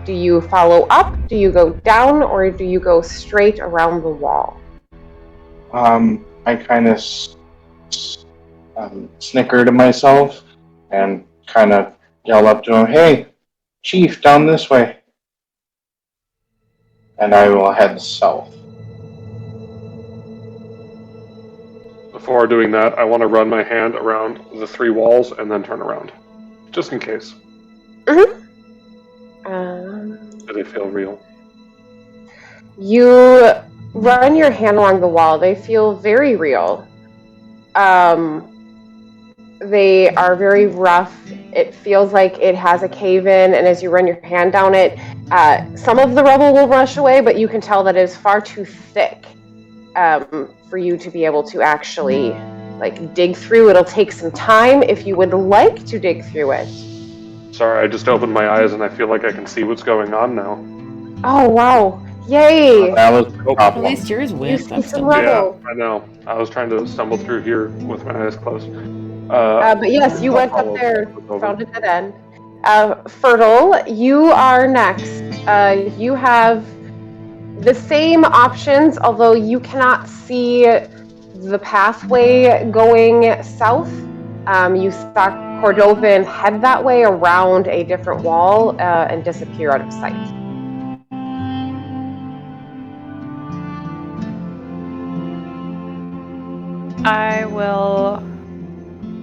Do you follow up? Do you go down? Or do you go straight around the wall? I kind of snicker to myself and kind of yell up to him, "Hey, Chief, down this way." And I will head south. Before doing that, I want to run my hand around the three walls and then turn around. Just in case. Mm-hmm. Do they feel real? You run your hand along the wall. They feel very real. They are very rough. It feels like it has a cave-in, and as you run your hand down it, some of the rubble will rush away, but you can tell that it is far too thick for you to be able to actually dig through. It'll take some time if you would like to dig through it. Sorry, I just opened my eyes and I feel like I can see what's going on now. Oh, wow. Yay! That was the At problem. least yours You went. see I'm some still rubble. Yeah, I know. I was trying to stumble through here with my eyes closed. But yes, you I'll went follow up there, over. found a dead end. Fertile, you are next. You have the same options, although you cannot see the pathway going south. You saw Cordovan head that way around a different wall and disappear out of sight. I will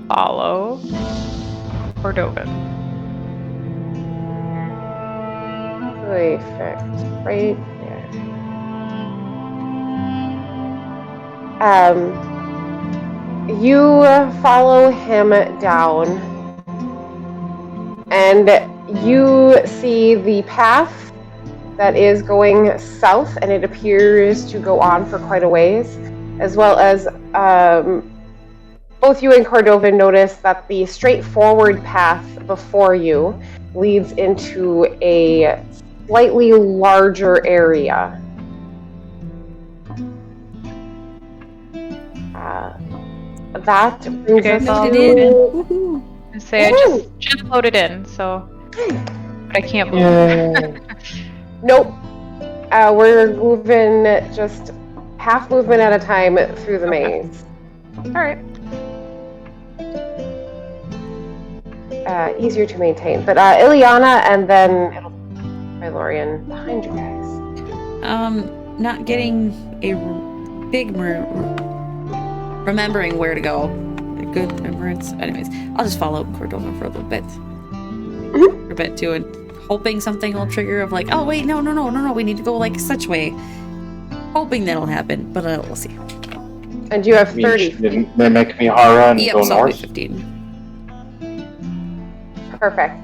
follow Cordovan. Perfect. Right there. You follow him down, and you see the path that is going south, and it appears to go on for quite a ways, as well as both you and Cordovan notice that the straightforward path before you leads into a slightly larger area. That brings Okay, us so I'll to... load in. Woohoo. And say I just loaded in, so but I can't move. Yay. Nope. We're moving just half movement at a time through the maze. All right. Easier to maintain. But Ilyana and then it'll be Lorian behind you guys. Not getting a big remembering where to go. A good remembrance. Anyways, I'll just follow Cordovan for a little bit. For a bit too, and hoping something will trigger of oh wait, no, we need to go such way. Hoping that'll happen, but we'll see. And you have 30. Didn't mimic Mihara and Yep, go so I'll be north? 15. Perfect.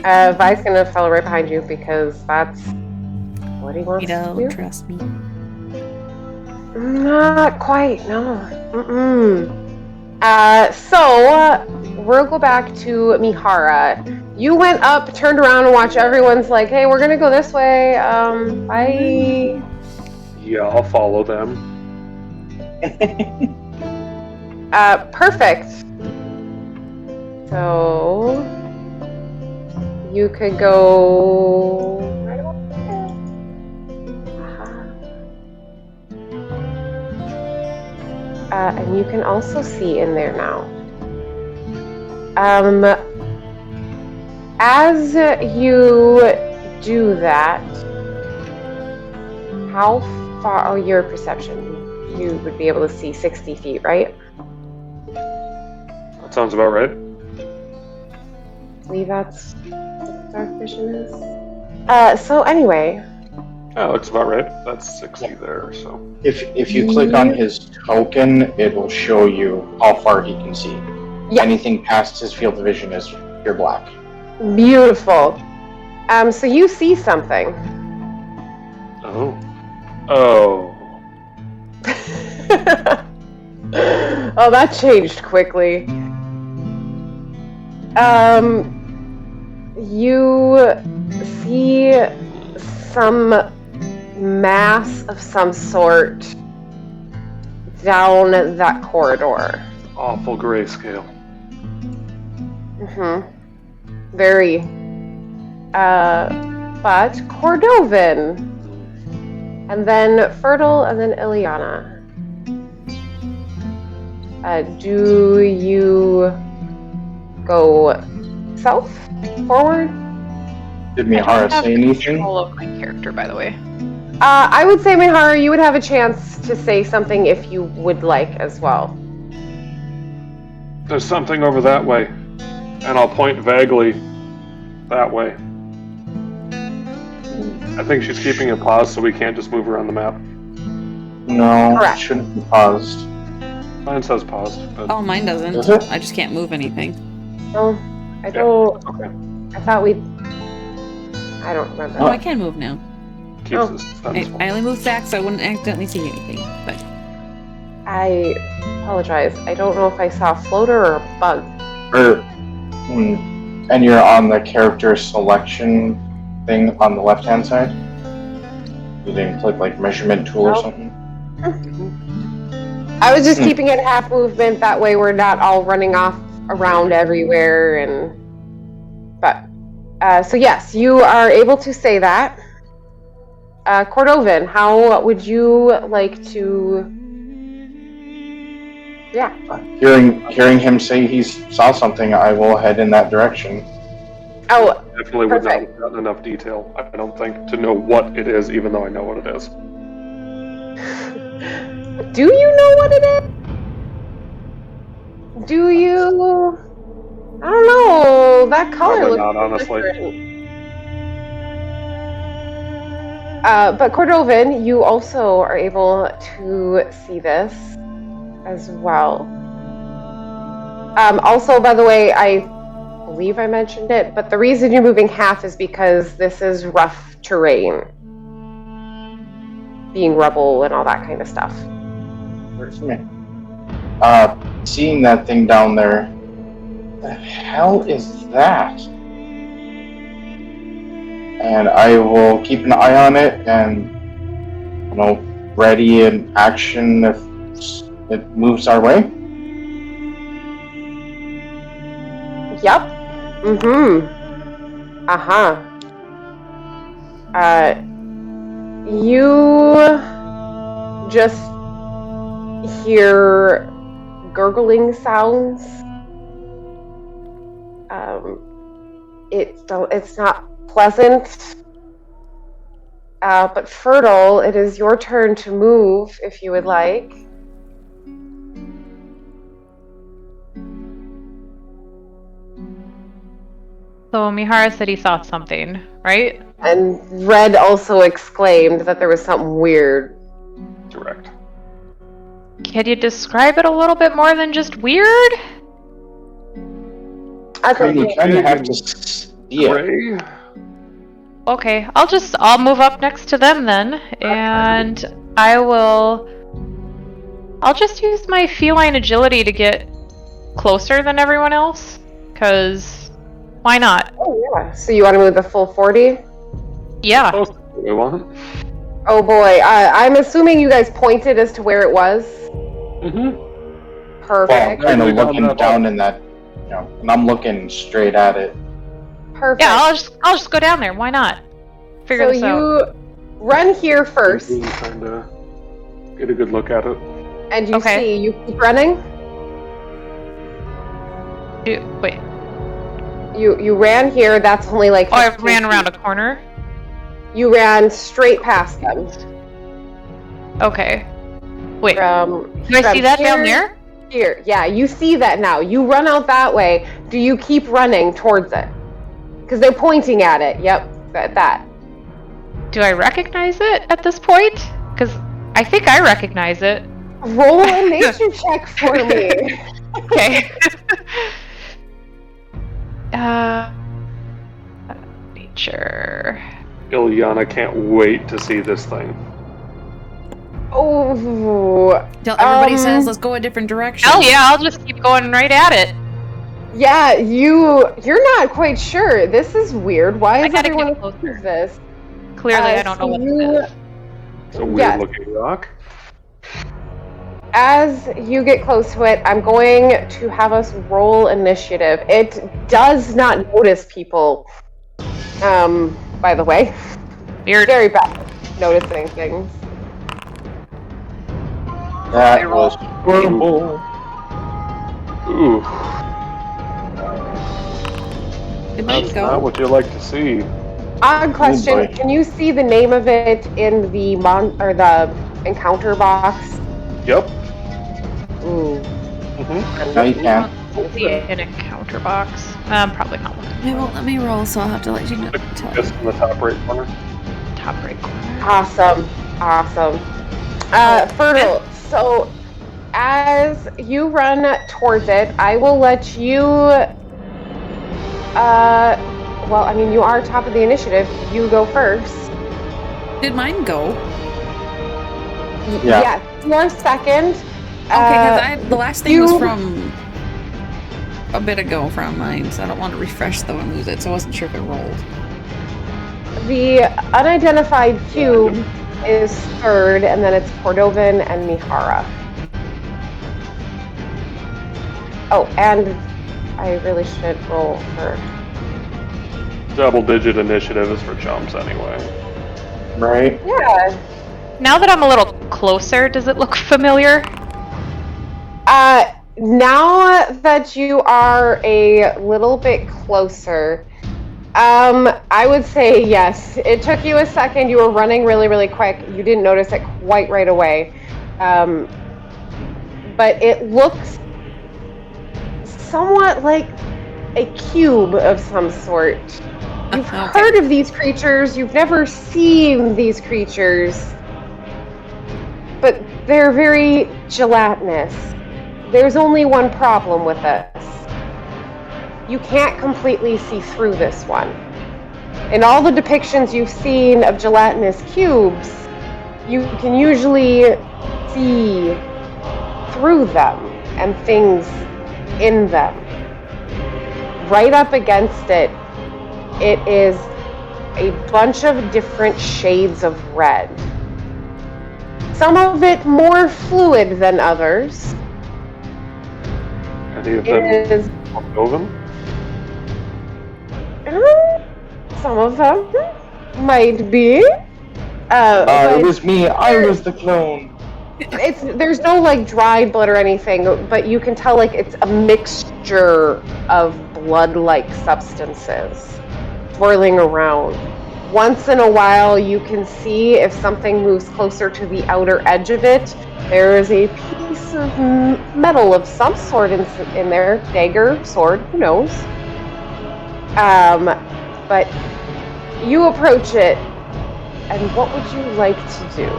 Vi's gonna follow right behind you because that's what he wants You to don't do? trust me. Not quite, no. So we'll go back to Mihara. You went up, turned around, and watched everyone's like, hey, we're gonna go this way. Bye. Yeah, I'll follow them. Perfect. So you could go right over there. And you can also see in there now. As you do that, how far? Oh, your perception. You would be able to see 60 feet, right? That sounds about right. I believe that's what dark vision is. So anyway. Yeah, looks about right. That's 60 there, so. If you click on his token, it'll show you how far he can see. Yeah. Anything past his field of vision is pure black. Beautiful. So you see something. Oh. Oh. Oh, that changed quickly. You see some mass of some sort down that corridor. Awful grayscale. Very. But Cordovan. And then Fertile, and then Ileana. Do you go south? Forward? Did Mihara say anything? Control of my character, by the way. I would say, Mihara, you would have a chance to say something if you would like as well. There's something over that way. And I'll point vaguely that way. I think she's keeping it paused so we can't just move around the map. No, Correct. it shouldn't be paused. Mine says paused, but... Oh, mine doesn't. Does it? I just can't move anything. No, I don't. Okay. I thought we. I don't remember. Oh, I can move now. Keeps Oh. the status I only moved back so I wouldn't accidentally see anything. But I apologize. I don't know if I saw a floater or a bug. And you're on the character selection thing on the left-hand side? You didn't click like measurement tool or Nope. something? I was just keeping it half movement. That way we're not all running off around everywhere. So yes, you are able to say that. Cordovan, how would you like to? Yeah. Hearing him say he saw something, I will head in that direction. Oh, Definitely would not perfect. have gotten enough detail, I don't think, to know what it is, even though I know what it is. Do you know what it is? Do you? I don't know. That color Probably looks not, honestly. different. But Cordovan, you also are able to see this as well. Also, by the way, I believe I mentioned it, but the reason you're moving half is because this is rough terrain. Being rubble and all that kind of stuff. Seeing that thing down there, the hell is that? And I will keep an eye on it and, ready in action if it moves our way. Yep. You just hear gurgling sounds. It's not pleasant. But Fertile, it is your turn to move if you would like. So Mihara said he saw something, right? And Red also exclaimed that there was something weird. Correct. Can you describe it a little bit more than just weird? Okay. You kind of have to see it. Gray? okay. I'll move up next to them then, and I'll just use my feline agility to get closer than everyone else, because why not? Oh, yeah. So you want to move the full 40? Yeah. Most of what we want. Oh, boy. I'm assuming you guys pointed as to where it was. Mm-hmm. Well, Perfect. I'm kind of Right down looking that down in that, and I'm looking straight at it. Perfect. Yeah, I'll just go down there. Why not? Figure So this out. you run here first, Trying to get a good look at it. and you Okay. see, you keep running. Wait. You ran here. That's only like. Oh, I 15 ran around feet. a corner? You ran straight past them. Okay. Wait. Do I From see that here, down there? Here, yeah, you see that now. You run out that way. Do you keep running towards it? Because they're pointing at it. Yep, that. Do I recognize it at this point? Because I think I recognize it. Roll a nature check for me. Okay. Nature. Ilyana can't wait to see this thing. Oh. Till everybody says, let's go a different direction. Hell yeah, I'll just keep going right at it. Yeah, you're not quite sure. This is weird. Why I is gotta everyone get closer. doing this? Clearly, I don't know what it is. It's a weird Yes. looking rock. As you get close to it, I'm going to have us roll initiative. It does not notice people. By the way. Weird. Very bad at noticing things. That was horrible. Ooh, It might that's go. not what you like to see. Odd question. boy. Can you see the name of it in the the encounter box? Yep. Ooh. Mm-hmm. No, you can't. See an encounter box. Probably not one. It won't let me roll, so I'll have to let you know. Just in the top right corner. Top right corner. Awesome. Fertile. So, as you run towards it, I will let you. Well, I mean, you are top of the initiative. You go first. Did mine go? Yeah. Yeah, you are second. Okay, because the last thing was from a bit ago from mine, so I don't want to refresh though and lose it, so I wasn't sure if it rolled. The unidentified cube is third, and then it's Cordovan and Mihara. Oh, and I really should roll for. Double-digit initiative is for chumps anyway. Right? Yeah. Now that I'm a little closer, does it look familiar? Now that you are a little bit closer, I would say yes. It took you a second. You were running really, really quick. You didn't notice it quite right away. But it looks somewhat like a cube of some sort. You've heard of these creatures. You've never seen these creatures. But they're very gelatinous. There's only one problem with this. You can't completely see through this one. In all the depictions you've seen of gelatinous cubes, you can usually see through them and things in them. Right up against it, it is a bunch of different shades of red. Some of it more fluid than others. Any of It them is Oven? some of them might be. But It was me. I was the clone. there's no like dried blood or anything, but you can tell like it's a mixture of blood-like substances swirling around. Once in a while, you can see if something moves closer to the outer edge of it, there is a piece of metal of some sort in there, dagger, sword, who knows. But you approach it, and what would you like to do?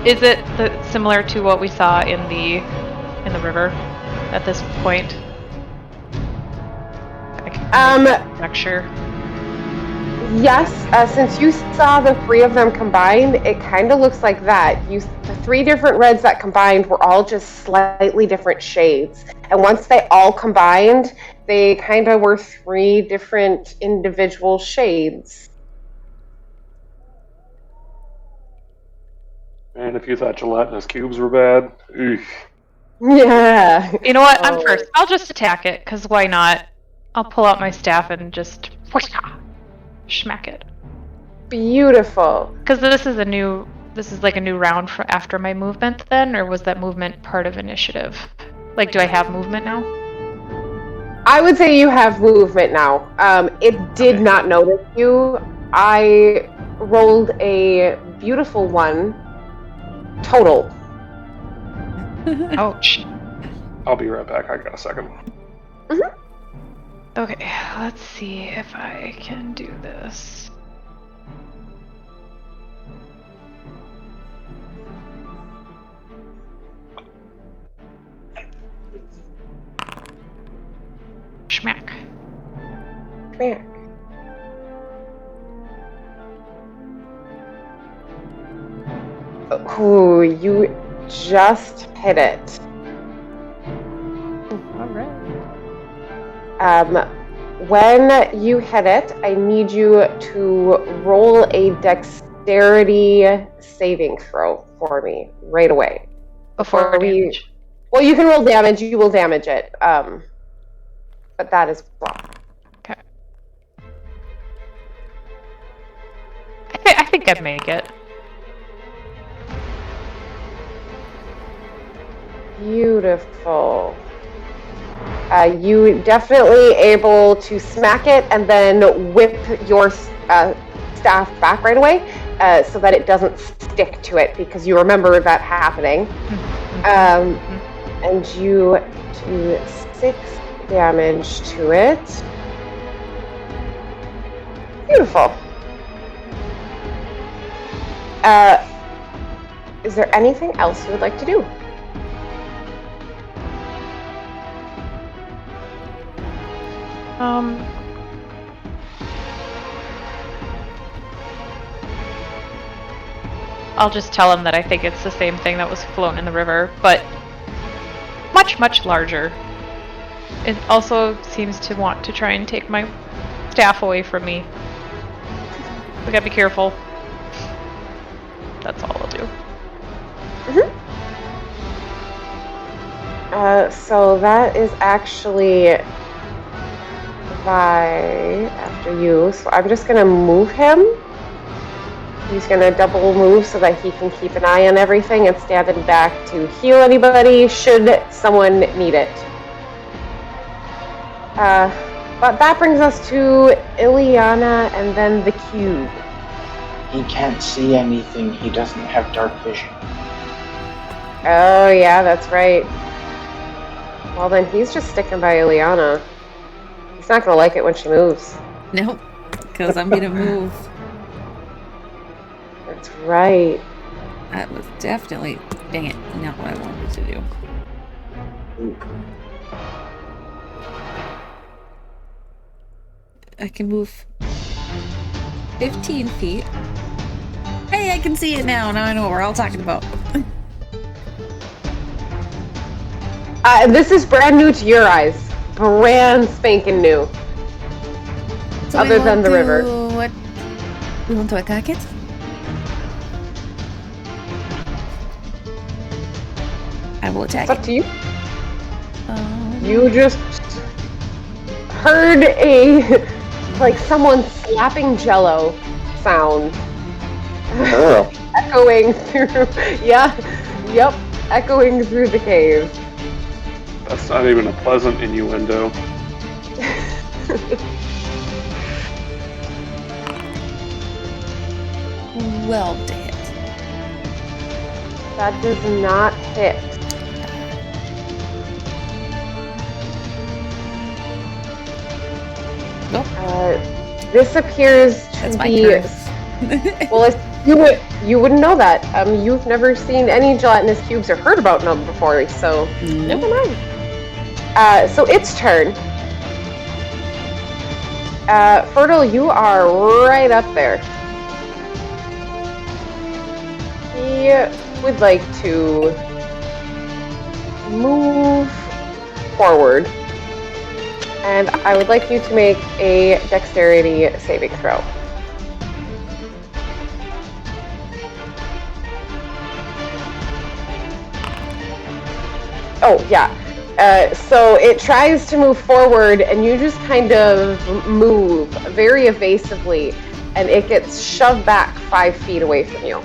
Is it similar to what we saw in the river at this point? Structure. Yes, since you saw the 3 of them combined, it kind of looks like that. The 3 different reds that combined were all just slightly different shades. And once they all combined, they kind of were 3 different individual shades. And if you thought gelatinous cubes were bad, eesh. Yeah. You know what? I'm first. I'll just attack it, because why not? I'll pull out my staff and just schmack it. Beautiful. Because this is like a new round for after my movement then, or was that movement part of initiative? Like, do I have movement now? I would say you have movement now. It did not notice you. I rolled a beautiful one. Total. Ouch. I'll be right back. I got a second. Okay, let's see if I can do this. Schmack. Schmack. Ooh, you just hit it. Alright. When you hit it, I need you to roll a dexterity saving throw for me right away. Before damage. Well, you can roll damage. You will damage it. But that is well. Okay. I think I'd make it. Beautiful. You definitely able to smack it and then whip your staff back right away so that it doesn't stick to it, because you remember that happening. And you do 6 damage to it. Beautiful. Is there anything else you would like to do? I'll just tell him that I think it's the same thing that was flown in the river, but much, much larger. It also seems to want to try and take my staff away from me. We gotta be careful. That's all I'll do. So that is actually Vi after you. So I'm just gonna move him. He's gonna double move so that he can keep an eye on everything and standing back to heal anybody should someone need it. But that brings us to Ileana and then the cube. He can't see anything. He doesn't have dark vision. Oh yeah, that's right. Well then he's just sticking by Ileana. He's not gonna like it when she moves. Nope, because I'm gonna move. That's right. That was definitely, dang it, not what I wanted to do. I can move 15 feet. Hey, I can see it now. Now I know what we're all talking about. This is brand new to your eyes. Brand spanking new. So other than the river. What? We want to attack it? I will attack It's it. up to you. You just heard a like someone slapping jello sound. Oh. Echoing through echoing through the cave. That's not even a pleasant innuendo. Well, to hit. That does not hit. Nope. This appears to That's my be turn. well. You wouldn't know that. You've never seen any gelatinous cubes or heard about them before, so never mind. So its turn. Fertile, you are right up there. He would like to move forward, and I would like you to make a dexterity saving throw. Oh, yeah. So it tries to move forward, and you just kind of move very evasively, and it gets shoved back 5 feet away from you.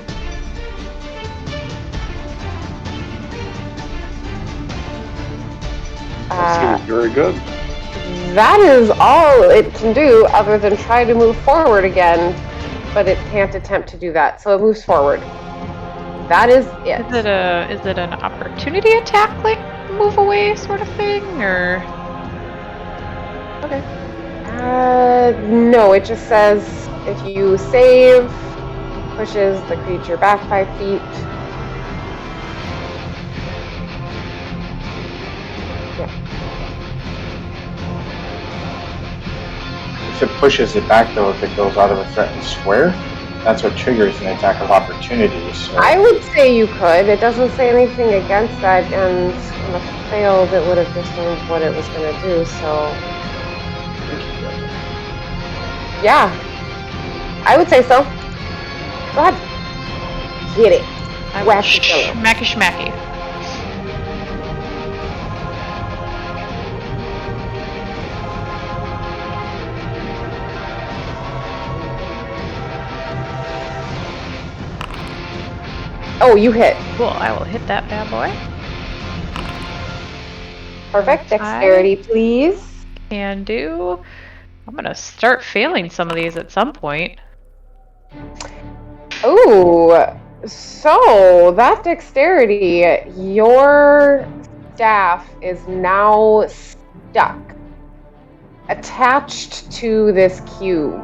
That seems very good. That is all it can do, other than try to move forward again, but it can't attempt to do that, so it moves forward. That is it. Is it an opportunity attack, like move away sort of thing, or? Okay. No, it just says if you save, pushes the creature back 5 feet. Yeah. If it pushes it back, though, if it goes out of a threatened square, that's what triggers an attack of opportunity. So I would say you could. It doesn't say anything against that, and on a failed, it would have just named what it was going to do, so... Yeah. I would say so. Go ahead. Hit it. I Whack will the pillow. schmacky schmacky. Oh, you hit. Cool, I will hit that bad boy. Perfect. Dexterity, please. Can do. I'm gonna start failing some of these at some point. Oh, so that dexterity, your staff is now stuck, attached to this cube,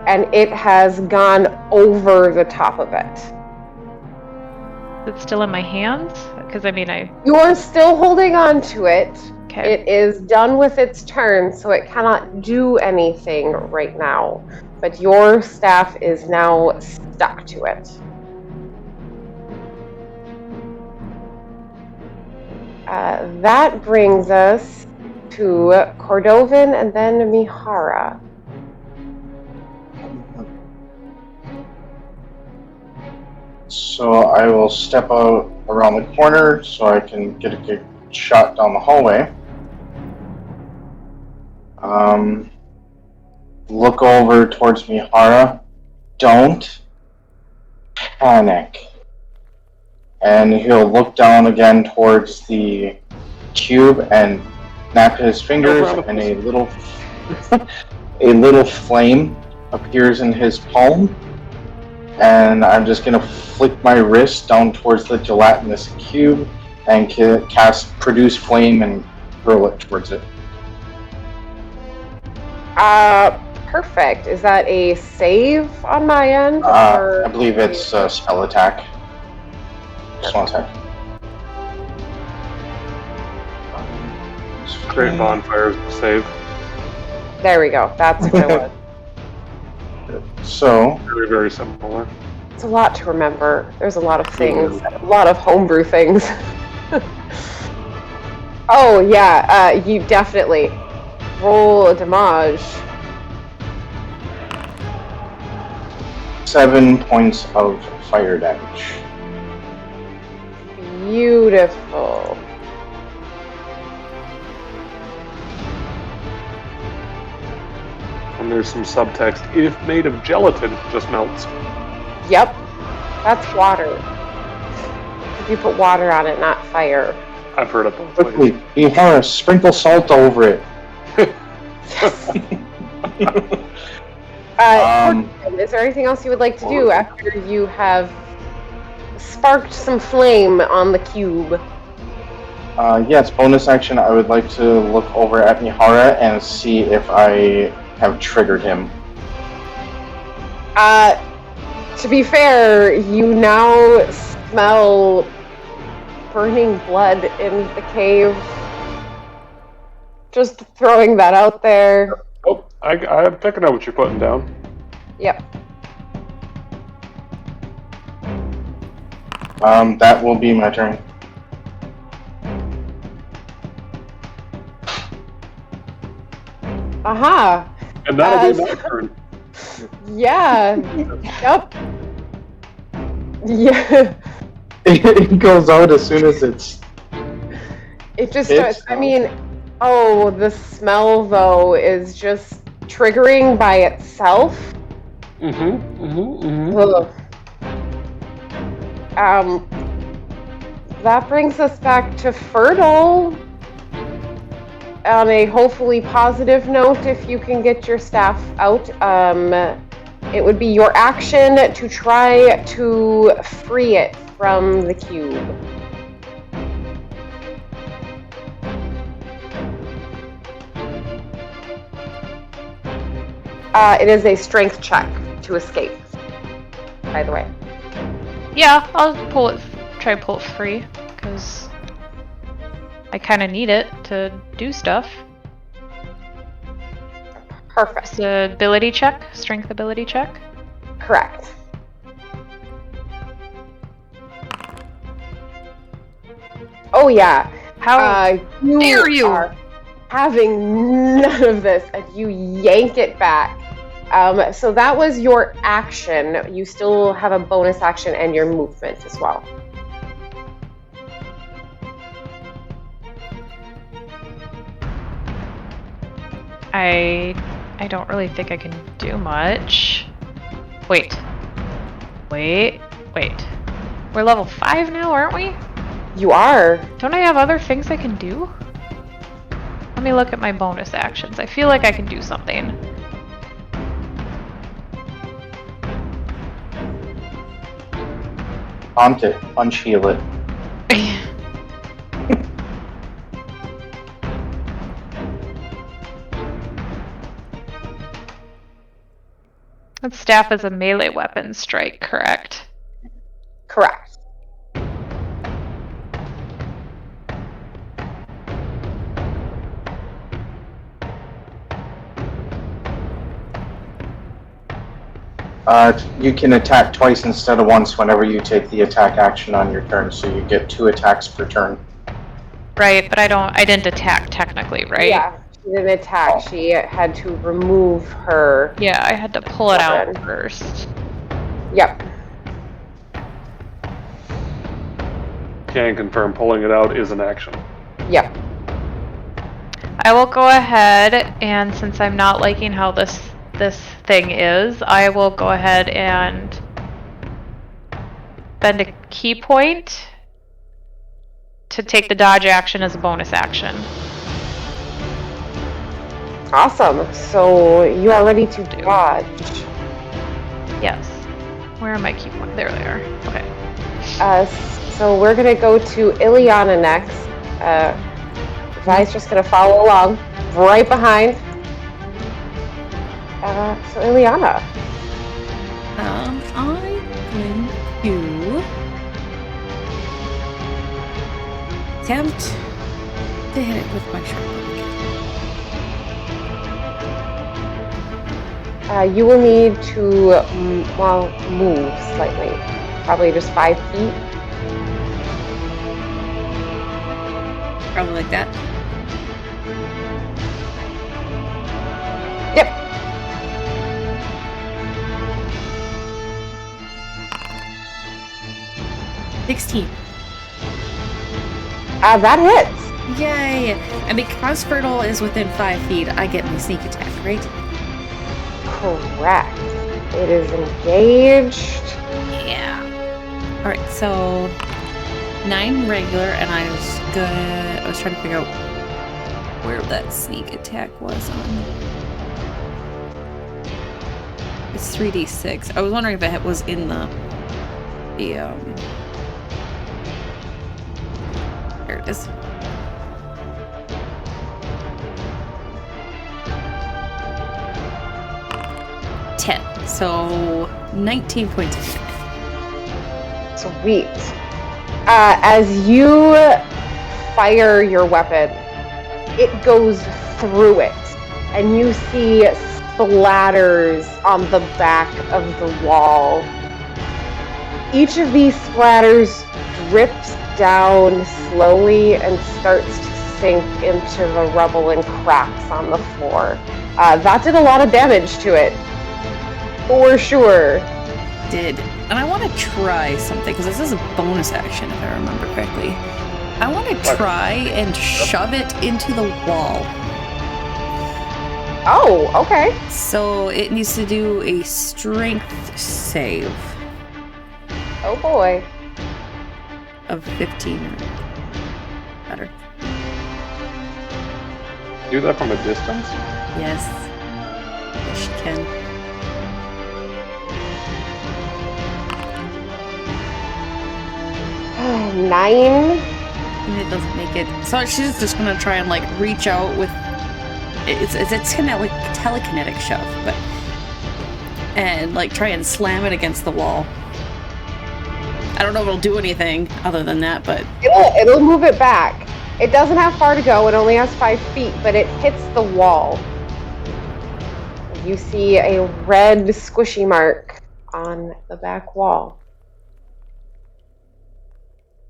and it has gone over the top of it. Is it still in my hands? Because I mean, You're still holding on to it. Okay. It is done with its turn, so it cannot do anything right now. But your staff is now stuck to it. That brings us to Cordovan and then Mihara. So I will step out around the corner so I can get a good shot down the hallway. Look over towards Mihara. Don't panic. And he'll look down again towards the cube and snap his fingers, and a little flame appears in his palm. And I'm just going to flick my wrist down towards the gelatinous cube and cast Produce Flame and hurl it towards it. Perfect. Is that a save on my end? I believe it's a spell attack. Spell attack. Great bonfire save. There we go. That's what it was. So, Very, very similar. It's a lot to remember. There's a lot of things, a lot of homebrew things. Oh, yeah, you definitely. Roll a damage. 7 points of fire damage. Beautiful. And there's some subtext. If made of gelatin, just melts. Yep, that's water. If you put water on it, not fire. I've heard it both Quickly, ways. Mihara, sprinkle salt over it. Is there anything else you would like to do after you have sparked some flame on the cube? Yes, bonus action. I would like to look over at Mihara and see if I have triggered him. To be fair, you now smell burning blood in the cave. Just throwing that out there. Oh, I'm picking up what you're putting down. Yep. That will be my turn. Aha. And that'll be my turn. Yeah. Yep. Yeah. It goes out as soon as it's. It just It's starts. I mean, the smell though is just triggering by itself. Ugh. That brings us back to Fertile. On a hopefully positive note, if you can get your staff out, it would be your action to try to free it from the cube. It is a strength check to escape, by the way. Yeah, I'll try and pull it free, because I kind of need it to do stuff. Perfect. It's an ability check, strength ability check. Correct. Oh yeah. How dare you? Are having none of this, and you yank it back. So that was your action. You still have a bonus action and your movement as well. I don't really think I can do much. Wait. We're level 5 now, aren't we? You are. Don't I have other things I can do? Let me look at my bonus actions. I feel like I can do something. Haunt it. Unsheal it. That staff is a melee weapon strike, correct? Correct. You can attack twice instead of once whenever you take the attack action on your turn, so you get 2 attacks per turn. Right, but I didn't attack technically, right? Yeah, she didn't attack. She had to remove her. Yeah, I had to pull it out first. Yep. Can confirm pulling it out is an action. Yep. I will go ahead, and since I'm not liking how this thing is, I will go ahead and spend a key point to take the dodge action as a bonus action. Awesome. So you are ready to dodge. Yes. Where are my key points? There they are. Okay. So we're gonna go to Ileana next. Vi's just gonna follow along, right behind. So Ileana. I'm going to attempt to hit it with my sharp bow. You will need to move slightly, probably just 5 feet. Probably like that. Yep. $16. That hits. Yay! And because Fertile is within 5 feet, I get my sneak attack, right? Correct. It is engaged. Yeah. Alright, so 9 regular, and I was trying to figure out where that sneak attack was on. It's 3d6. I was wondering if it was in the there it is. So 19 points of damage. Sweet. As you fire your weapon, it goes through it, and you see splatters on the back of the wall. Each of these splatters drips down slowly and starts to sink into the rubble and cracks on the floor. That did a lot of damage to it, for sure. Did. And I want to try something, because this is a bonus action, if I remember correctly. I want to try and shove it into the wall. Oh, okay. So it needs to do a strength save Oh boy. of 15 or better. Do that from a distance? Yes. Yes, she can. Nine. And it doesn't make it. So she's just gonna try and like reach out with. It's kind of like a telekinetic shove, but and like try and slam it against the wall. I don't know if it'll do anything other than that, but It'll move it back. It doesn't have far to go. It only has 5 feet, but it hits the wall. You see a red squishy mark on the back wall.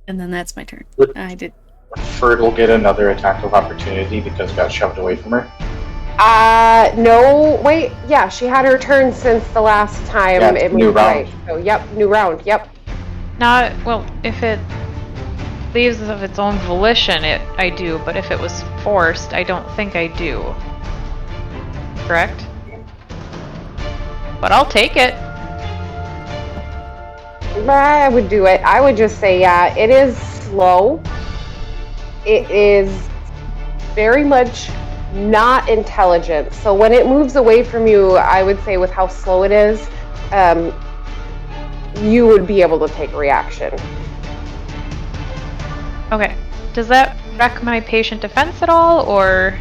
and then that's my turn. I did. Ferd will get another attack of opportunity because it got shoved away from her. No, wait. Yeah, she had her turn since the last time it moved new round. away. So, yep, new round. Yep. Not, well, if it leaves of its own volition, I do, but if it was forced, I don't think I do. Correct? But I'll take it. I would do it. I would just say, yeah, it is slow. It is very much not intelligent. So when it moves away from you, I would say with how slow it is, you would be able to take a reaction. Okay. Does that wreck my patient defense at all, or?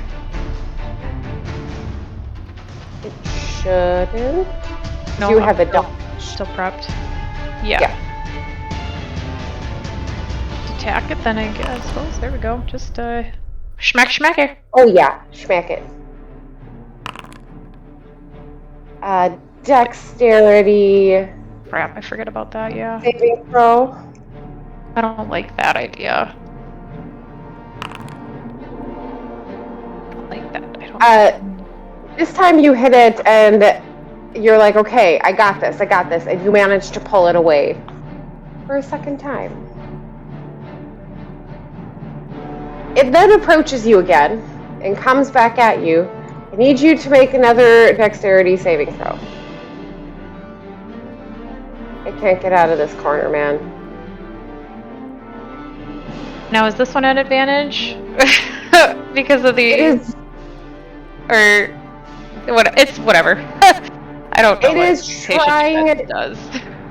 It shouldn't. No, You have a still, dodge. still prepped. Yeah. Attack it then, I suppose. There we go. Just schmack it. Oh yeah, smack it. Dexterity Crap, I forget about that, yeah. saving throw. I don't like that idea. I don't like that. I don't This time you hit it and you're like, okay, I got this, and you manage to pull it away for a second time. It then approaches you again and comes back at you. I need you to make another dexterity saving throw. It can't get out of this corner, man. Now, is this one an advantage? Because of the... It is... Or... What? It's whatever. I don't know It what is patient trying defense does.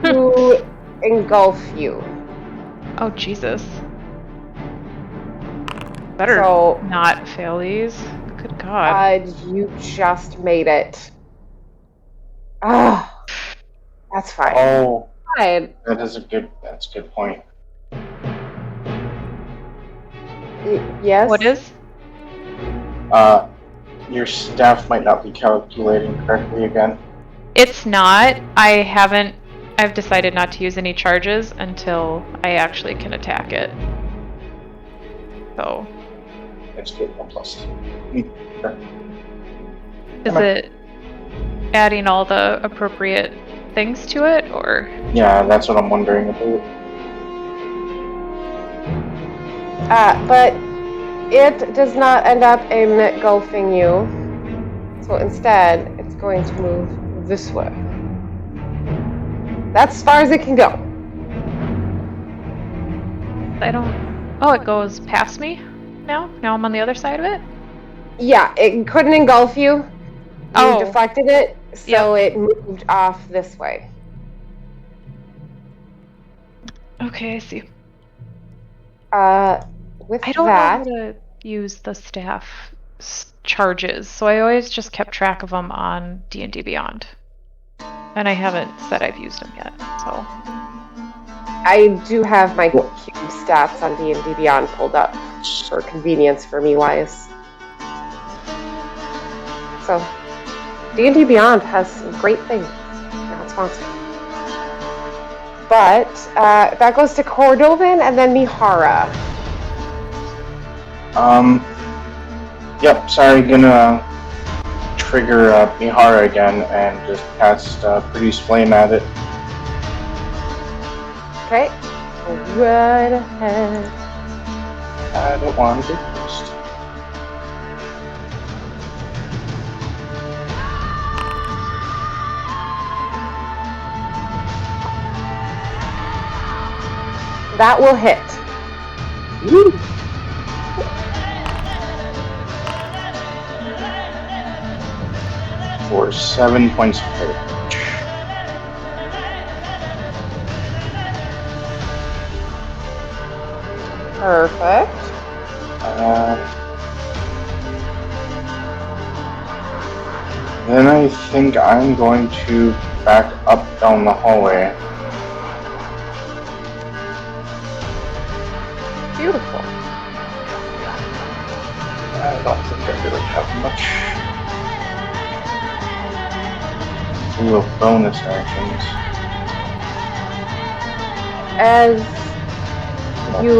to engulf you. Oh, Jesus. Better So, not fail these. Good God. you just made it. Oh, that's fine. Oh, Fine. that's a good point. Yes? What is? Your staff might not be calculating correctly again. It's not. I've decided not to use any charges until I actually can attack it. So, It's good, 1+. is it adding all the appropriate things to it, or? Yeah, that's what I'm wondering about. But it does not end up engulfing you. So instead, it's going to move this way. That's as far as it can go. I don't... Oh, it goes past me now? Now I'm on the other side of it? Yeah, it couldn't engulf you. You Oh. deflected it, so it moved off this way. Okay, I see. With I don't that, know how to use the staff charges, so I always just kept track of them on D&D Beyond. And I haven't said I've used them yet, so... I do have my cube stats on D&D Beyond pulled up for convenience for me wise. So, D&D Beyond has some great things. Not sponsored. But that goes to Cordovan and then Mihara. Yep, sorry, gonna trigger Mihara again and just cast Produce Flame at it. Okay. Go right ahead. I don't want to get first. That will hit. Woo! For 7 points of damage. Perfect. Then I think I'm going to back up down the hallway. Beautiful. I don't think I really have much. Ooh, bonus actions. As you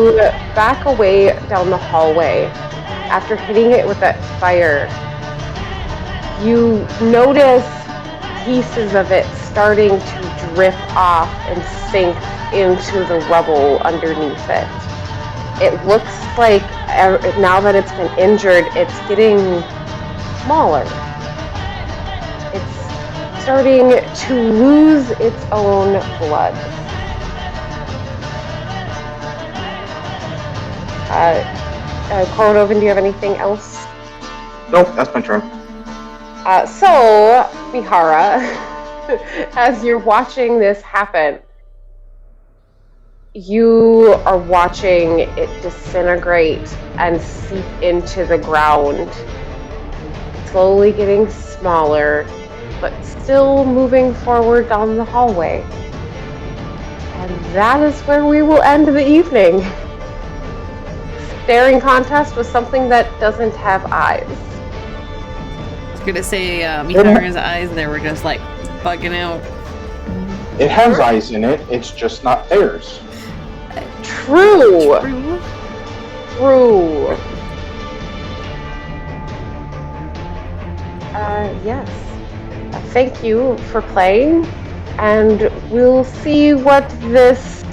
back away down the hallway, after hitting it with that fire, you notice pieces of it starting to drip off and sink into the rubble underneath it. It looks like now that it's been injured, it's getting smaller. It's starting to lose its own blood. Cordovan, do you have anything else? Nope, that's my turn. So, Mihara, as you're watching this happen, you are watching it disintegrate and seep into the ground, slowly getting smaller, but still moving forward down the hallway. And that is where we will end the evening. Staring contest with something that doesn't have eyes. I was gonna say, Mihara's eyes there were just like bugging out. It has eyes in it, it's just not theirs. True. Yes. Thank you for playing, and we'll see what this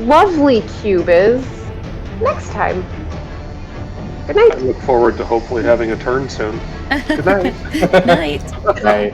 lovely cube is next time. Good I night. look forward to hopefully having a turn soon. Good night. Night. Right.